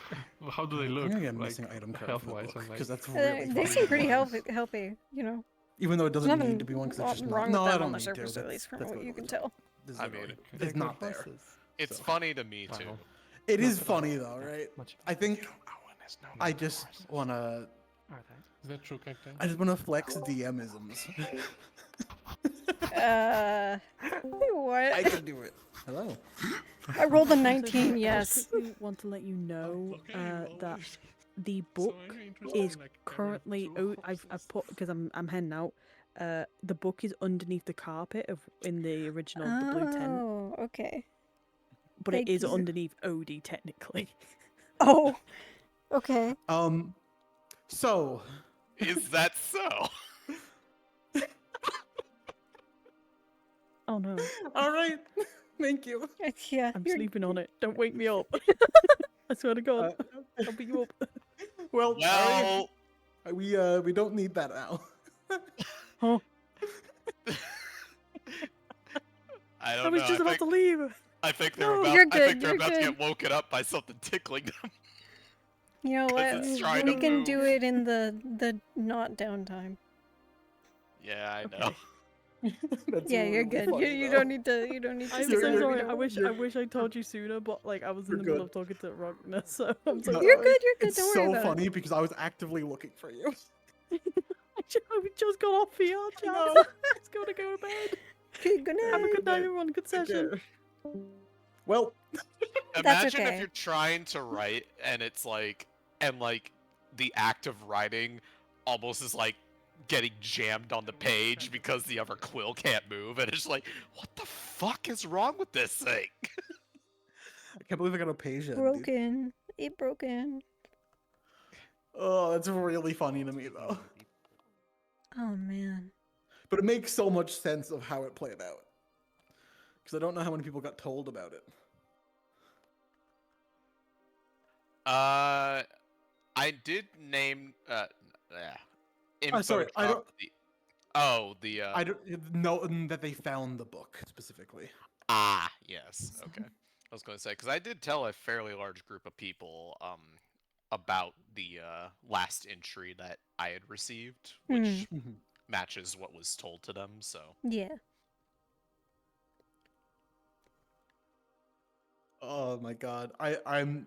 Well, how do they look? I'm gonna get a like, missing item card health-wise, because that's They really seem pretty healthy, Even though it doesn't There's need to be one because it's just wrong not. with No, I them don't on the need surface, to. at least from That's what you can tell. I mean, it's not there. It's funny to me too. It is funny though, right? I think I just wanna. Is that true, Cacti? I just wanna flex DM-isms. What? I can do it. Hello. I rolled a 19. Yes. I quickly want to let you know that the book is currently out. I've put because I'm heading out. The book is underneath the carpet in the original the blue tent. Oh, okay. But Thank it is you. underneath Odie technically. Oh, okay. So. Is that so? Oh no. All right. Thank you. Yeah. I'm sleeping on it. Don't wake me up. I swear to God. I'll beat you up. Well, Well, we don't need that now. Huh? I don't I was know. just about to leave. I think they're No, about. you're I think good, they're you're about to good. get woken up by something tickling them. You know what? it's trying We to can move. do it in the not downtime. Yeah, I know. Yeah, you're good. You don't need to. You don't need to. I'm sit so around. sorry. I wish I told you sooner, but like I was in the middle of talking to Rockness, so I'm so You're sorry. good. You're good. It's Don't so worry about funny it. because I was actively looking for you. I just got off VR chat. Let's go to bed. Okay, good night. Have a good night, everyone. Good session. Well, Imagine okay. if you're trying to write and it's like, the act of writing almost is like getting jammed on the page because the other quill can't move, and it's like, what the fuck is wrong with this thing? I can't believe I got a page. Broken. It broken. Oh, that's really funny to me though. Oh man. But it makes so much sense of how it played out. Because I don't know how many people got told about it. I did name Sorry, I don't. I don't know that they found the book specifically. Yes. Okay. I was going to say because I did tell a fairly large group of people about the last entry that I had received, which matches what was told to them. So Yeah. Oh my god, I'm.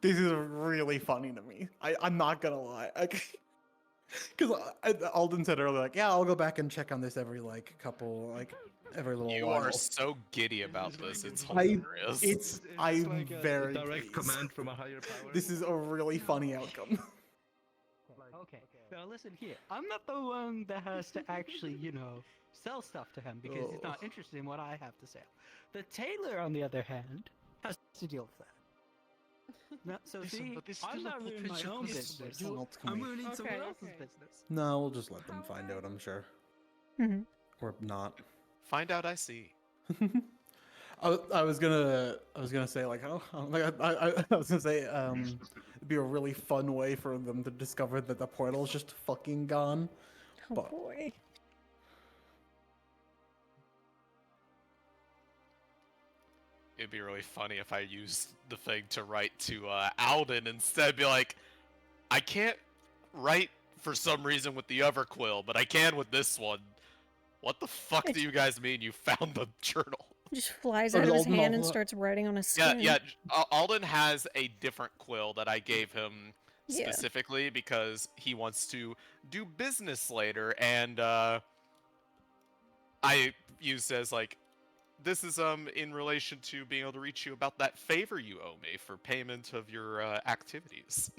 This is really funny to me. I'm not gonna lie. Because Alden said earlier, like, yeah, I'll go back and check on this every every little you while. are so giddy about this. It's I'm hilarious. like very direct pleased. command from a higher power. This is a really funny outcome. Okay, now listen here. I'm not the one that has to actually, sell stuff to him because he's not interested in what I have to sell. The tailor, on the other hand, has to deal with that. No, so Listen, see, but this I'm still a not ruining my own business. business. What else can I'm we- ruining someone else's business. No, we'll just let them find out. I'm sure. Or not. Find out. I see. I was gonna say like I was gonna say it'd be a really fun way for them to discover that the portal's just fucking gone. Oh But boy. It'd be really funny if I used the thing to write to Alden instead. Be like, I can't write for some reason with the other quill, but I can with this one. What the fuck do you guys mean you found the journal? Just flies out of his hand and starts writing on his skin. Yeah. Alden has a different quill that I gave him Yeah. specifically because he wants to do business later, and I used as like, this is in relation to being able to reach you about that favor you owe me for payment of your activities.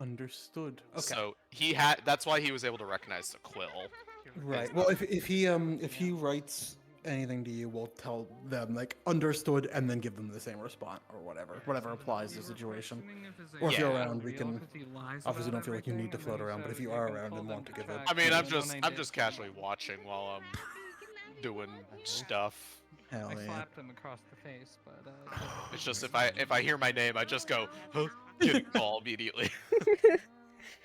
Understood. Okay. So that's why he was able to recognize the quill. Right. Well, if he writes anything to you, we'll tell them like understood, and then give them the same response or whatever applies to the situation. Or if you're around, we can. Obviously, don't feel like you need to float around, but if you are around and want to give it. I mean, I'm just casually watching while I'm doing stuff. Hell I yeah. slapped him across the face, but It's just if I hear my name, I just go, huh? Get a call immediately.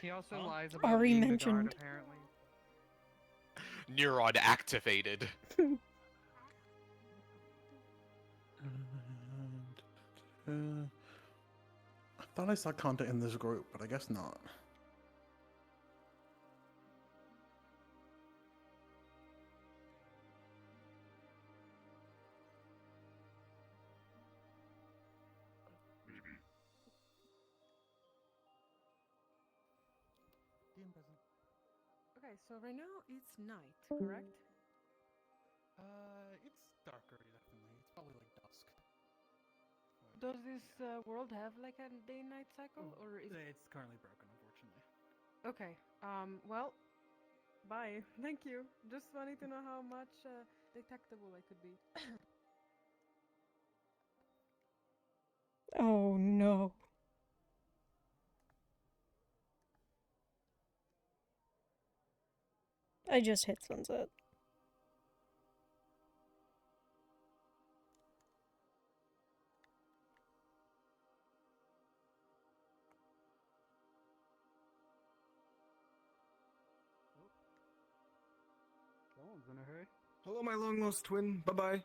he also lies about Ari being the mentioned. guard, apparently. Neuron activated. I thought I saw content in this group, but I guess not. Okay, so right now it's night, correct? It's darker, definitely. It's probably like dusk. Does this world have like a day-night cycle, or is It's currently broken, unfortunately. Okay. Well, bye. Thank you. Just wanted to know how much detectable I could be. Oh no. I just hit sunset. Someone's in a hurry. Hello, my long lost twin. Bye bye.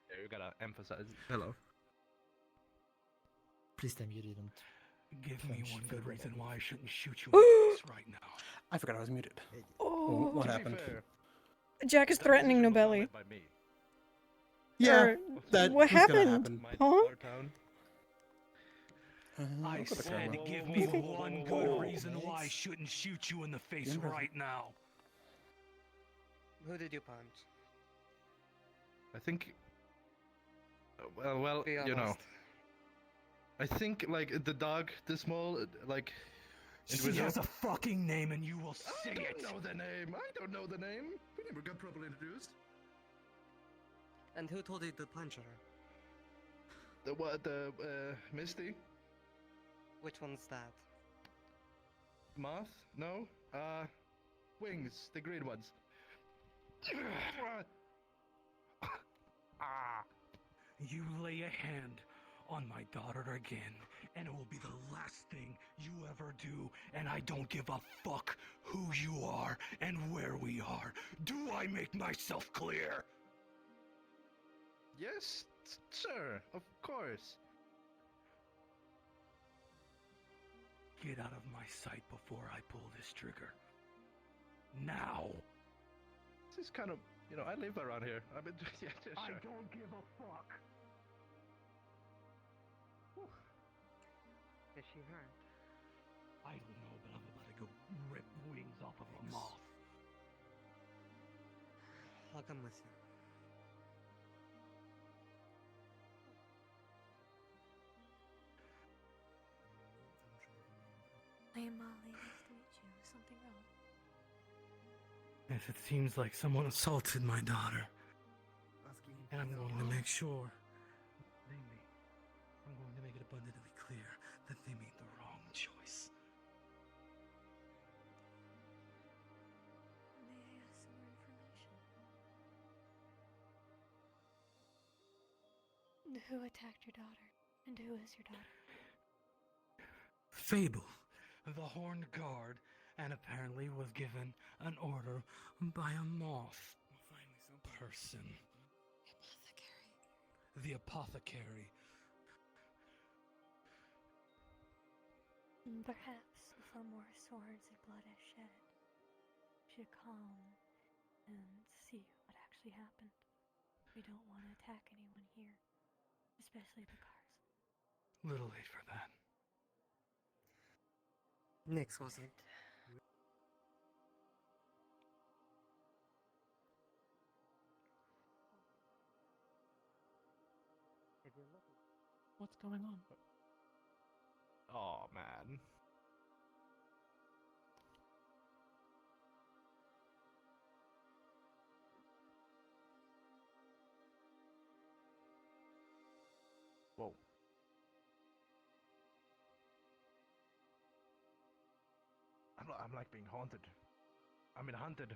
Yeah, you gotta emphasize. Hello. Please tell me you didn't. Give me one good reason why I shouldn't shoot you in the face right now. I forgot I was muted. Oh. What To be happened? fair, Jack is threatening Nobelli. by me. Yeah, Or- that what was gonna happened? happen. Huh? I Look at the said camera. give me one good reason why I shouldn't shoot you in the face right now. Who did you punch? I think. Well, Be you know. honest. I think like the dog, the small, like She Wizard? has a fucking name, and you will say I it. don't know the name. I don't know the name. We never got properly introduced. And who told you to punch her? The what? The Misty? Which one's that? Moth? No. Wings. The green ones. You lay a hand on my daughter again, and it will be the last thing you ever do, and I don't give a fuck who you are and where we are. Do I make myself clear? Yes, sir. Of course. Get out of my sight before I pull this trigger. Now! This is kind of, you know, I live around here. I mean, yeah, sure. I don't give a fuck. Is she hurt? I don't know, but I'm about to go rip wings off of a moth. I'll come with you. I am Molly. Nice to meet you. Is something wrong? Yes, it seems like someone assaulted my daughter. And I'm going to make sure. I'm going to make it abundantly clear that they made the wrong choice. May I ask some more information? Who attacked your daughter? And who is your daughter? Fable, the horned guard, and apparently was given an order by a moth person. The apothecary. Perhaps before more swords and blood is shed, we should calm and see what actually happened. We don't want to attack anyone here, especially the cars. Little late for that. Nyx wasn't. What's going on? Oh man. Whoa. I'm like being haunted. I'm being hunted.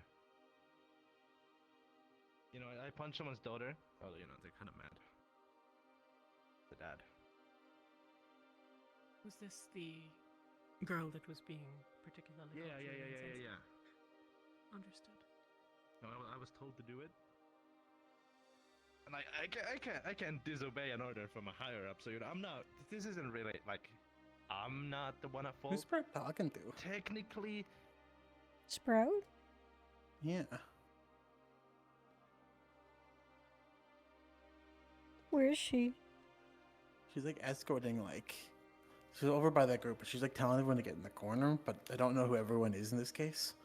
You know, I punched someone's daughter. Oh, you know, they're kind of mad. The dad. Was this the girl that was being particularly Yeah. Understood. No, I was told to do it. And I can't disobey an order from a higher up, so you know, I'm not, this isn't really, like, I'm not the one at fault. Who's Sprout talking to? Technically. Sprout? Yeah. Where is she? She's like escorting, like, she's over by that group, but she's like telling everyone to get in the corner, but I don't know who everyone is in this case.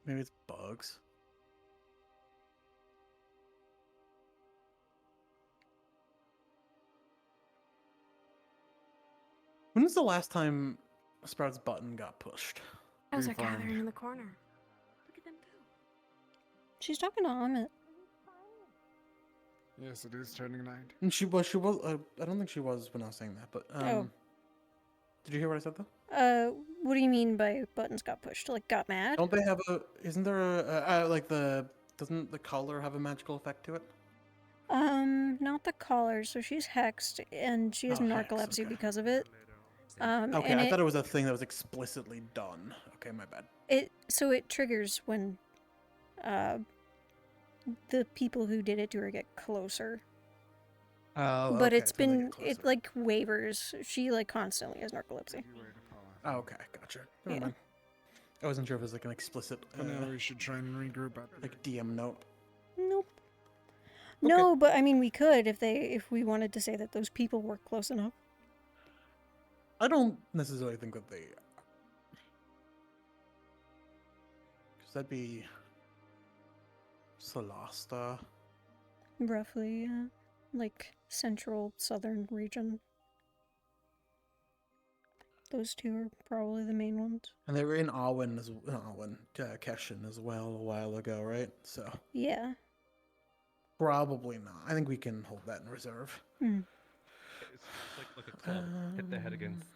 Maybe it's Bugs. When was the last time Sprout's button got pushed? As they're Refarmed. gathering in the corner. Look at them go. She's talking to Amit. Yes, it is turning night. And she was, I don't think she was when I was saying that, but, Oh. Did you hear what I said though? What do you mean by buttons got pushed? Like, got mad? Don't they have isn't there like doesn't the collar have a magical effect to it? Not the collar. So she's hexed, and she has Oh, hex, narcolepsy okay. because of it. Okay, and I thought it was a thing that was explicitly done. Okay, my bad. So it triggers when, the people who did it to her get closer. Oh, But okay, it's so they been, get closer. it like wavers. She like constantly has narcolepsy. Oh, okay, gotcha. Never Yeah. mind. I wasn't sure if it was like an explicit. For now, we should try and regroup after like DM note. Nope. No, but I mean, we could if we wanted to say that those people were close enough. I don't necessarily think that they are. Because that'd be Solasta. Roughly, like central southern region. Those two are probably the main ones. And they were in Arwen Keshin as well a while ago, right? So Yeah. probably not. I think we can hold that in reserve. Hmm. It's like a club. Hit the head against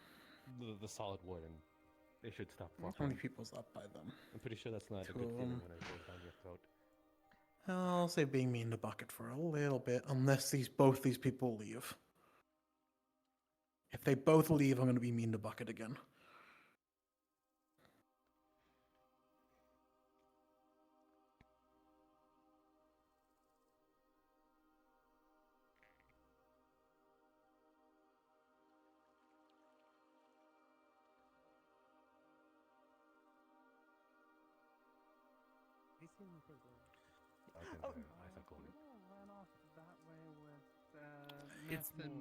the solid wood, and they should stop How flopping. many people's up by them? I'm pretty sure that's not a Two good of feeling them. when it goes down your throat. I'll say being mean to Bucket for a little bit, unless both these people leave. If they both leave, I'm going to be mean to Bucket again. Oh, ran off that way with It's meth and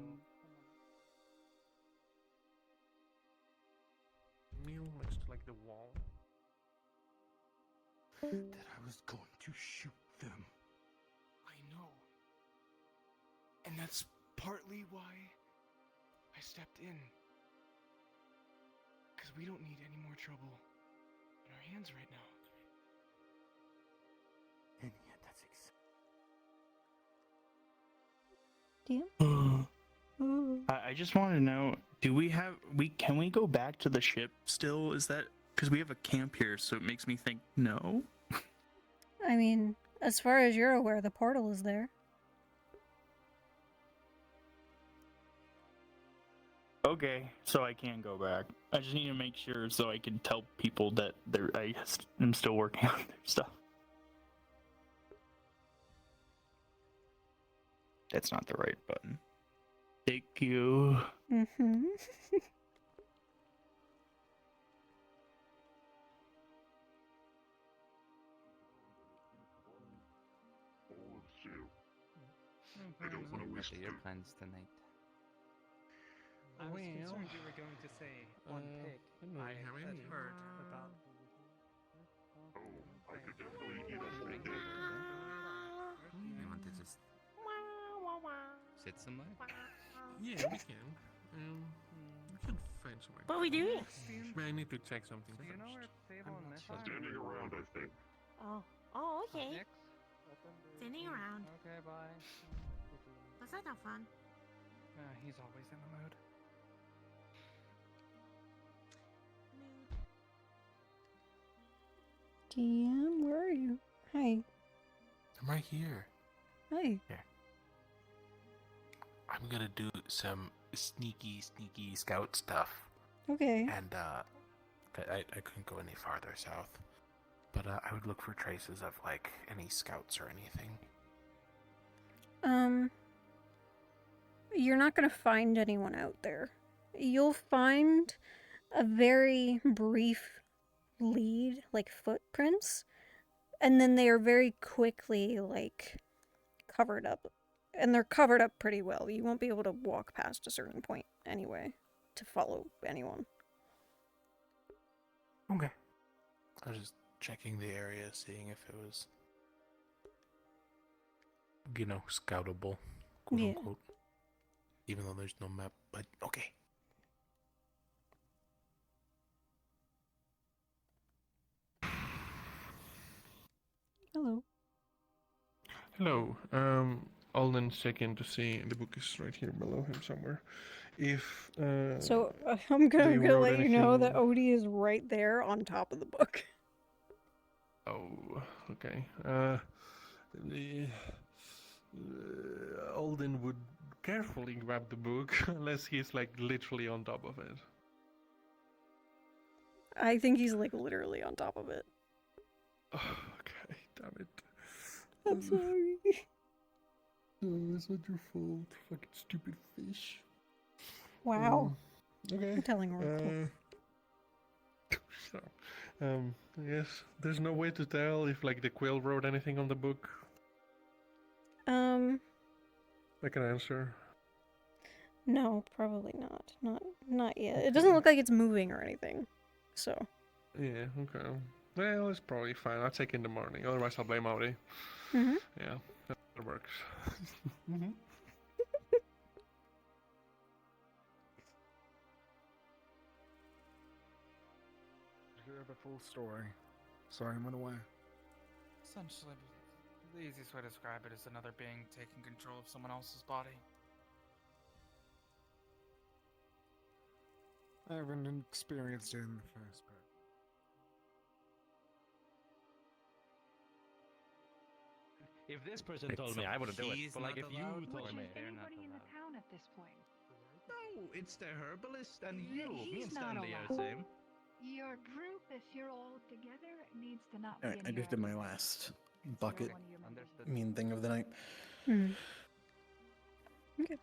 meal next to like the wall. That I was going to shoot them. I know. And that's partly why I stepped in. Because we don't need any more trouble in our hands right now. And yet that's I just want to know, can we go back to the ship still? Is that, because we have a camp here, so it makes me think no? I mean, as far as you're aware, the portal is there. Okay, so I can go back. I just need to make sure so I can tell people that I am still working on their stuff. That's not the right button. Thank you. Mm-hmm. I don't want to waste What are your plans tonight? I was concerned you were going to say one pig. I had heard about. I could definitely eat a whole pig. You want to just sit somewhere? Yeah, we can. We can find somewhere. What are we doing? I need to check something Do you know where first. Sable and Ness are? Standing around, I think. Oh, okay. Standing around. Okay, bye. Was that not fun? He's always in the mood. DM, where are you? Hi. I'm right here. Hi. I'm gonna do some sneaky scout stuff. Okay. And I couldn't go any farther south, but I would look for traces of like any scouts or anything. You're not gonna find anyone out there. You'll find a very brief lead, like footprints, and then they are very quickly, like, covered up. And they're covered up pretty well. You won't be able to walk past a certain point anyway to follow anyone. Okay. I was just checking the area, seeing if it was, scoutable, quote unquote. Even though there's no map, but okay. Hello. Hello. Alden's checking to see the book is right here below him somewhere. If So I'm gonna they wrote let you know that anything- Odie is right there on top of the book. Oh, okay. Alden would carefully grab the book unless he's like literally on top of it. I think he's like literally on top of it. Okay, damn it. I'm sorry. No, it's not your fault. Fucking stupid fish. Wow. Okay. I'm telling Oracle. So, yes, there's no way to tell if like the quill wrote anything on the book. Like an answer. No, probably not. Not yet. It doesn't look like it's moving or anything. So. Yeah, okay. Well, it's probably fine. I'll check in the morning. Otherwise, I'll blame Audi. Mhm. Yeah, that works. the full story. Sorry, I went away. Essentially, the easiest way to describe it is another being taking control of someone else's body. I haven't experienced it in the first part. If this person told me, I wouldn't do it. But like, if you told me, Anybody in the town at this point? no, it's the herbalist and you. Me He's and not Stanley are allowed. the same. Your group, if you're all together, needs to not Alright, be I in just your did my last bucket Understood. mean thing of the night. Hmm. Okay.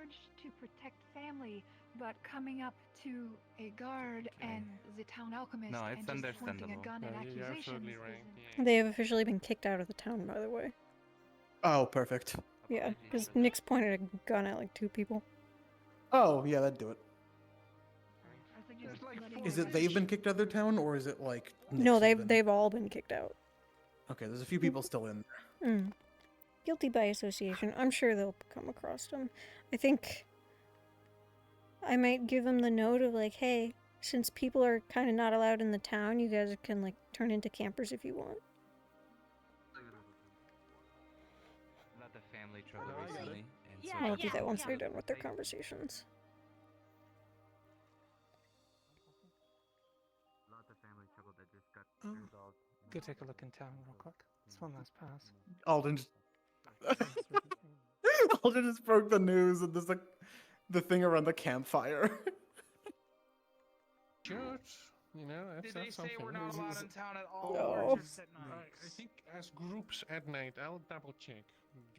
urge to protect family, but coming up to a guard and the town alchemist No, and it's just pointing understandable. a gun and No, you're accusations absolutely right. isn't- They have officially been kicked out of the town, by the way. Oh, perfect. Yeah, because Nick's pointed a gun at like 2 people. Oh, yeah, that'd do it. I suggest letting Is them it they've been kicked out of their town, or is it like No, Nick's been- they've all been kicked out. Okay, there's a few people still in there. Mm. Guilty by association. I'm sure they'll come across them. I think I might give them the note of like, hey, since people are kind of not allowed in the town, you guys can like turn into campers if you want. Not the family trouble No, I got it. recently. And so I'll do that once they're done with their conversations. Lot of family trouble that just got Oh. resolved. Go take a look in town real quick. It's one last pass. Alden just Alden just broke the news, and there's like the thing around the campfire. Church, you know, that's, Did they that's say something. we're not This allowed is- in town at all? No. Or just at night? I think as groups at night, I'll double check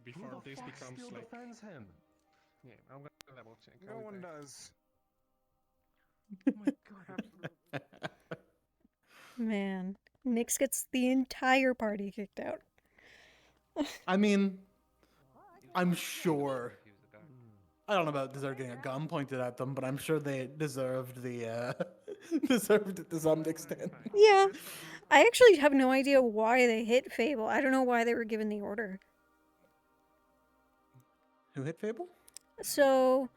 before Who the this fuck becomes still like. defends him? Yeah, I'm gonna double check. No one does. Man, Nix gets the entire party kicked out. I mean, I'm sure. I don't know about deserved getting a gun pointed at them, but I'm sure they deserved the deserved it to some extent. Yeah, I actually have no idea why they hit Fable. I don't know why they were given the order. Who hit Fable? So,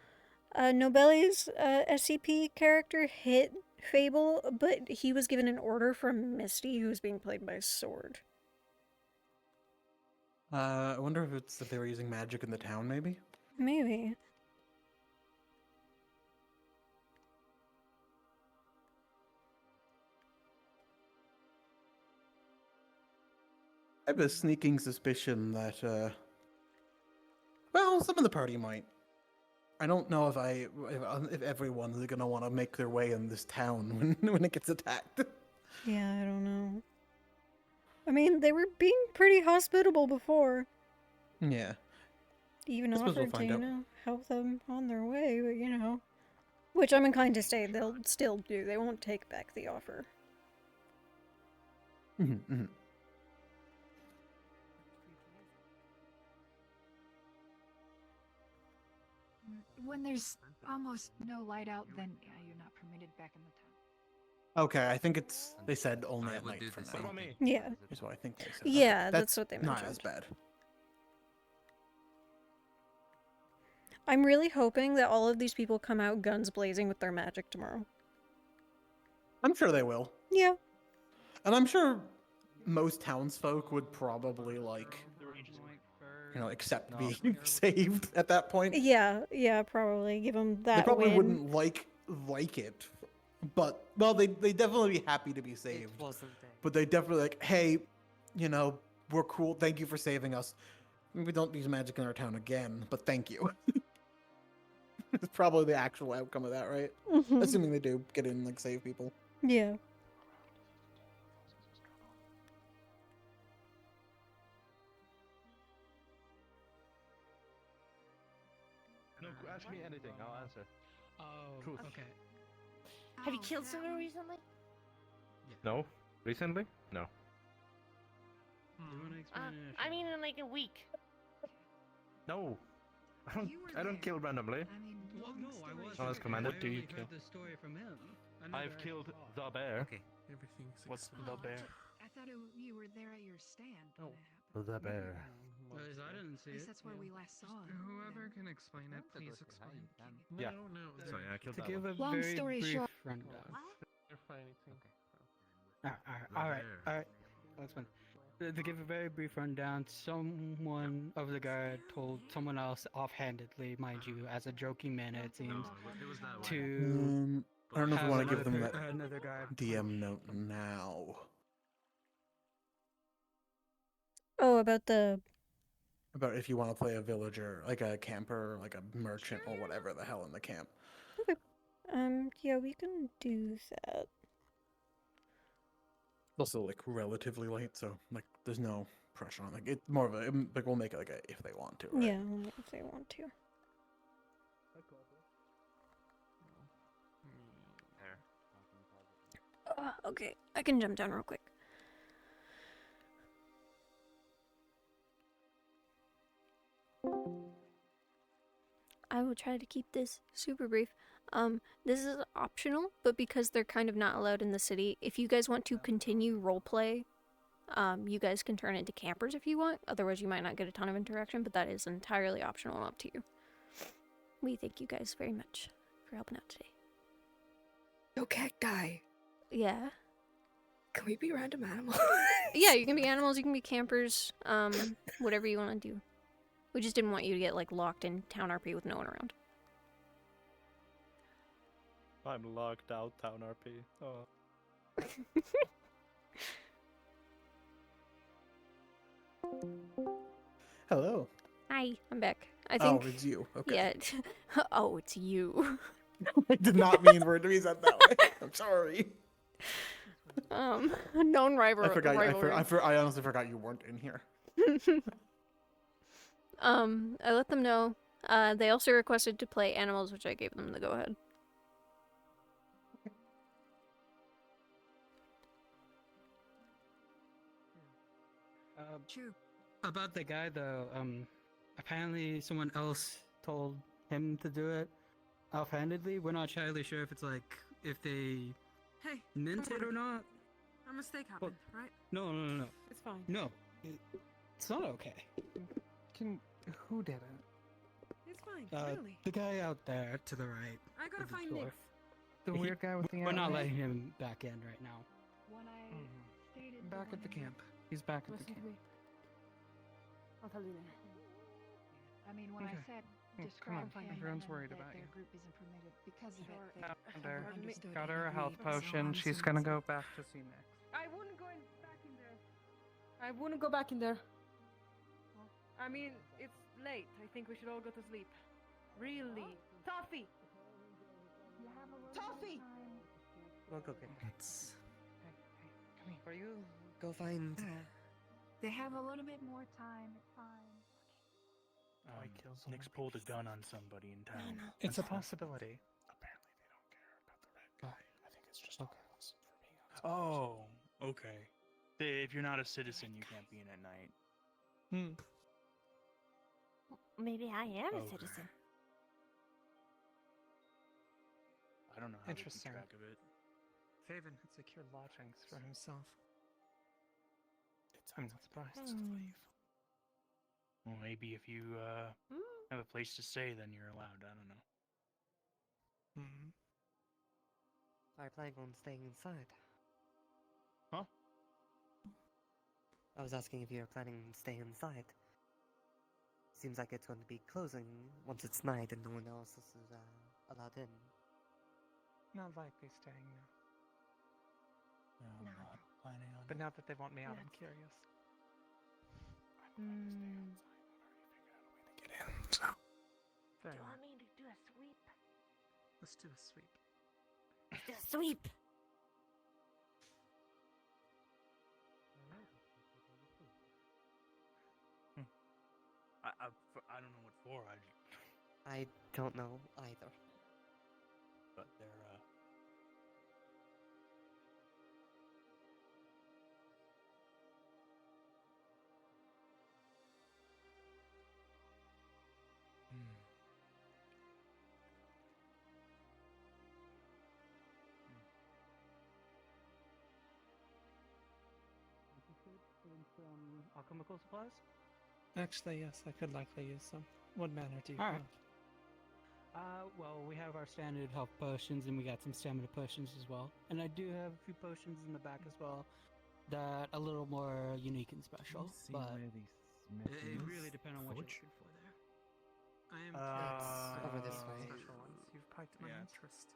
Nobeli's SCP character hit Fable, but he was given an order from Misty, who was being played by Sword. I wonder if it's that they were using magic in the town, maybe. Maybe. I have a sneaking suspicion that, well, some of the party might. I don't know if everyone's gonna want to make their way in this town when it gets attacked. Yeah, I don't know. I mean, they were being pretty hospitable before. Yeah. Even I suppose we'll offered to, find you out. know, help them on their way, but you know. Which I'm inclined to say they'll still do. They won't take back the offer. Mm-hmm. When there's almost no light out, then yeah, you're not permitted back in the town. Okay, I think it's. They said only at night for same now. thing. Yeah. Is what I think they said. Yeah, Okay, that's what they Not mentioned. as bad. I'm really hoping that all of these people come out guns blazing with their magic tomorrow. I'm sure they will. Yeah. And I'm sure most townsfolk would probably like, you know, accept being saved at that point. Yeah, probably. Give them that They probably win. wouldn't like it, but well, they definitely be happy to be saved. But they definitely like, hey, you know, we're cool. Thank you for saving us. We don't use magic in our town again, but thank you. It's probably the actual outcome of that, right? Mhm. Assuming they do get in and like save people. Yeah. No, ask me anything. I'll answer. Oh, Truth. okay. Have you killed someone recently? No. Recently? No. I mean, in like a week. No. I don't kill randomly. Well, no, I was. Unless commanded. I only heard the story from him. I've killed the bear. Okay. Everything's What's the bear? I thought you were there at your stand. The bear. I didn't see At least it. that's where we last saw it. Whoever can explain it, please explain. Yeah. No. So yeah, I killed To that give one. a Long very story brief short- rundown. You're fine, anything. Alright. I'll explain. To give a very brief rundown, someone of the guard told someone else offhandedly, mind you, as a joking manner it seems, it was that way. to I don't know if we have want to give them another that another guard DM note now. Oh, about the. About if you want to play a villager, like a camper, like a merchant, or whatever the hell in the camp. Yeah, we can do that. It's also like relatively late, so like there's no pressure on. Like it's more of a like we'll make it like a if they want to. Right? Yeah, only if they want to. Okay, I can jump down real quick. I will try to keep this super brief. This is optional, but because they're kind of not allowed in the city, if you guys want to continue roleplay, you guys can turn into campers if you want. Otherwise, you might not get a ton of interaction, but that is entirely optional and up to you. We thank you guys very much for helping out today. No cat guy. Yeah. Can we be random animals? Yeah, you can be animals, you can be campers, whatever you want to do. We just didn't want you to get, like, locked in town RP with no one around. I'm locked out, town RP. Oh. Hello. Hi, I'm back. I think. Oh, it's you. Okay. Yeah. Oh, it's you. I did not mean for it to be said that way. I'm sorry. Known rival. I forgot. rivalry. I honestly forgot you weren't in here. I let them know. They also requested to play animals, which I gave them the go-ahead. True. About the guy though, apparently someone else told him to do it offhandedly. We're not entirely sure if it's like if they Hey, meant come it on. or not. A mistake happened, right? No. It's fine. No, it's not okay. Who did it? It's fine, really. The guy out there to the right. I gotta of the find dwarf. Nick. The weird guy with the We're not antlers? letting him back in right now. When I stated Back at the camp. He's back at the Listen to camp. me. I'll tell you later. I mean, when I Okay. said Come describe on, him, everyone's and worried that about their you. group isn't permitted because of Sure. it. Found her. Understood Got and her a health agreed, so potion. I'm She's assuming gonna so. go back to see Nick. I wouldn't go back in there. I wouldn't go back in there. I mean, it's late. I think we should all go to sleep. Really? Toffee! Toffee! We'll go get It's For you, go find. They have a little bit more time. It's fine. Nick's pulled a gun on somebody in town. It's a possibility. Apparently they don't care about the red guy. I think it's just Okay. all us for being outside. Oh, okay. If you're not a citizen, you can't be in at night. Maybe I am a Okay. citizen. I don't know how to keep Interesting. track of it. Faven had secured lodgings for himself. It's I'm not surprised. to leave. Well, maybe if you have a place to stay, then you're allowed. I don't know. I plan on staying inside. Huh? I was asking if you're planning on staying inside. Seems like it's going to be closing once it's night and no one else is allowed in. Not likely staying now. No, I'm not planning on But now that they want me out, I'm curious. get in, so. Fair Do you enough. want me to do a sweep? Let's do a sweep. Let's do a sweep! I don't know what for. I don't know either. But they're In some alchemical supplies? Actually, yes, I could likely use some. What manner do you All right. want? Well, we have our standard health potions, and we got some stamina potions as well. And I do have a few potions in the back as well that are a little more unique and special. see But where the smith it is. really depends on what you're Forge? looking for there. I am curious. Over this way. Special ones. You've piqued my interest.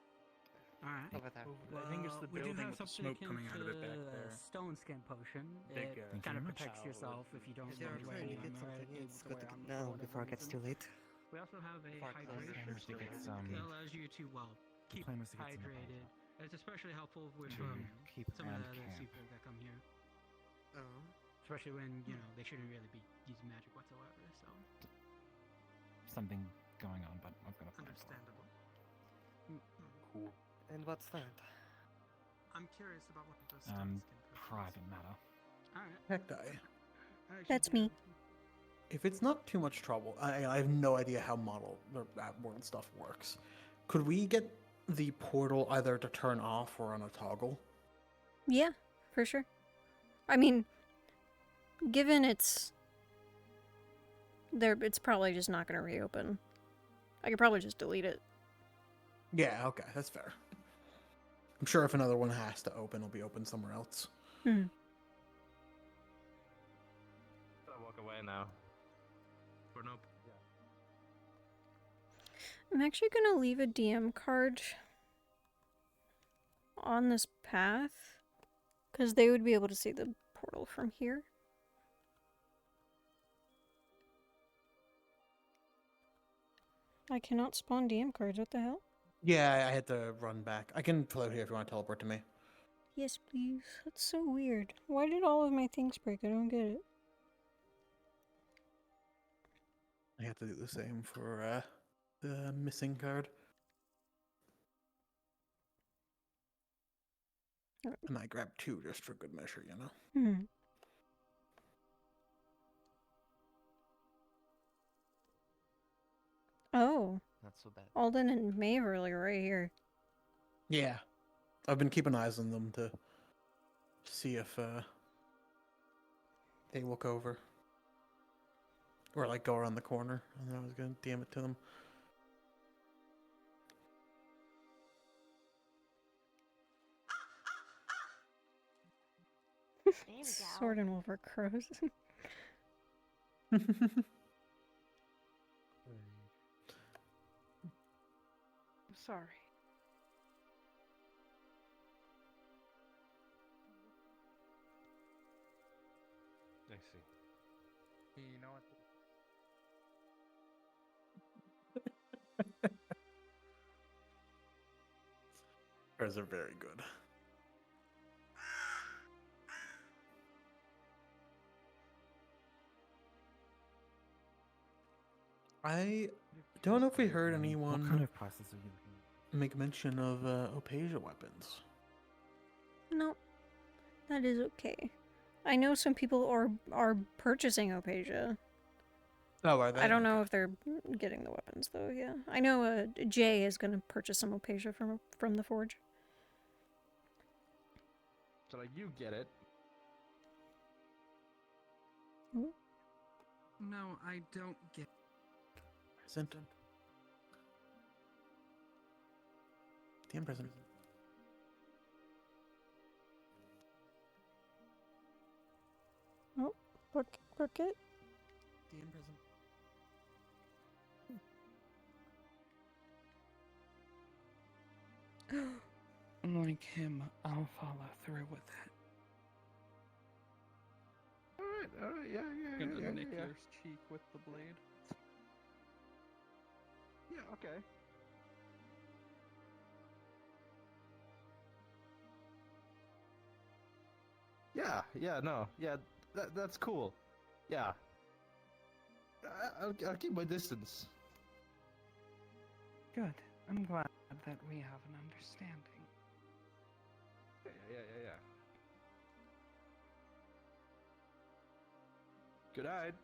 All right. Over there. I think it's the we do building have with the something smoke coming out of it back akin to there. a stone skin potion. Big, It Thank kind you of very much. protects yourself if you don't If you're know trying to where get you are something, able it's to good wear to on get for now whatever before it gets reason. too late. We also have a Before it closes. hydration I think it's, that allows you to keep plan was to get some hydrated. It's especially helpful with To keep some of around the other camp. people that come here, Oh. especially when they shouldn't really be using magic whatsoever. So Something going on, but I was gonna find out. understandable. Cool. And what's that? I'm curious about what those stones Private matter. Alright. Hektai. That's me. If it's not too much trouble, I have no idea how model or that world stuff works. Could we get the portal either to turn off or on a toggle? Yeah, for sure. I mean, given it's probably just not going to reopen. I could probably just delete it. Yeah, okay, that's fair. I'm sure if another one has to open, it'll be open somewhere else. Hmm. Gotta walk away now. For no. I'm actually going to leave a DM card on this path because they would be able to see the portal from here. I cannot spawn DM cards. What the hell? Yeah, I had to run back. I can float here if you want to teleport to me. Yes, please. That's so weird. Why did all of my things break? I don't get it. I have to do the same for the missing card. And I grabbed two just for good measure, you know? Hmm. Oh. Not so bad. Alden and Maverly are right here. Yeah. I've been keeping eyes on them to see if they look over. Or like go around the corner. And then I was gonna DM it to them. Sword and Wolver crows. I'm sorry. I see. You know what? Hers are very good. I don't know if we heard anyone What kind of prices are you looking at? make mention of Opasia weapons. No, that is okay. I know some people are purchasing Opasia. Oh, are they? I don't know if they're getting the weapons though. Yeah, I know Jay is gonna purchase some Opasia from the forge. So like you get it. No, I don't get. Present. DM present. Oh, book it. DM present. Like him, I'll follow through with it. Alright, yeah. Gonna nick yeah. your cheek with the blade. Yeah, okay. That's cool. Yeah. I'll keep my distance. Good. I'm glad that we have an understanding. Yeah. Good night.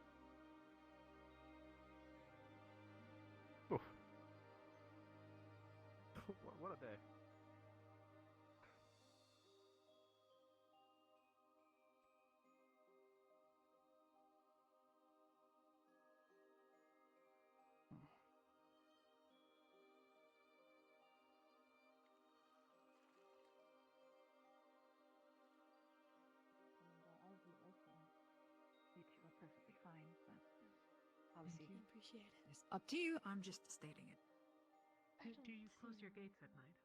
Oof. What a day. Obviously, appreciate it. It's up to you. I'm just stating it. Do you close your gates at night?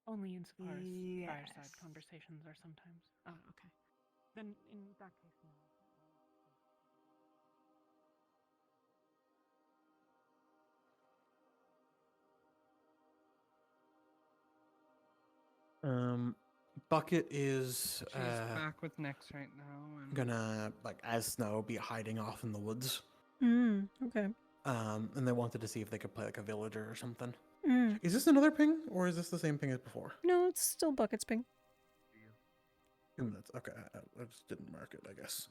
Only insofar as fireside conversations are sometimes. Oh, okay. Then in that case, no. Bucket is She's back with Nex right now. And... gonna, like, as Snow, be hiding off in the woods. Okay. And they wanted to see if they could play like a villager or something. Mm. Is this another ping, or is this the same ping as before? No, it's still Bucket's ping. 2 minutes. Okay, I just didn't mark it, I guess.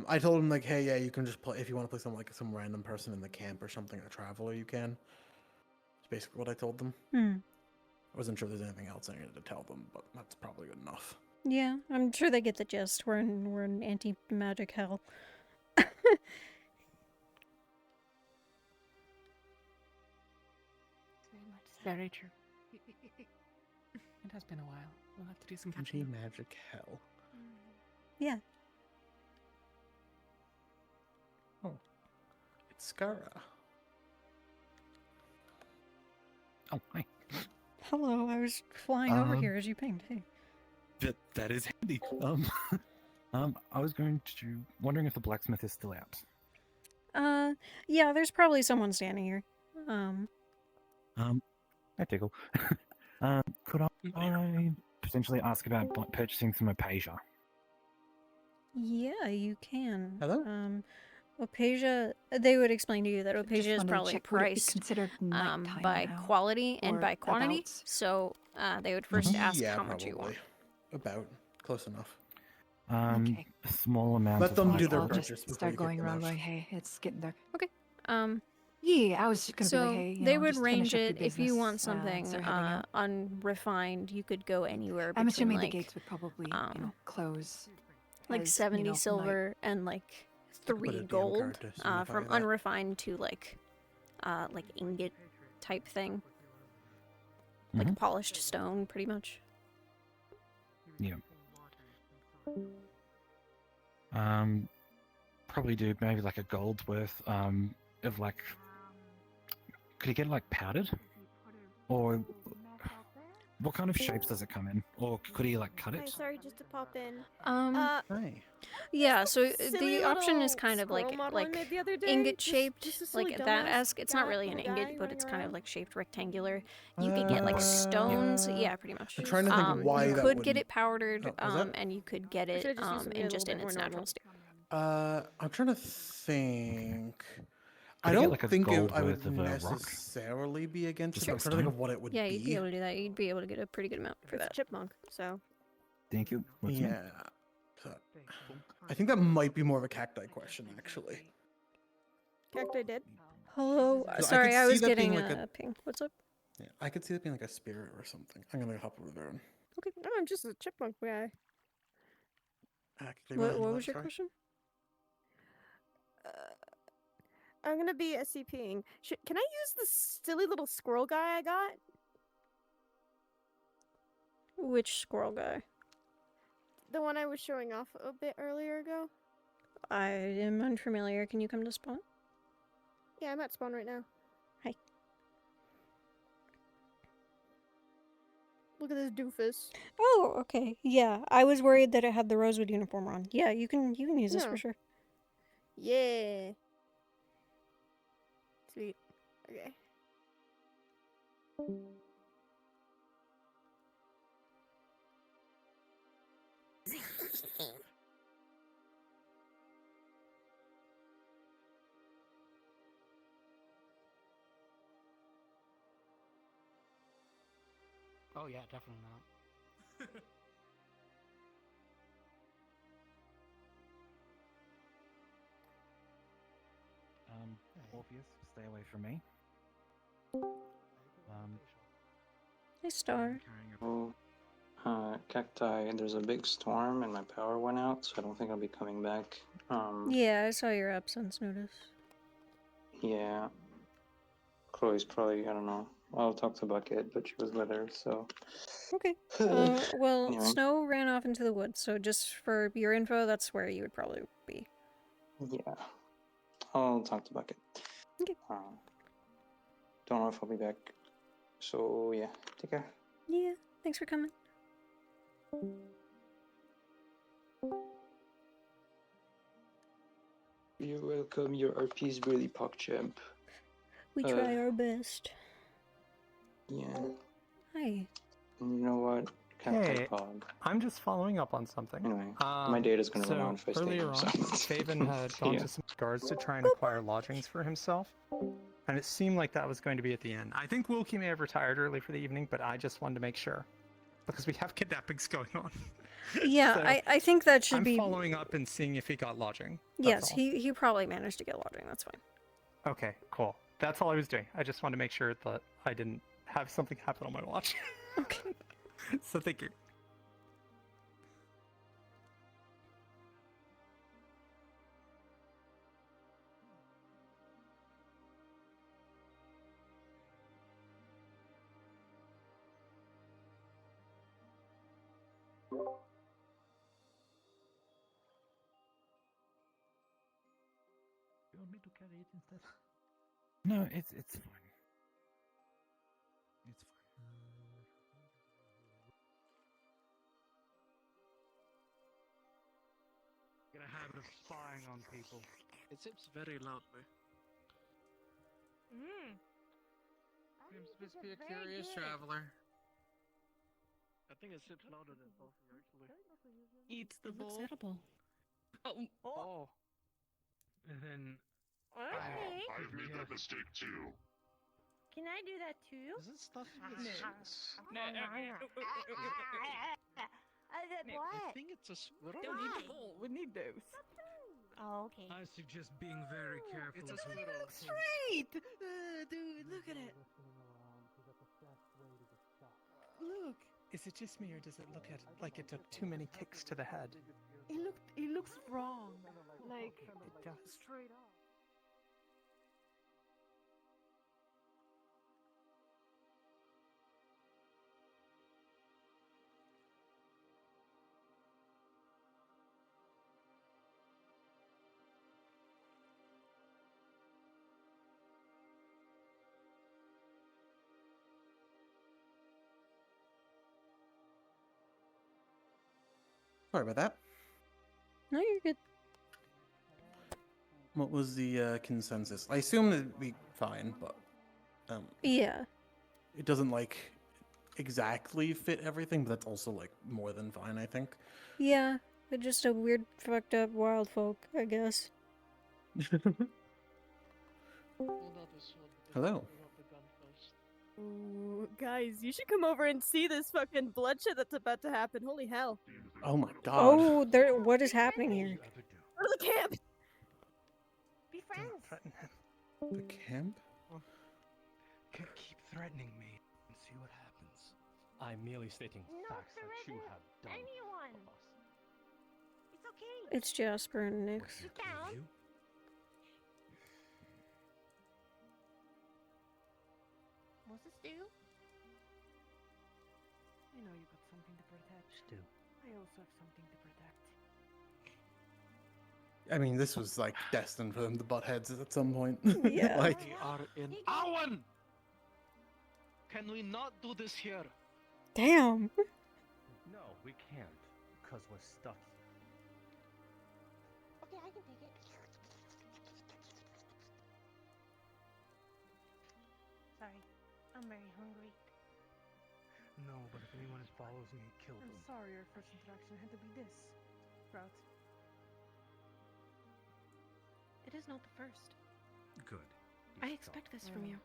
I told him, like, hey, yeah, you can just play, if you want to play some random person in the camp or something, a traveler, you can. That's basically what I told them. I wasn't sure if there's anything else I needed to tell them, but that's probably good enough. Yeah, I'm sure they get the gist. We're in anti-magic hell. Very true. It has been a while. We'll have to do some catching up. Magic hell. Yeah. Oh. It's Skara. Oh, hi. Hello, I was flying over here as you pinged. Hey. That is handy. I was wondering if the blacksmith is still out. Yeah, there's probably someone standing here. I tickle. Could I potentially ask about purchasing some Opasia? Yeah, you can. Hello? Opasia, they would explain to you that Opasia is wanted to probably check, would it be priced considered nighttime by now, quality and or by quantity. about? So they would first ask Yeah, how much you want. About. Close enough. A small amount. Let them do their I'll purchase just before start you kick going them around out. going, hey, it's getting dark. Okay. Yeah, I was just gonna So be like, hey, you they know, would just range finish up your it if you business, want something start heading out. unrefined. You could go anywhere I'm between assuming like the gates would probably, like close. as, 70 night- silver and like could put 3 a DM gold card to signify from that. unrefined to like ingot type thing, like polished stone, pretty much. Yeah. Probably do maybe like a gold's worth of like. Could you get it like powdered, or what kind of shapes does it come in, or could he like cut Hi, it? sorry, just to pop in. Hi. Yeah, so Silly the option is little kind of squirrel model I made the other day, ingot just shaped, a silly like that dumbass esque. It's not guy- really an little guy ingot, but it's running kind of around. like shaped rectangular. You could get like stones, yeah, pretty much. I'm trying to think why you that could get wouldn't- it powdered, Oh, is that- and you could get I it should've just used something in a just little in bit its more natural normal. state. I'm trying to think. Could I I get, don't like, a think gold I would worth of, rock? necessarily be against Just it. I'm like trying to think stone? of what it would Yeah, be. you'd be able to do that. You'd be able to get a pretty good amount for It's a that. chipmunk, so. Thank you. What's Yeah. So, I think that might be more of a cacti question, actually. Cacti did. Hello, So I sorry, could I see was that getting being like a ping. What's up? Yeah, I could see that being like a spirit or something. I'm gonna hop over there and Okay, no, I'm just a chipmunk guy. actually. What was your question? I'm gonna be SCPing. Can I use the silly little squirrel guy I got? Which squirrel guy? The one I was showing off a bit earlier ago? I am unfamiliar. Can you come to spawn? Yeah, I'm at spawn right now. Hi. Look at this doofus. Oh, okay. Yeah, I was worried that it had the Rosewood uniform on. Yeah, you can use this No. for sure. Yeah. Sweet. Okay. Oh yeah, definitely not. Orpheus, stay away from me. Hey, Star. Oh, cacti, there's a big storm and my power went out, so I don't think I'll be coming back. Yeah, I saw your absence notice. Yeah. Chloe's probably, I don't know, I'll talk to Bucket, but she was with her, so. Okay. Well, Anyway. Snow ran off into the woods, so just for your info, that's where you would probably be. Yeah. I'll talk to Bucket. Okay. Don't know if I'll be back. So, yeah. Take care. Yeah, thanks for coming. You're welcome. Your RP is really PogChamp. We try our best. Yeah. Hi. And you know what? Hey, Pog. I'm just following up on something. Anyway, my data's gonna run out if I stay earlier here, on, so- Faven had gone Yeah. to some guards to try and acquire lodgings for himself, and it seemed like that was going to be at the end. I think Wilkie may have retired early for the evening, but I just wanted to make sure because we have kidnappings going on. Yeah, So, I think that should I'm be. following up and seeing if he got lodging. Yes, That's all. he probably managed to get lodging. That's fine. Okay, cool. That's all I was doing. I just wanted to make sure that I didn't have something happen on my watch. Okay. So thank you. You want me to carry it instead? No, it's fine. It's fine. Get a habit of spying on people. It sips very loudly. Seems to be a curious traveler. I think it sips louder than coffee, actually. Eats the bowl. edible. Oh. And then... Okay. I've made that mistake too. Can I do that too? Is it stuff in No. I think it's a squirrel. Don't eat the bowl. We need those. Oh, okay. I suggest being very careful. It's a It squirrel. looks right! Dude, look at it. Look. Is it just me, or does it look like it took too many kicks to the head? It looks wrong. Like, It does. straight up. Sorry about that. No, you're good. What was the consensus? I assume it'd be fine, but Yeah. it doesn't like exactly fit everything, but that's also like more than fine, I think. Yeah. They're just a weird, fucked up wild folk, I guess. Hello. Ooh, guys, you should come over and see this fucking bloodshed that's about to happen. Holy hell. Oh my god. Oh, there. What is happening here? Go to the camp! Be friends. The camp? Keep threatening me and see what happens. I'm merely stating facts that you have done. Anyone. It's okay. It's Jasper and Nyx. Sit down. What's this do? I know you got something to protect. Stu. I also have something to protect. I mean, this was like destined for them to butt heads at some point. Yeah. Like, We are in Awan! Can we not do this here? Damn. No, we can't, because we're stuck here. Okay, I can take it. Sorry, I'm very hungry. No, but if anyone follows me, kill I'm them. sorry our first interaction had to be this. Sprout. It is not the first. Good. I expect this from you.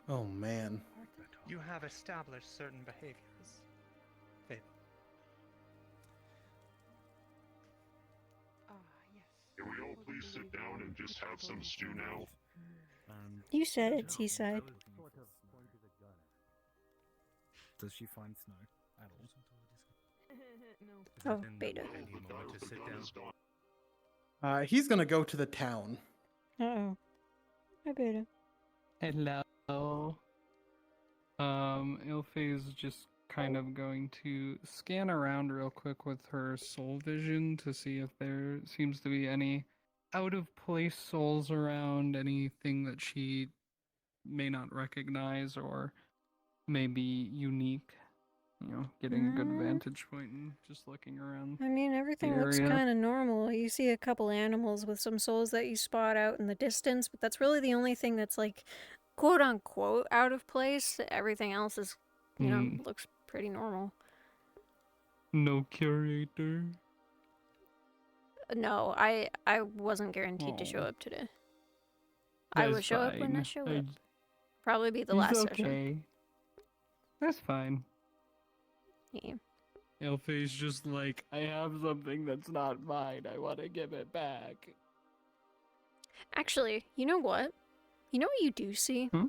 oh man. You have established certain behaviors. Faith. Yes. Can we all please sit down and just have some stew now? You said it, Seaside. Does she find snow at all? Oh, Beta. Any moment to sit down. He's gonna go to the town. Uh-oh. Hi, Beta. Hello. Ilfe is just kind of going to scan around real quick with her soul vision to see if there seems to be any out of place souls around, anything that she may not recognize or may be unique. You know, getting a good vantage point and just looking around. I mean, everything the looks area. kind of normal. You see a couple animals with some souls that you spot out in the distance, but that's really the only thing that's like, quote unquote, out of place. Everything else is, you know, looks pretty normal. No curator. No, I wasn't guaranteed to show up today. I will That's show up when I fine. show up. Probably be the He's last okay. session. That's fine. Yeah. Ilfe's just like, I have something that's not mine. I want to give it back. Actually, you know what? You know what you do see? Hmm?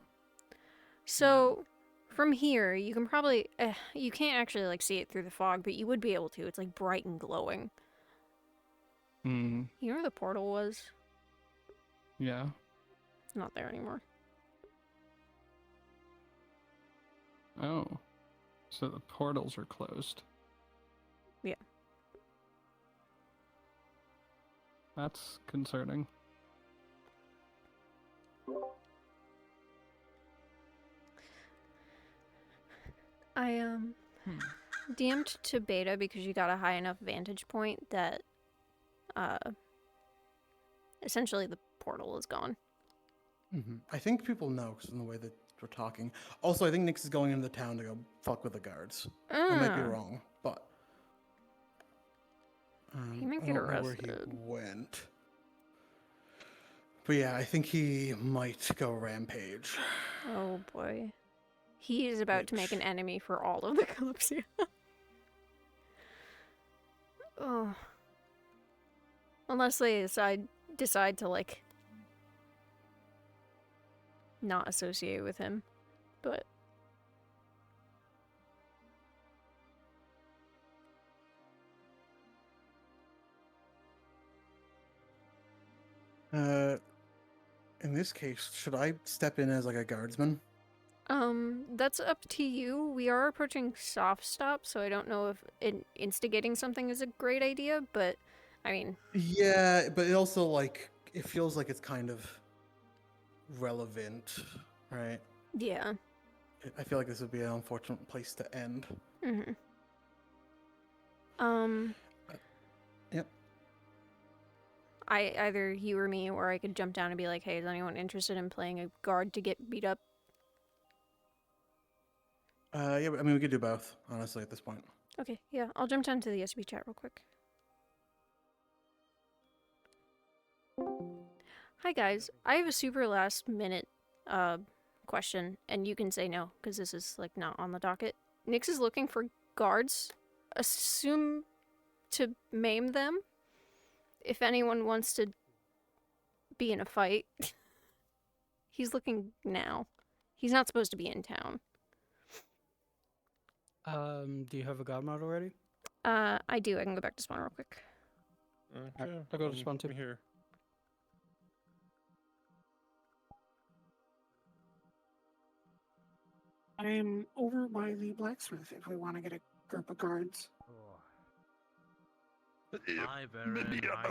So, from here, you can probably... you can't actually, like, see it through the fog, but you would be able to. It's, like, bright and glowing. Hmm. You know where the portal was? Yeah. It's not there anymore. Oh. So the portals are closed. Yeah. That's concerning. I, DM'd to Beta because you got a high enough vantage point that, essentially the portal is gone. I think people know because in the way that we're talking. Also, I think Nyx is going into the town to go fuck with the guards. I might be wrong, but He might I get don't know where he arrested. went. But yeah, I think he might go rampage. Oh boy. He is about to make an enemy for all of the Kalypsia. Oh. Unless they decide to, like, not associate with him. But In this case, should I step in as like a guardsman? that's up to you. We are approaching soft stop, so I don't know if instigating something is a great idea, but I mean, Yeah, but it also like it feels like it's kind of relevant, right? yeah. I feel like this would be an unfortunate place to end. Mhm. Yep. Either you or me, or I could jump down and be like, "Hey, is anyone interested in playing a guard to get beat up?" Yeah, I mean we could do both, honestly, at this point. Okay, yeah, I'll jump down to the SCP chat real quick. Hi guys, I have a super last minute question, and you can say no because this is like not on the docket. Nyx is looking for guards. Assume to maim them. If anyone wants to be in a fight, he's looking now. He's not supposed to be in town. Do you have a god mod already? I do. I can go back to spawn real quick. I'll go to spawn too. Here. I am over by the blacksmith if we want to get a group of guards. Hi, Baron. Hi,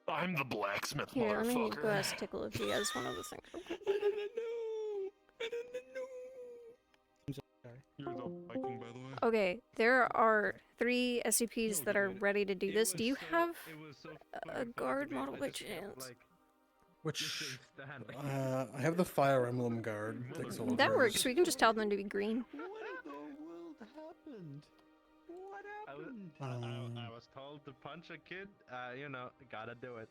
I'm the blacksmith, Here, let me motherfucker. go ask Tickle if he has one of the things real quick. You're the Viking, by the way. Okay, there are 3 SCPs that are ready to do this. Do you have a guard model by chance? Which I have the Fire Emblem guard. Takes a That works. We can just tell them to be green. I was told to punch a kid. You know, gotta do it.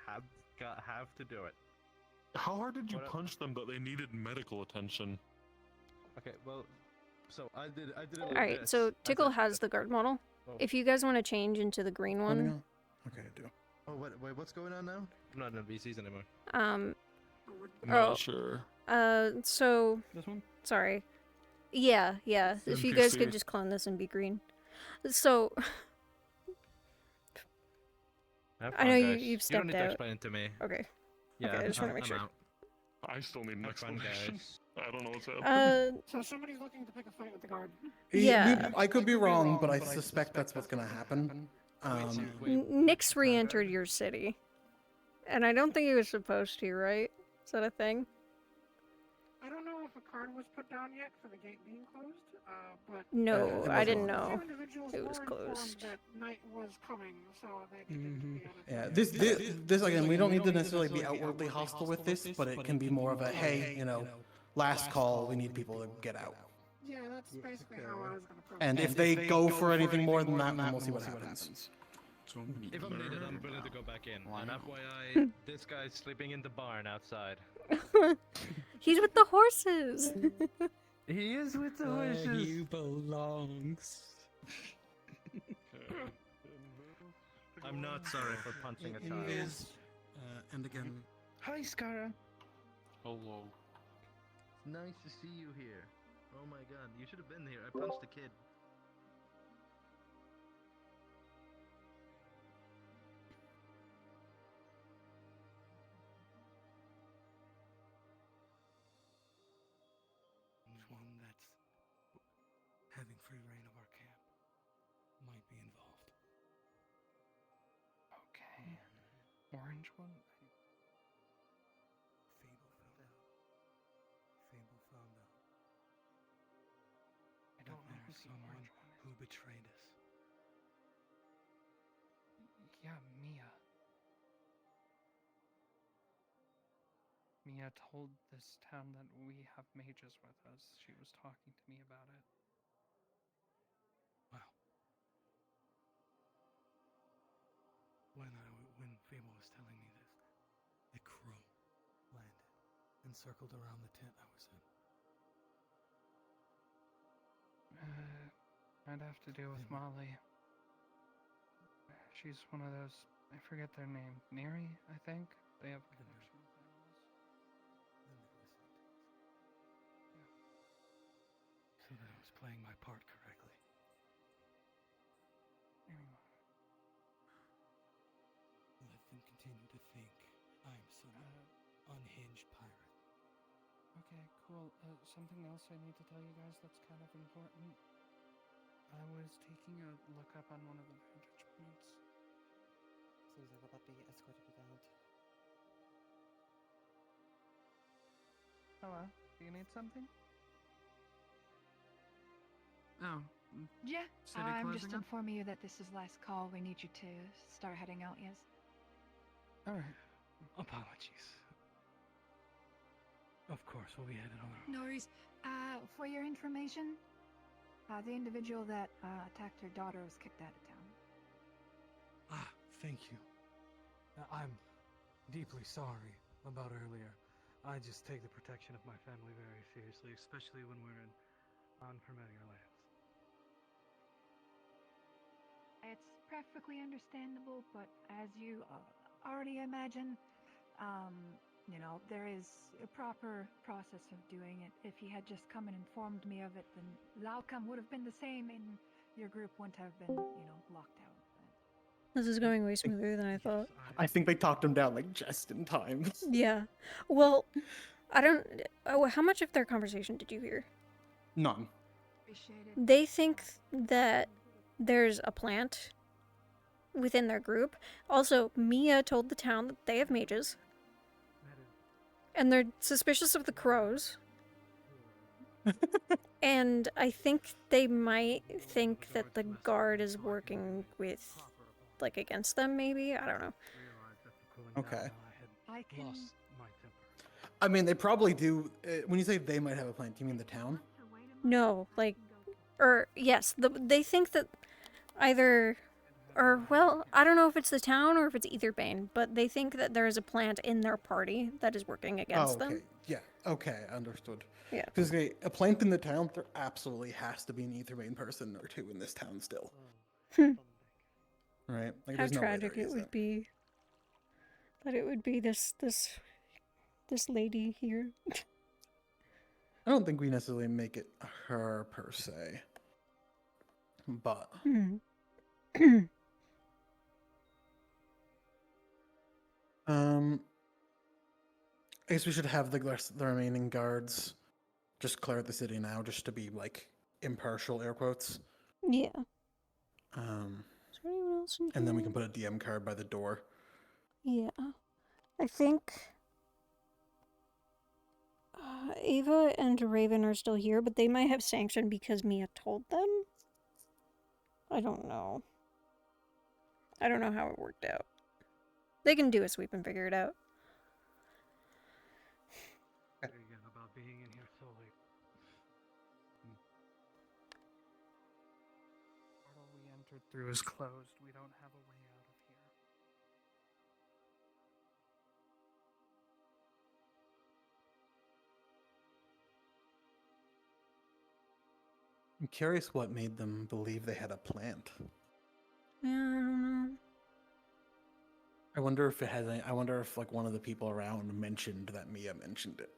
Have to do it. How hard did you punch them that they needed medical attention? Okay, well, so I did it. Alright, so Tickle has the guard model. If you guys want to change into the green one, Okay, I do. Oh, wait, what's going on now? I'm not in VCs anymore. Not sure. So this one? Sorry. Yeah. If you guys NPC. could just clone this and be green. So Have I know fun, guys. you've You don't stepped need to out. explain it to me. Okay. Yeah, Okay, I just want to make I'm sure. out. I still need an Have fun, explanation. guys. I don't know what's happening. So somebody's looking to pick a fight with the guard. Yeah. I could be wrong, but I suspect that's what's gonna happen. Nick's re-entered your city. And I don't think he was supposed to, right? Is that a thing? I don't know if a card was put down yet for the gate being closed, but... No, I didn't a few know. individuals It was were closed. informed that night was coming, so they needed to be Yeah, this again, we don't need to necessarily be outwardly hostile with this, but it can be more of a, hey, you know, last call, we need people to get out. Yeah, that's basically how I was gonna approach And it. if they go for anything more than that, then we'll see what happens. If I'm needed, I'm willing to go back in. And FYI, this guy's sleeping in the barn outside. He's with the horses. He is with the Where horses. he belongs. I'm not sorry for punching a child. And again... Hi, Skara. Hello. It's nice to see you here. Oh my god, you should have been here. I punched a kid. One that's having free reign of our camp might be involved. Okay. Orange one? Fable found out. Fable found out. I don't know who the someone orange one is. who betrayed us. Yeah, Mia. Mia told this town that we have mages with us. She was talking to me about it. Wow. When Fable was telling me this, a crow landed and circled around the tent I was in. I'd have to deal with Molly. She's one of those, I forget their name, Neri, I think? They have a connection with animals. So that I was playing my part correctly. Anyway. Let them continue to think I'm some unhinged pirate. Okay, cool. Something else I need to tell you guys that's kind of important. I was taking a look up on one of the vantage points. Seems like I'm about to be escorted out. Hello, do you need something? Oh. Yeah, City I'm just closing up? informing you that this is last call. We need you to start heading out, yes? Alright. Apologies. Of course, we'll be headed on our own. No worries. For your information, the individual that attacked her daughter was kicked out of town. Ah, thank you. I'm deeply sorry about earlier. I just take the protection of my family very seriously, especially when we're in unfamiliar lands. It's perfectly understandable, but as you already imagine, you know, there is a proper process of doing it. If he had just come and informed me of it, then the outcome would have been the same and your group wouldn't have been, you know, locked out. This is going way smoother than I thought. I think they talked him down like just in time. Yeah. Well, I don't... Oh, how much of their conversation did you hear? None. They think that there's a plant within their group. Also, Mia told the town that they have mages. And they're suspicious of the crows. And I think they might think that the guard is working with, like, against them, maybe? I don't know. Okay. I can... Lost my temper. I mean, they probably do. When you say they might have a plan, do you mean the town? No, like... Or, yes, they think that either... Or, well, I don't know if it's the town or if it's Etherbane, but they think that there is a plant in their party that is working against them. Yeah, okay, understood. Yeah. Because a plant in the town, there absolutely has to be an Etherbane person or two in this town still. Right? Like, How there's no way tragic there it is would be that it would be this lady here. I don't think we necessarily make it her per se. But I guess we should have the remaining guards just clear the city now, just to be like impartial, air quotes. Yeah. Is there anyone else in and then we here? can put a DM card by the door. Yeah. I think Ava and Raven are still here, but they might have sanctioned because Mia told them. I don't know. I don't know how it worked out. They can do a sweep and figure it out. Again, about being in here so late. Portal we entered through is closed. We don't have a way out of here. I'm curious what made them believe they had a plant. Yeah, I don't know. I wonder if it has any, I wonder if like one of the people around mentioned that Mia mentioned it.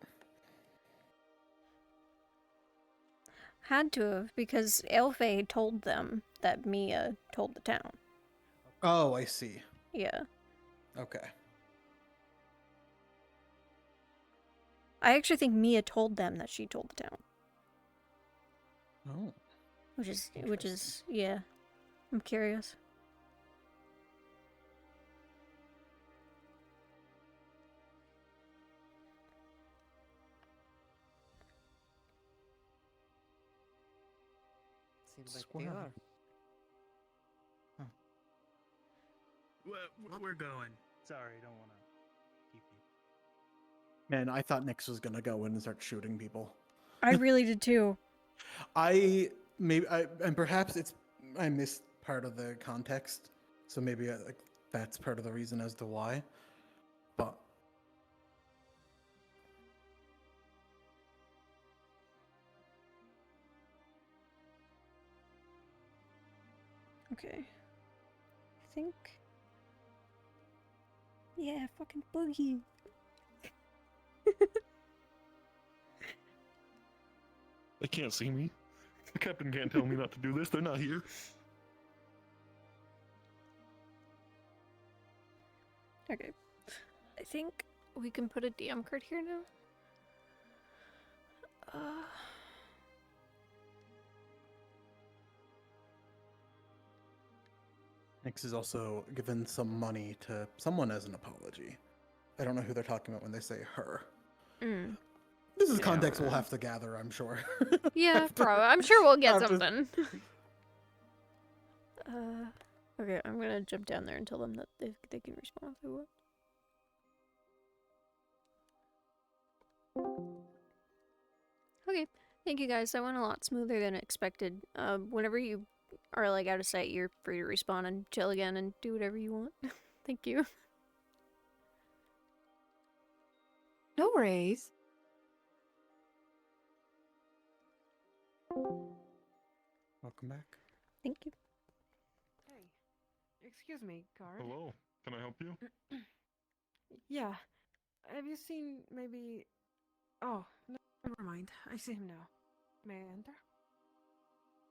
Had to have, because Elfe told them that Mia told the town. Oh, I see. Yeah. Okay. I actually think Mia told them that she told the town. Oh. Which is, yeah. I'm curious. Seems like they are. We're going. Sorry, don't want to keep you. Man, I thought Nyx was gonna go in and start shooting people. I really did too. And perhaps I missed part of the context, so maybe like that's part of the reason as to why. But Okay. I think. Yeah, fucking boogie. They can't see me. The captain can't tell me not to do this. They're not here. Okay. I think we can put a DM card here now. Nyx has also given some money to someone as an apology. I don't know who they're talking about when they say her. Mm. This is context we'll have to gather, I'm sure. Yeah, probably. I'm sure we'll get After- something. Okay, I'm gonna jump down there and tell them that they can respond if they want. Okay, thank you guys. That went a lot smoother than expected. Whenever you are like out of sight, you're free to respawn and chill again and do whatever you want. Thank you. No worries. Welcome back. Thank you. Hey, excuse me, guard. Hello. Can I help you? Yeah. Have you seen maybe... Oh, never mind. I see him now. May I enter?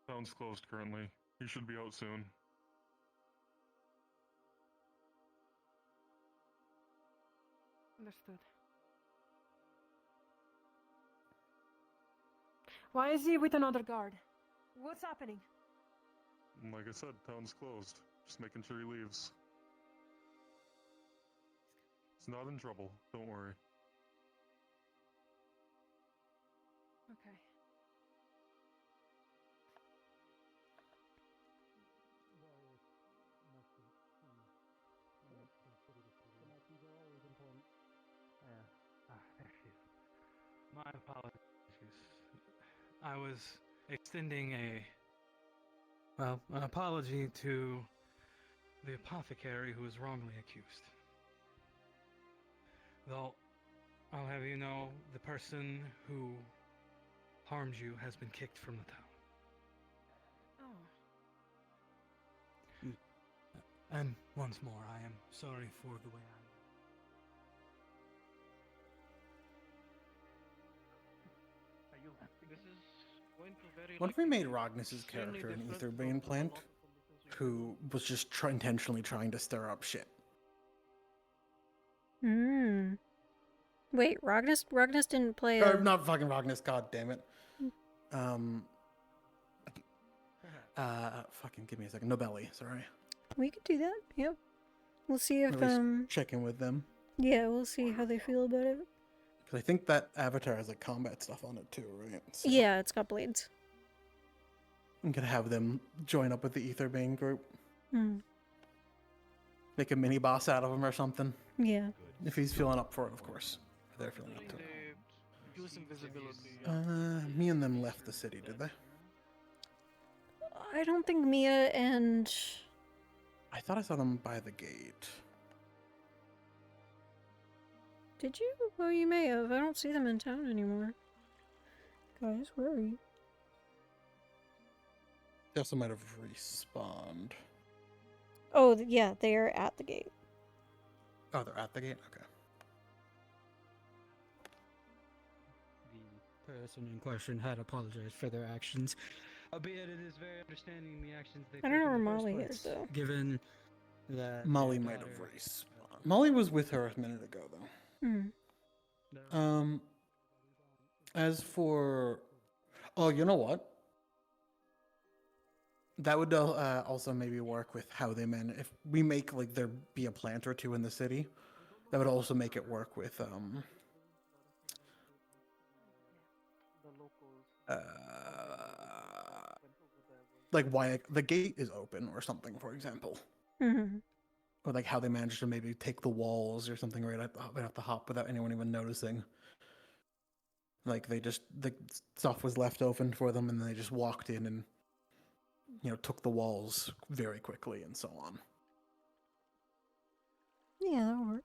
Town's closed currently. He should be out soon. Understood. Why is he with another guard? What's happening? Like I said, town's closed. Just making sure he leaves. He's not in trouble. Don't worry. Okay. There she is. My apologies. I was extending an apology to the apothecary who was wrongly accused. Though, I'll have you know, the person who harmed you has been kicked from the town. Oh. And once more, I am sorry for the way What if we made Rognus's character an Aetherbane plant, who was just intentionally trying to stir up shit? Hmm. Wait, Rognus didn't play Or a... not fucking Rognus, god damn it. Fucking give me a second. Nobelli, sorry. We could do that, yep. We'll see if, At least check in with them. yeah, we'll see how they feel about it. Because I think that avatar has like combat stuff on it too, right? So Yeah, it's got blades. I'm gonna have them join up with the Etherbane group. Hmm. Make a mini boss out of him or something. Yeah. If he's feeling up for it, of course. If they're feeling up to it. Use invisibility. Me and them left the city, did they? I don't think Mia and... I thought I saw them by the gate. Did you? Well, you may have. I don't see them in town anymore. Guys, where are you? They also might have respawned. Oh, yeah, they are at the gate. Oh, they're at the gate? Okay. The person in question had apologized for their actions, albeit it is very understanding the actions they I don't know where Molly is, though. Given that Molly might have respawned. Molly was with her a minute ago, though. Hmm. As for... Oh, you know what? That would also maybe work with how they manage. If we make like there be a plant or two in the city, that would also make it work with like why the gate is open or something, for example. Mm-hmm. Or like how they managed to maybe take the walls or something right at the hop without anyone even noticing. Like the stuff was left open for them, and they just walked in and took the walls very quickly and so on. Yeah, that'll work.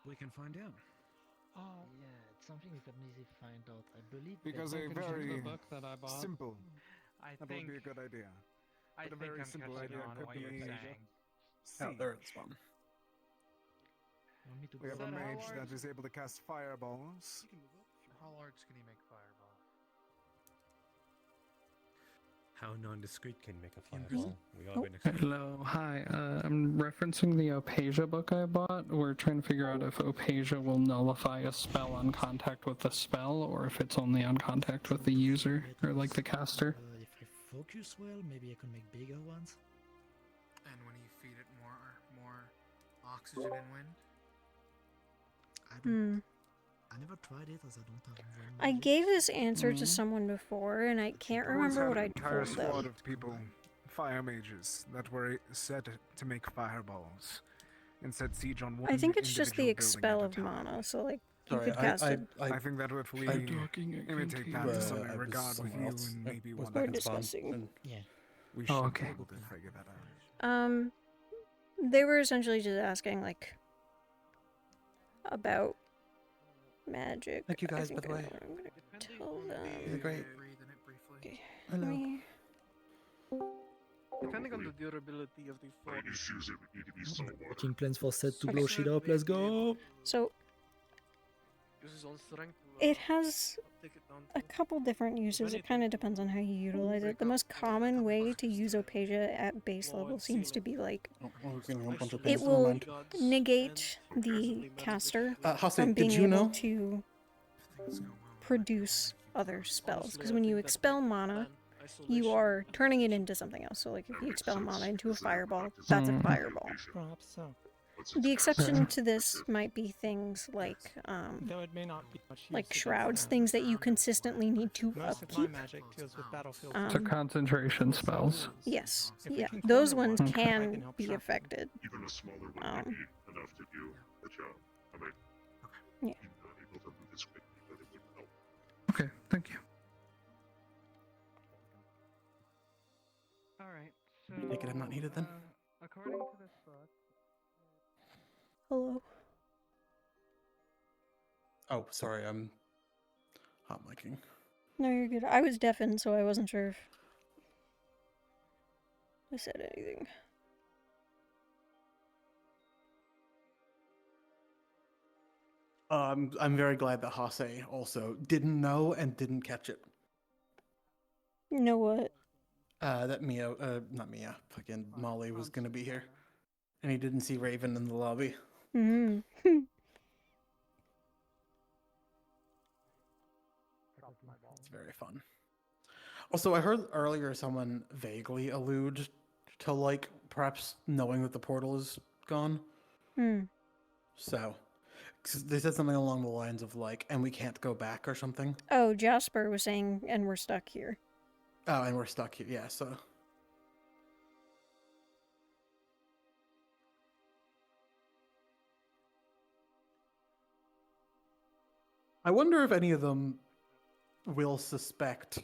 We can find out. Yeah, it's something you can easily find out. I believe Because that a very book that I bought. simple. I That think would be a good idea. I But a think very I'm simple catching idea on could what you're be saying. Oh, there it's one. We have a mage that is able to cast fireballs. How large can he make fireballs? How nondescript can you make a fireball? We all been Hello, hi. I'm referencing the Opasia book I bought. We're trying to figure out if Opasia will nullify a spell on contact with the spell, or if it's only on contact with the user, or like the caster. if I focus well, maybe I can make bigger ones. And when you feed it more oxygen and wind? I never tried it as I don't have wind I magic. gave this answer to someone before, and I can't remember what I Entire told squad them. of people, fire mages, that were set to make fireballs and set siege on one I think it's just the individual building expel at a of time. mana, so like you Sorry, could cast it. I think that if we imitate that to some regard with you and maybe one We're other discussing. Yeah. we should okay. be able to figure that out. They were essentially just asking like about magic. Thank you guys, I by think the I way. know what I'm gonna tell them. You're great. Okay. Hello. me- Depending on the durability of the food. Making plans for set to blow shit up, let's go! So Uses all strength to, it has take it down a couple different uses. It kind of depends on how you utilize it. The most common way to use Opasia at base level seems to be like it will negate the caster Hase, from being did you able know? to produce other spells. Because when you expel mana, you are turning it into something else. So like if you expel mana into a fireball, that's a fireball. Perhaps so. The exception to this might be things like Though it may not be much use like against shrouds, them. things that you consistently need to Most of my upkeep. magic deals with battlefield. So concentration spells. Yes, If we yeah, can those corner ones one, I can can help be sharpen affected. Even a smaller one Um, may be enough to do the job. I mean, Yeah. I'm not able to move this quickly, but it would help. Okay, thank you. Alright, so. Take it I'm not needed then? According to this book. Hello. Oh, sorry, I'm hot micing. No, you're good. I was deafened, so I wasn't sure if I said anything. I'm very glad that Hase also didn't know and didn't catch it. You know what? That Mia, not Mia, fucking Molly was gonna be here, and he didn't see Raven in the lobby. Hmm. It's very fun. Also, I heard earlier someone vaguely allude to like perhaps knowing that the portal is gone. Hmm. So, 'cause they said something along the lines of like, and we can't go back or something. Oh, Jasper was saying, and we're stuck here. Oh, and we're stuck here. Yeah, so. I wonder if any of them will suspect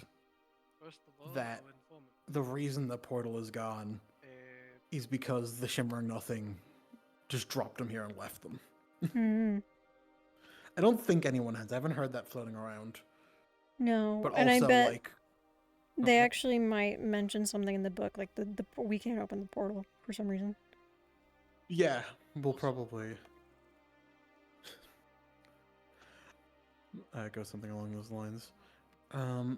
First of all, that our informant. the reason the portal is gone is because the Shimmering Nothing just dropped them here and left them. Hmm. I don't think anyone has. I haven't heard that floating around. No, But and also, I bet like, they actually might mention something in the book, like the we can't open the portal for some reason. yeah, we'll probably go something along those lines. Oh,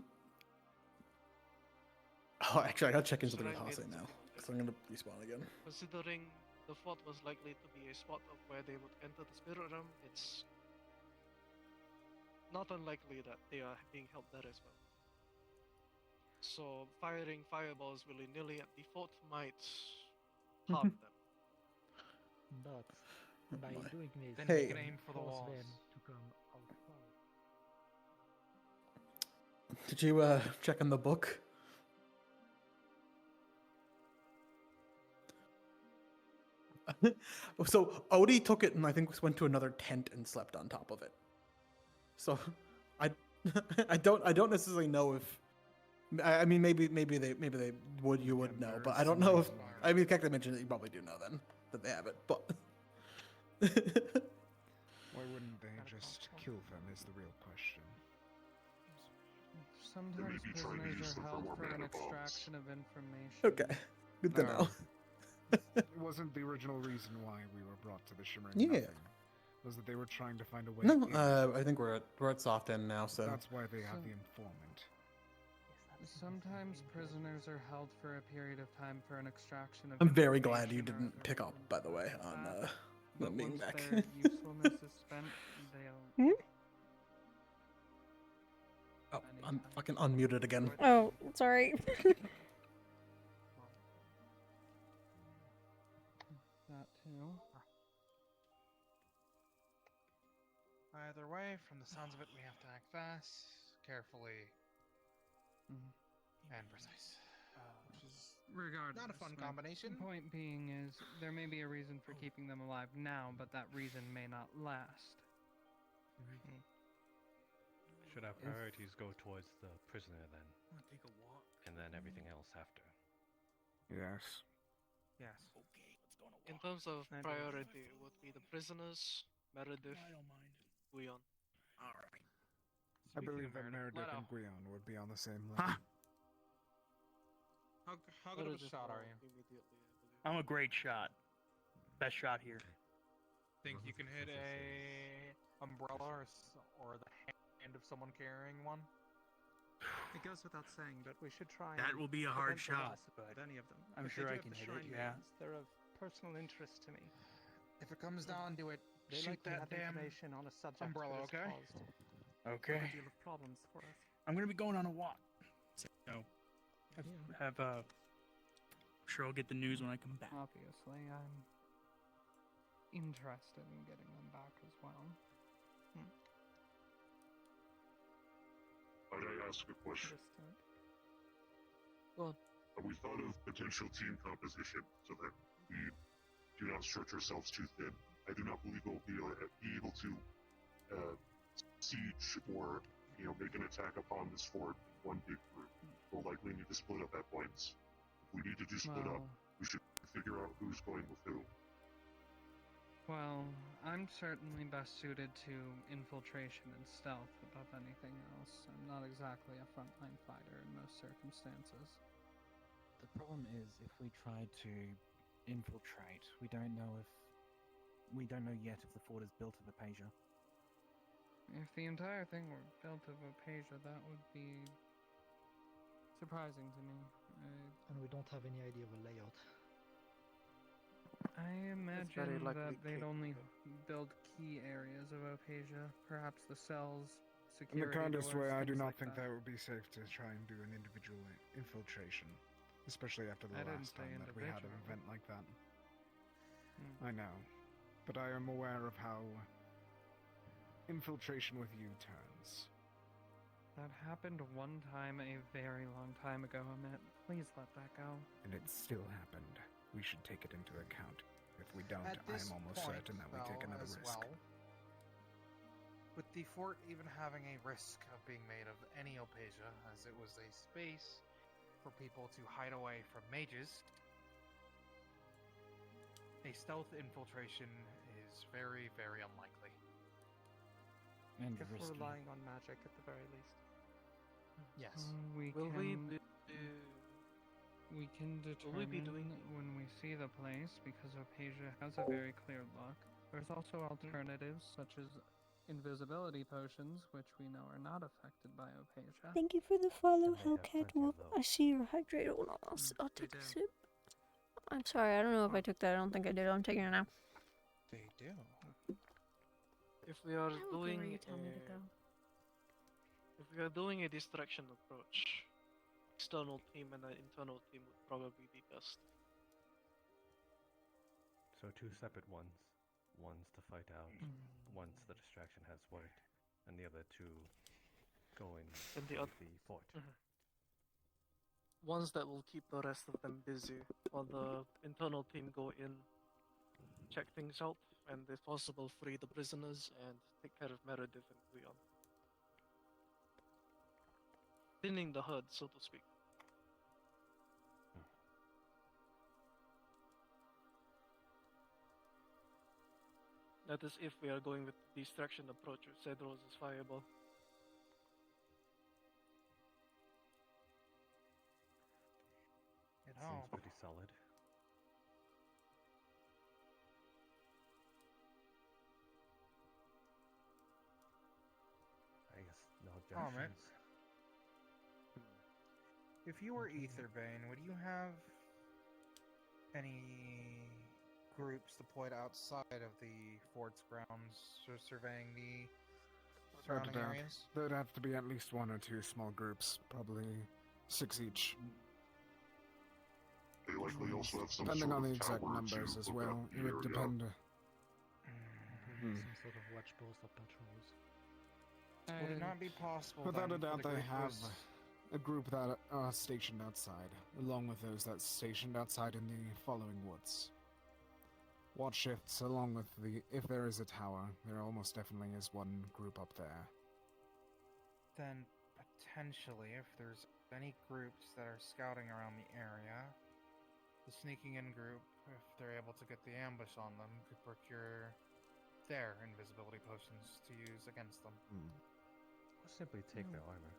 actually, I gotta check into the Hase now, because I'm gonna respawn again. Considering the fort was likely to be a spot of where they would enter the spirit realm, it's not unlikely that they are being held there as well. So firing fireballs willy-nilly at the fort might harm them. But by doing this, Then we we can can aim for the walls. Them to come outside. Did you check in the book? So Odie took it and I think went to another tent and slept on top of it. So I I don't necessarily know if I mean maybe they would know, but I don't know if I mean Kek mentioned that you probably do know then that they have it, but Why wouldn't they just kill them is the real question. Sometimes be trying to use prisoners them are for held more for an mana bombs. extraction of information. okay. Good to know. It wasn't the original reason why we were brought to the Shimmering Yeah. Nothing. Was that they were trying to find a way No, in. I think we're at soft end now, so That's why they have the informant. Sometimes prisoners are held for a period of time for an extraction of I'm very glad you information or didn't pick up, by the way, on but them being once back. their usefulness is spent, they'll Oh, I'm fucking unmuted again. Oh, sorry. that too. Either way, from the sounds of it, we have to act fast, carefully, and precise. Which is Regardless, not a fun my combination. Point being is there may be a reason for keeping them alive now, but that reason may not last. Should our priorities go towards the prisoner then? Take a walk. And then everything else after? Yes. Yes. Okay, let's go on a walk. In terms of priority, it would be the prisoners, Meredith, Guion. Alright. I believe that Meredith and Guion would be on the same level. How good of a shot are you? I'm a great shot. Best shot here. Think you can hit a umbrella or the hand of someone carrying one? It goes without saying, but we should try. That will be a hard shot. But any of them. I'm sure I can hit it. Yeah. They're of personal interest to me. If it comes down to it, They shoot like to that have damn information on a subject umbrella, that has okay? caused Okay. a deal of problems for us. I'm gonna be going on a walk. So, sure I'll get the news when I come back. Obviously, I'm interested in getting them back as well. Might I ask a question? Go on. Have we thought of potential team composition so that we do not stretch ourselves too thin? I do not believe we'll be able to siege or make an attack upon this fort in one big group. We'll likely need to split up at points. If we need to do split up, we should figure out who's going with who. Well, I'm certainly best suited to infiltration and stealth above anything else. I'm not exactly a frontline fighter in most circumstances. The problem is, if we try to infiltrate, we don't know yet if the fort is built of Apasia. If the entire thing were built of Apasia, that would be surprising to me. And we don't have any idea of a layout. I very imagine likely that they'd cake, only though. build key areas of Opasia, perhaps the cells, In the security kindest doors, way, I do things not like think that. that would be safe to try and do an individual infiltration, especially after the I didn't last say time that we had an individual. event like that. Hmm. I know, but I am aware of how infiltration with you turns. That happened one time a very long time ago, Amit. Please let that go. And it still happened. We should take it into account. If we don't, At this I'm almost point, certain that we take though, another as risk. well, with the fort even having a risk of being made of any Opasia, as it was a space for people to hide away from mages, a stealth infiltration is very, very unlikely. And If we're risky. relying on magic at the very least. Yes. We Will can, we be we can Will we be determine doing- when we see the place, because Opasia has a very clear look. There's also alternatives, such as invisibility potions, which we know are not affected by Opasia. Thank you for the follow, And they have Hellcat plenty Wolf. of those. I see you're hydrated. Hold on, I'll take a sip. I'm sorry, I don't know if I took that. I don't think I did. I'm taking it now. They do. If we are I don't care where doing you tell me to go. if we are doing a distraction approach, external team and an internal team would probably be best. So two separate ones. One's to fight out once the distraction has worked, and the other two going And the to oth- the fort. Ones that will keep the rest of them busy, while the internal team go in, check things out, and if possible free the prisoners and take care of Meredith and Leon. Thinning the herd, so to speak. That is if we are going with the distraction approach with Cedros' fireball. You Seems know, pretty solid. I guess no Alright. objections. if you were Etherbane, would you have any groups deployed outside of the fort's grounds surveying the Without a surrounding doubt. areas? There'd have to be at least 1 or 2 small groups, probably 6 each. They likely also have some Depending sort on the of exact tower numbers to as look well, at the it would area. depend. Some sort of watch post or patrols. Would it not be possible Without then a for doubt, the they group have was- a group that are stationed outside, along with those that's stationed outside in the following woods. Watch shifts, along with the. If there is a tower, there almost definitely is one group up there. Then potentially, if there's any groups that are scouting around the area, the sneaking in group, if they're able to get the ambush on them, could procure their invisibility potions to use against them. Or simply take their armor.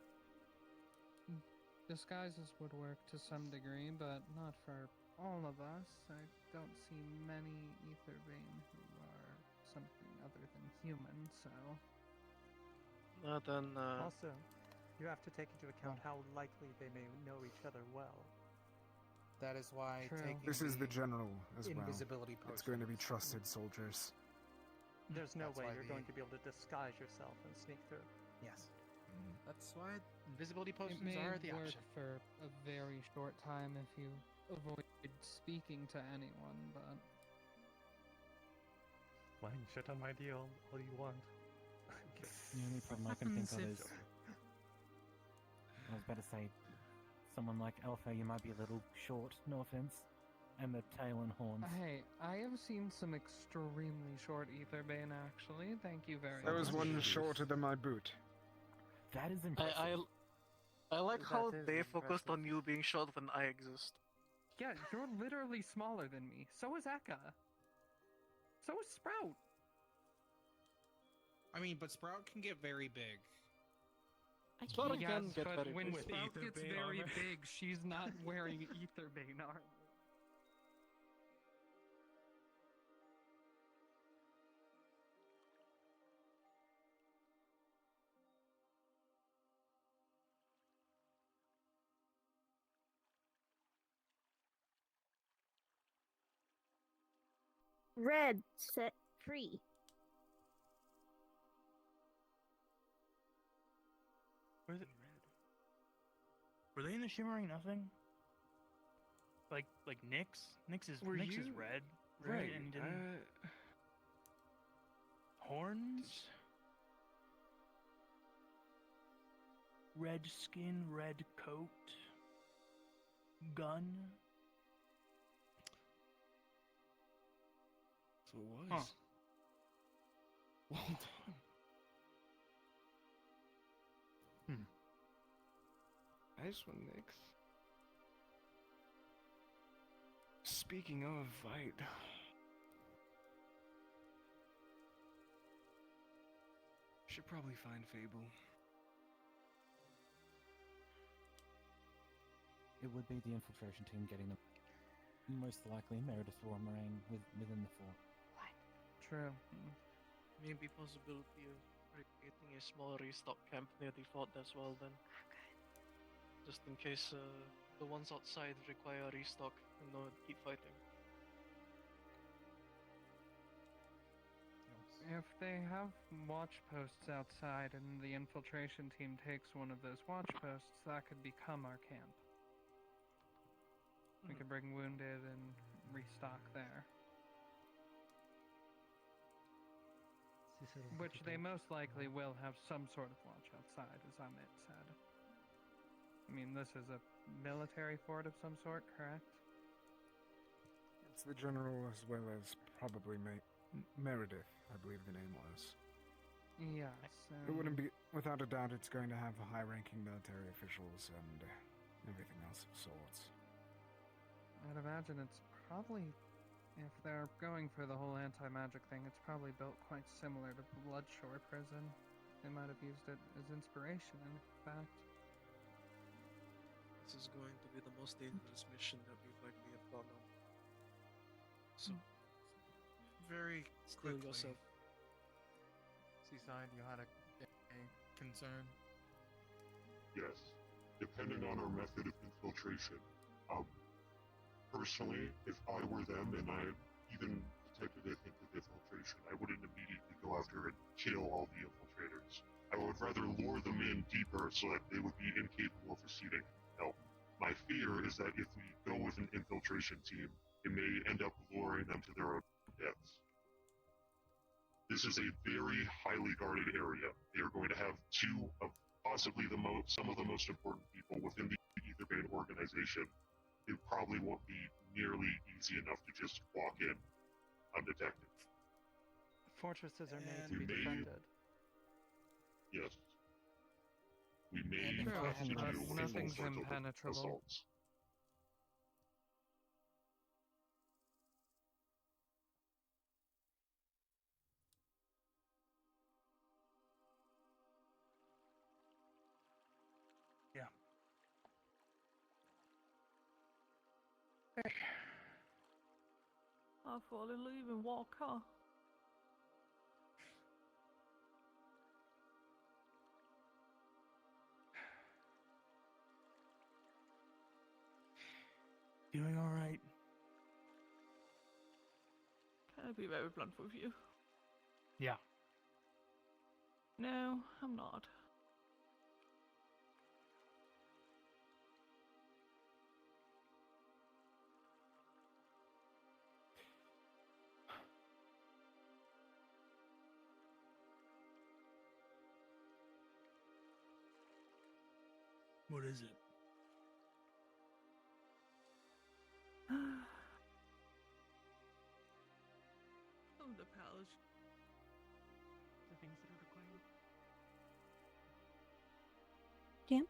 Disguises would work to some degree, but not for all of us. I don't see many Etherbane who are something other than human, so... Also, you have to take into account how likely they may know each other well. That is why True. taking This is the general as well. invisibility It's going to be potions- trusted soldiers. There's no That's way why you're the- going to be able to disguise yourself and sneak through. Yes. That's why invisibility It potions may are the work option. for a very short time if you avoid speaking to anyone, but... Fine, shut on my deal all you want. The only problem I can think of Happens is, I was about to say, someone like Alpha, you might be a little short, no offense, and the tail and horns. Hey, I have seen some extremely short Etherbane, actually. Thank you very There was much. one shorter than my boot. That is impressive. I like how That is they focused impressive. on you being short when I exist. Yeah, you're literally smaller than me. So is EHKA. So is Sprout. I mean, but Sprout can get very big. Sprout Yes, can get but very when big. Sprout With gets Etherbane very armor. big, she's not wearing Etherbane armor. Red set free. Where's it red? Were they in the shimmering nothing? Like Nyx? Nyx is red. Right. And didn't... Horns? Red skin, red coat. Gun. So it was. Huh. Well done. Nice one, Nyx. Speaking of fight, should probably find Fable. It would be the infiltration team getting them. Most likely Meredith or Moraine within the fort. True. Maybe possibility of creating a small restock camp near the fort as well then. Just in case the ones outside require a restock and not keep fighting. If they have watch posts outside and the infiltration team takes one of those watch posts, that could become our camp. We could bring wounded and restock there. Which they most likely will have some sort of watch outside, as Amit said. I mean, this is a military fort of some sort, correct? It's the general as well as probably Meredith, I believe the name was. Yes. It wouldn't be, without a doubt, it's going to have high-ranking military officials and everything else of sorts. I'd imagine it's probably, if they're going for the whole anti-magic thing, it's probably built quite similar to Bloodshore Prison. They might have used it as inspiration, in fact. This is going to be the most dangerous mission that we've likely have gone on. So, Very steel quickly. yourself. Seaside, you had a concern? Yes. Depending on our method of infiltration. Personally, if I were them and I even detected a hint of infiltration, I wouldn't immediately go after and kill all the infiltrators. I would rather lure them in deeper so that they would be incapable of receiving help. My fear is that if we go with an infiltration team, it may end up luring them to their own deaths. This is a very highly guarded area. They are going to have two of possibly some of the most important people within the Aetherbane organization. It probably won't be nearly easy enough to just walk in undetected. Fortresses are made to be defended. Yes. We may True, have to but deal with all nothing's sorts of impenetrable. assaults. Yeah. I thought they'd leave and walk, huh? Doing alright. Can I be very blunt with you? Yeah. No, I'm not. What is it? Some of the palace. The things that are required. Jam?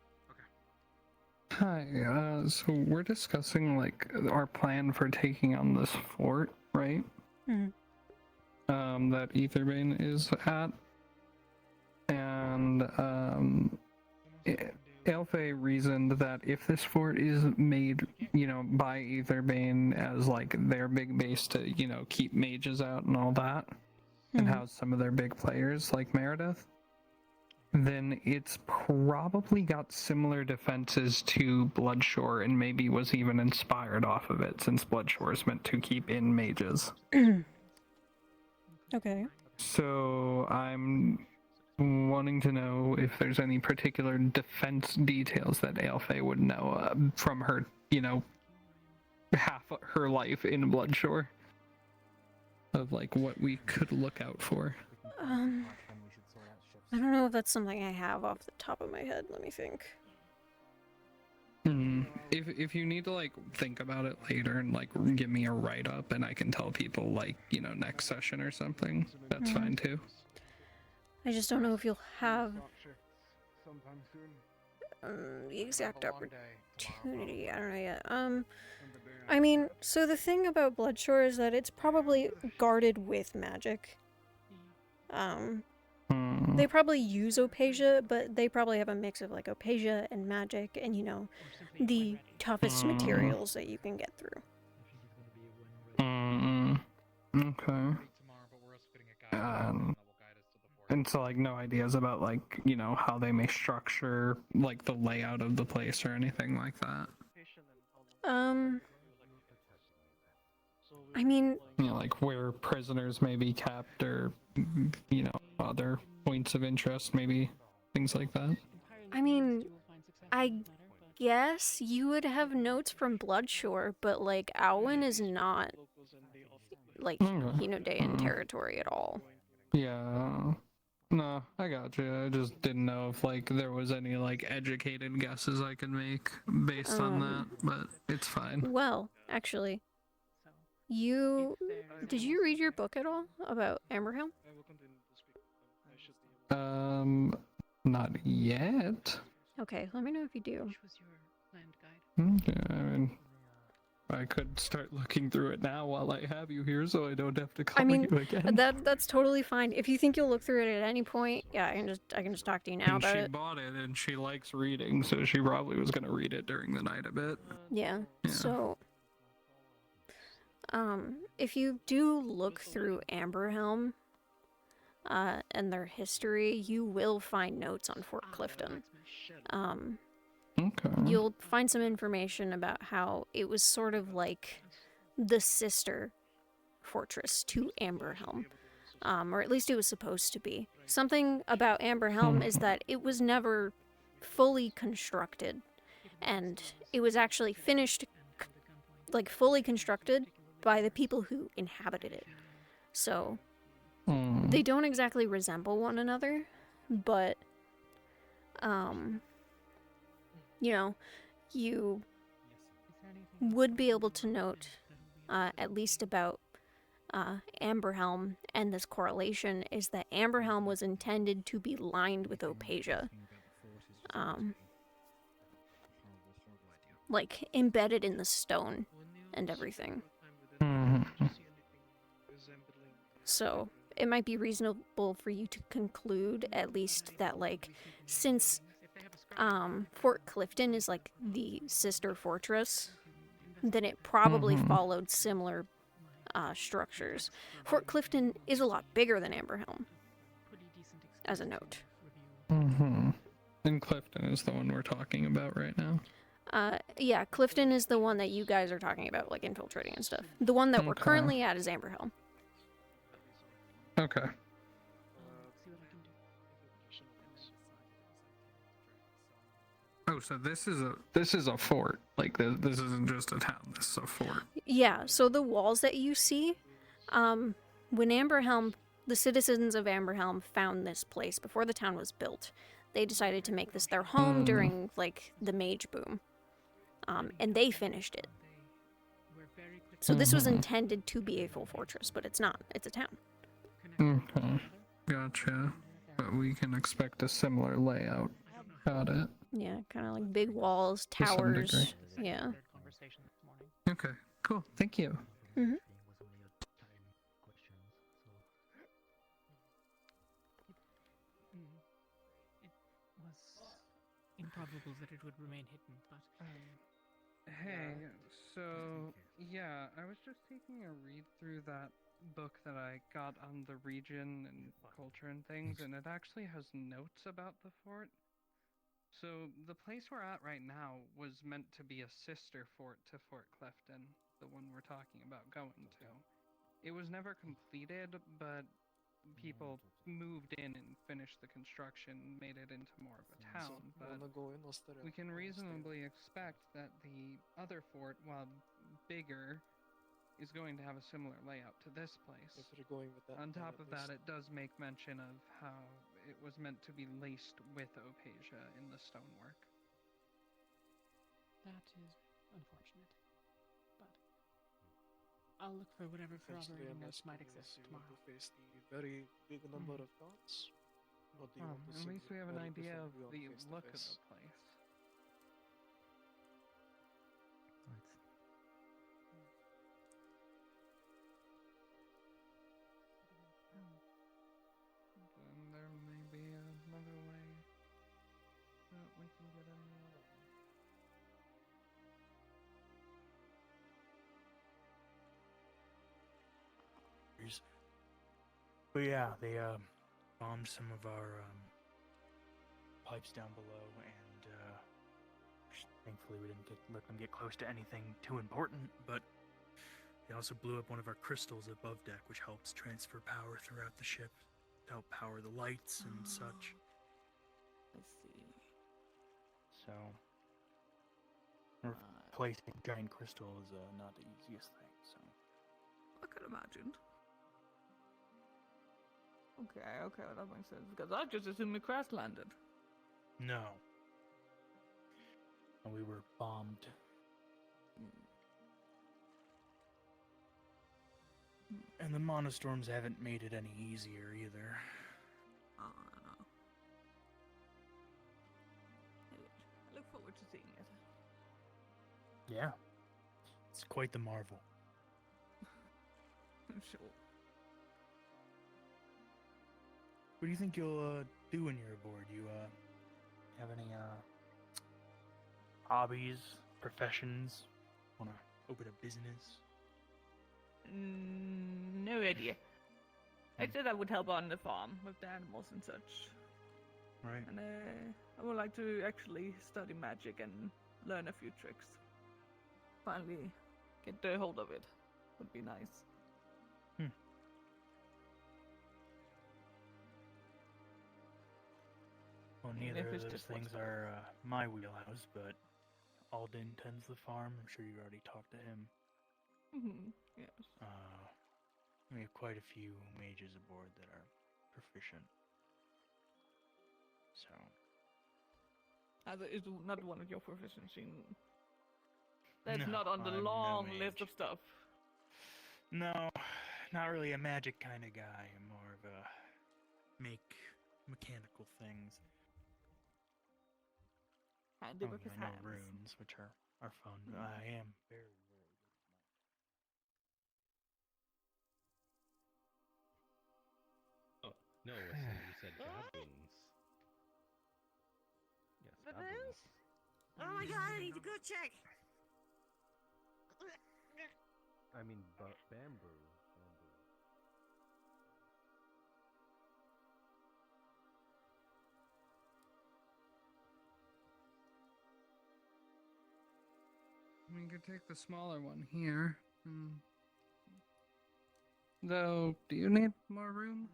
Hi, so we're discussing, like, our plan for taking on this fort, right? That Aetherbane is at. And, Elfe reasoned that if this fort is made, by Aetherbane as, like, their big base to, keep mages out and all that, and house some of their big players, like Meredith, then it's probably got similar defenses to Bloodshore and maybe was even inspired off of it, since Bloodshore is meant to keep in mages. Okay. So I'm wanting to know if there's any particular defense details that Aelfe would know from her, half her life in Bloodshore. Of like what we could look out for. I don't know if that's something I have off the top of my head. Let me think. If you need to like think about it later and like give me a write up and I can tell people like next session or something, that's fine too. I just don't know if you'll have the exact opportunity. I don't know yet. I mean, so the thing about Bloodshore is that it's probably guarded with magic. They probably use Opasia, but they probably have a mix of like Opasia and magic and the toughest materials that you can get through. Okay. And so like no ideas about like how they may structure like the layout of the place or anything like that. I mean, like where prisoners may be kept or other points of interest, maybe things like that. I mean, I guess you would have notes from Bloodshore, but like Alwyn is not like Hinodean territory at all. Yeah. No, I got you. I just didn't know if like there was any like educated guesses I could make based on that, but it's fine. Well, actually, did you read your book at all about Amberhelm? Not yet. Okay, let me know if you do. Okay, I mean, I could start looking through it now while I have you here, so I don't have to call you again. That's totally fine. If you think you'll look through it at any point, yeah, I can just talk to you now about it. She bought it, and she likes reading, so she probably was gonna read it during the night a bit. Yeah. So, if you do look through Amberhelm, and their history, you will find notes on Fort Clifton. Okay. You'll find some information about how it was sort of like the sister fortress to Amberhelm. Or at least it was supposed to be. Something about Amberhelm is that it was never fully constructed. And it was actually finished, like fully constructed by the people who inhabited it. So, they don't exactly resemble one another, but, you would be able to note, at least about Amberhelm, and this correlation is that Amberhelm was intended to be lined with Opasia. Like, embedded in the stone and everything. So, it might be reasonable for you to conclude, at least, that, like, since Fort Clifton is, like, the sister fortress, then it probably followed similar structures. Fort Clifton is a lot bigger than Amberhelm, as a note. And Clifton is the one we're talking about right now. Yeah, Clifton is the one that you guys are talking about, like, infiltrating and stuff. The one that we're currently at is Amberhelm. Okay. Oh, so this is a fort. Like this isn't just a town. This is a fort. Yeah. So the walls that you see, when Amberhelm, the citizens of Amberhelm found this place before the town was built, they decided to make this their home during like the Mage Boom, and they finished it. So this was intended to be a full fortress, but it's not. It's a town. Okay. Gotcha. But we can expect a similar layout. Got it. Yeah, kind of like big walls, towers. Yeah. Okay, cool. Thank you. Mm-hmm. It was improbable that it would remain hidden, but... Hey, so, yeah, I was just taking a read through that book that I got on the region and culture and things, and it actually has notes about the fort. So, the place we're at right now was meant to be a sister fort to Fort Clifton, the one we're talking about going to. It was never completed, but people moved in and finished the construction, made it into more of a town. But we can reasonably expect that the other fort, while bigger, is going to have a similar layout to this place. If you're going with that, On then top at of that, least- it does make mention of how it was meant to be laced with opasia in the stonework. That is unfortunate. But I'll look for whatever Eventually, corroborating I'm notes might asking you, exist so you tomorrow. want to face the very big number of gods? Or do you want to At see least we have an very idea different of view on the face to look of face? the place. Then there may be another way that we can get in the other way. But yeah, they bombed some of our pipes down below, and thankfully we didn't let them get close to anything too important. But they also blew up one of our crystals above deck, which helps transfer power throughout the ship to help power the lights and such. I see. So replacing giant crystal is not the easiest thing. So I could imagine. Okay, well, that makes sense. Because I just assumed we crash landed. no, and we were bombed. And the monostorms haven't made it any easier either. Oh, no. I look forward to seeing it. Yeah, it's quite the marvel. I'm sure. What do you think you'll do when you're aboard? You have any hobbies, professions? Wanna open a business? No idea. I said I would help on the farm with the animals and such. Right. And I would like to actually study magic and learn a few tricks. Finally get a hold of it. Would be nice. Well, Even neither if of it's those just one things spell. are my wheelhouse, but Alden tends the farm. I'm sure you already talked to him. Yes. We have quite a few mages aboard that are proficient. So, Is not one of your proficiency. That's No, not on the I'm no long list mage. of stuff. no, not really a magic kind of guy. I'm more of a make mechanical things. Handy with his I know hands. runes, which are fun. But I am very, very good at them. Oh, no, you said baboons. Yes, Baboons? Oh my god, I need to go check. I mean, bamboo. We could take the smaller one here. Though, do you need more room?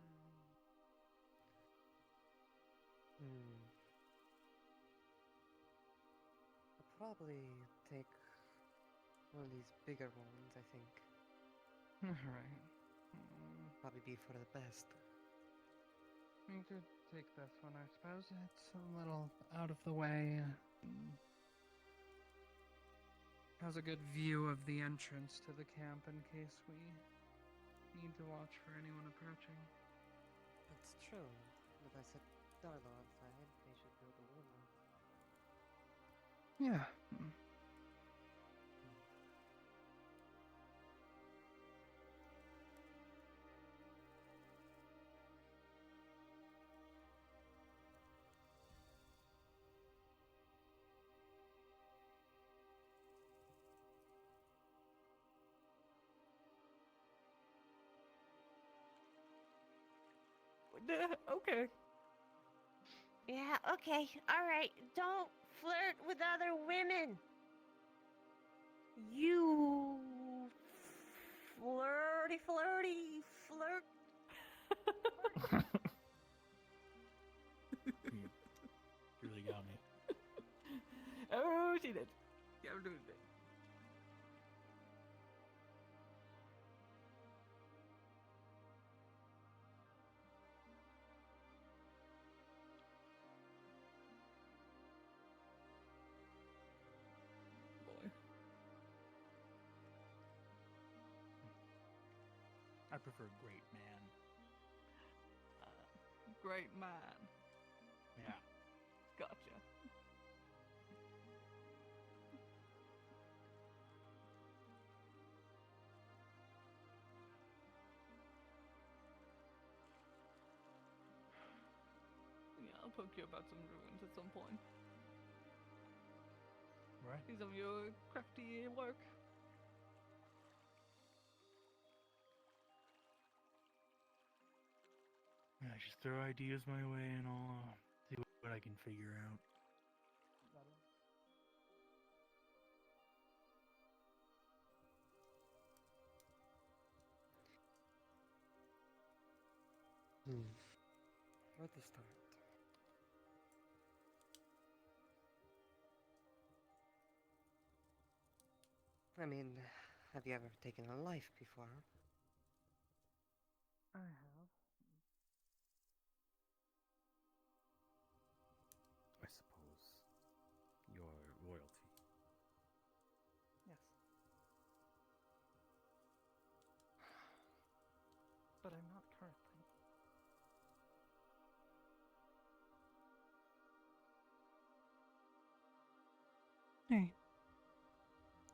I'll probably take one of these bigger ones, I think. Alright. Probably be for the best. We could take this one, I suppose. It's a little out of the way. Has a good view of the entrance to the camp in case we need to watch for anyone approaching. That's true, but I said Darla outside, they should build a wall. Yeah. Okay. Yeah, okay, alright. Don't flirt with other women. You flirty flirty, flirty, flirt. You really got me. Oh, she did. Yeah, I'm doing it. Boy. I prefer great man. Great man. Yeah. Gotcha. Yeah, I'll poke you about some ruins at some point. Right. See some of your crafty work. Yeah, just throw ideas my way and I'll see what I can figure out. Where to start? I mean, have you ever taken a life before? I have. I suppose you're royalty. Yes. But I'm not currently. Alright.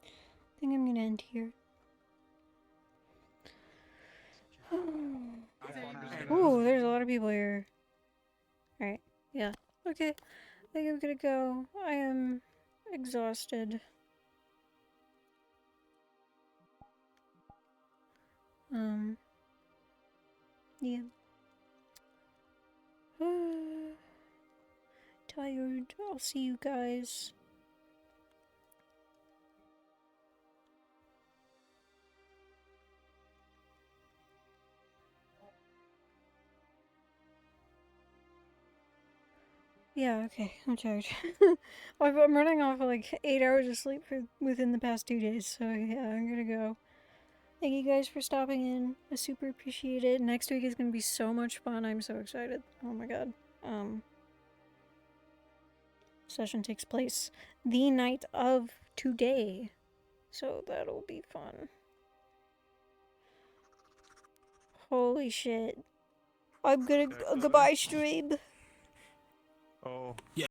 I think I'm gonna end here. Ooh, there's a lot of people here. Alright, yeah. Okay. I think I'm gonna go. I am exhausted. Yeah. Tired. I'll see you guys. Yeah, okay, I'm tired. I'm running off of like 8 hours of sleep within the past 2 days, so yeah, I'm gonna go. Thank you guys for stopping in. I super appreciate it. Next week is gonna be so much fun. I'm so excited. Oh my god. Session takes place the night of today, so that'll be fun. Holy shit. I'm gonna goodbye stream. Oh. Yeah.